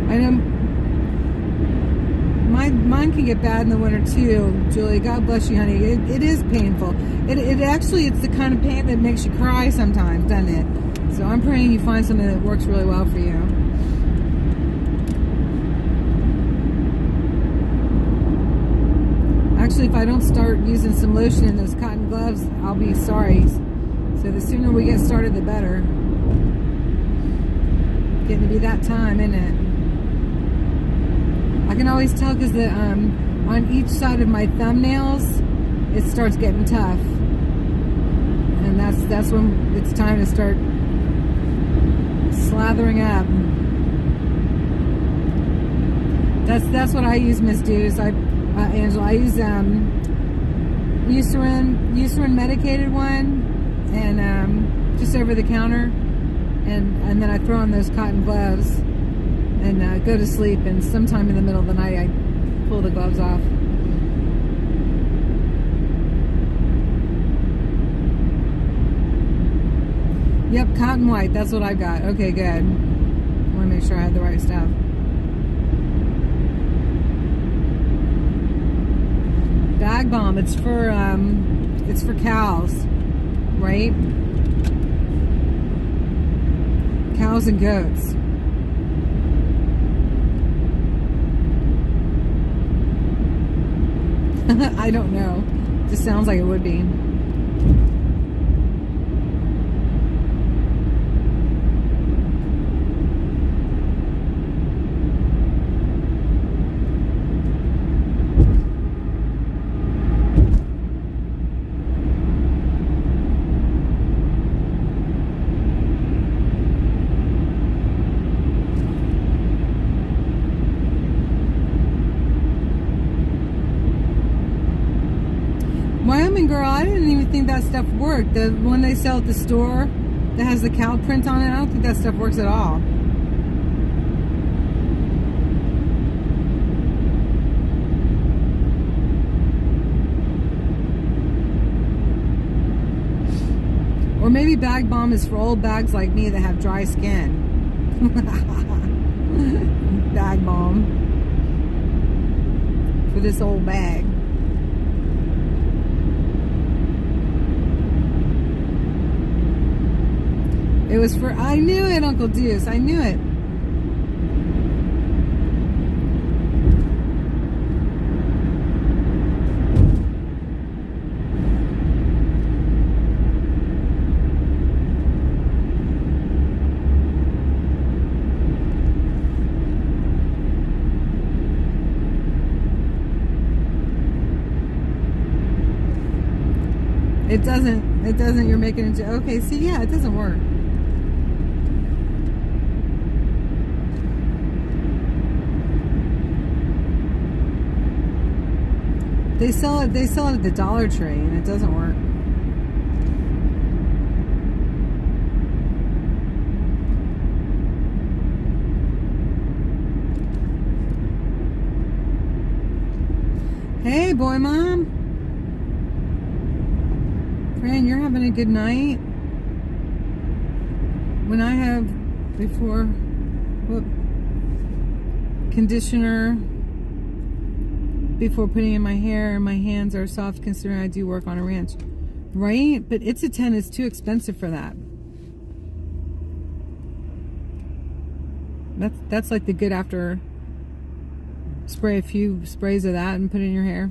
I know mine can get bad in the winter too, Julie. God bless you, honey. It is painful. It actually, it's the kind of pain that makes you cry sometimes, doesn't it? So I'm praying you find something that works really well for you. Actually, if I don't start using some lotion in those cotton gloves, I'll be sorry. So the sooner we get started, the better. Getting to be that time, isn't it? I can always tell because on each side of my thumbnails, it starts getting tough, and that's when it's time to start slathering up. That's what I use, Miss Deuce. Angela, I use Eucerin medicated one, and just over the counter, and then I throw on those cotton gloves. And go to sleep, and sometime in the middle of the night I pull the gloves off. Yep, cotton white, that's what I got. Okay, good. I want to make sure I had the right stuff. Bag balm, it's for cows, right? Cows and goats. I don't know. Just sounds like it would be. Wyoming girl, I didn't even think that stuff worked. The one they sell at the store that has the cow print on it, I don't think that stuff works at all. Or maybe bag balm is for old bags like me that have dry skin. Bag balm. for this old bag. It was for, I knew it, Uncle Deuce, I knew it. It doesn't, you're making it, okay, see, yeah, it doesn't work. They sell it at the Dollar Tree, and it doesn't work. Hey, boy mom. Fran, you're having a good night. When I have before, conditioner before putting in my hair, and my hands are soft considering I do work on a ranch. Right? But It's a 10 is too expensive for that. That's like the good after. Spray a few sprays of that and put it in your hair.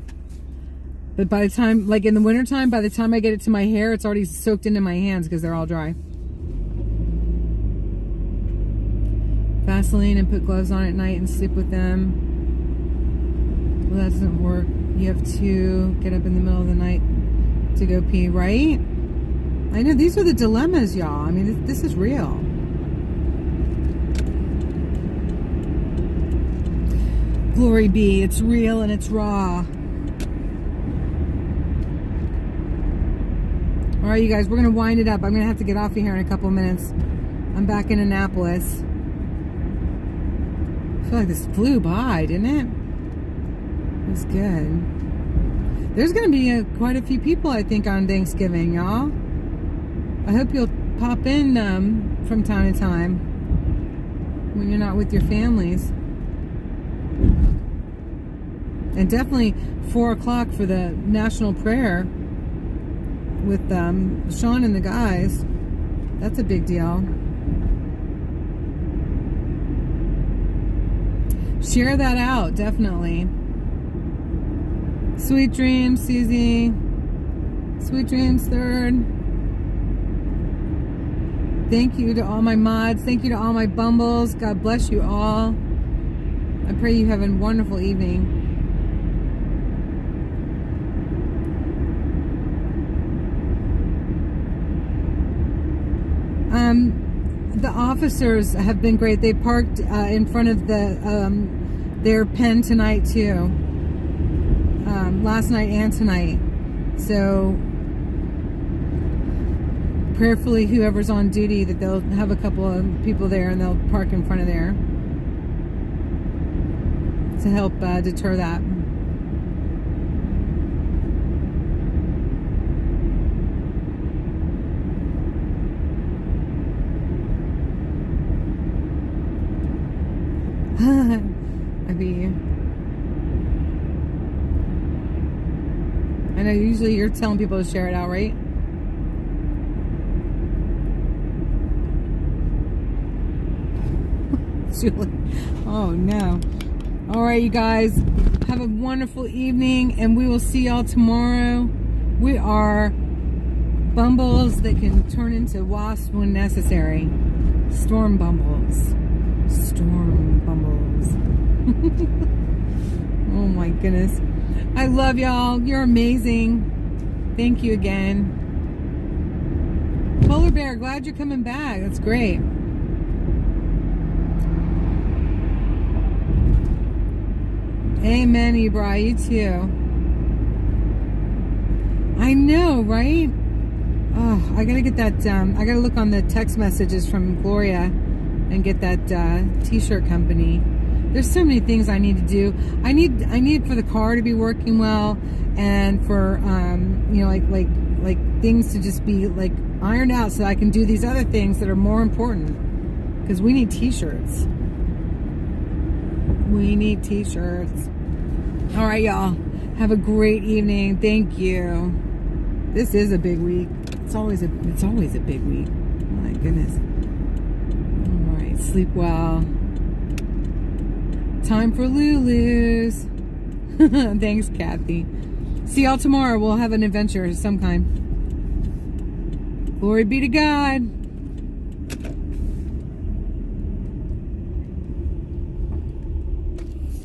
But by the time, like in the wintertime, by the time I get it to my hair, it's already soaked into my hands because they're all dry. Vaseline and put gloves on at night and sleep with them. Well, that doesn't work. You have to get up in the middle of the night to go pee, right? I know, these are the dilemmas, y'all. I mean, this is real. Glory be, it's real and it's raw. All right, you guys, we're gonna wind it up. I'm gonna have to get off of here in a couple of minutes. I'm back in Annapolis. I feel like this flew by, didn't it? It was good. There's gonna be quite a few people, I think, on Thanksgiving, y'all. I hope you'll pop in from time to time when you're not with your families. And definitely 4 o'clock for the national prayer with Sean and the guys. That's a big deal. Share that out, definitely. Sweet dreams, Susie. Sweet dreams, third. Thank you to all my mods. Thank you to all my bumbles. God bless you all. I pray you have a wonderful evening. The officers have been great. They parked in front of their pen tonight too. Last night and tonight. So prayerfully, whoever's on duty, that they'll have a couple of people there and they'll park in front of there to help deter that. I know usually you're telling people to share it out, right? Julie. Oh no. All right, you guys, have a wonderful evening, and we will see y'all tomorrow. We are bumbles that can turn into wasps when necessary. Storm bumbles. Storm bumbles. Oh my goodness. I love y'all. You're amazing. Thank you again. Polar Bear, glad you're coming back. That's great. Amen, Ibra. You too. I know, right? Oh, I gotta get that. I gotta look on the text messages from Gloria and get that t-shirt company. There's so many things I need to do. I need for the car to be working well, and for you know, like things to just be like ironed out, so I can do these other things that are more important. Because we need t-shirts. We need t-shirts. All right, y'all. Have a great evening. Thank you. This is a big week. It's always a big week. Oh my goodness. All right, sleep well. Time for Lulu's. Thanks, Kathy. See y'all tomorrow. We'll have an adventure of some kind. Glory be to God.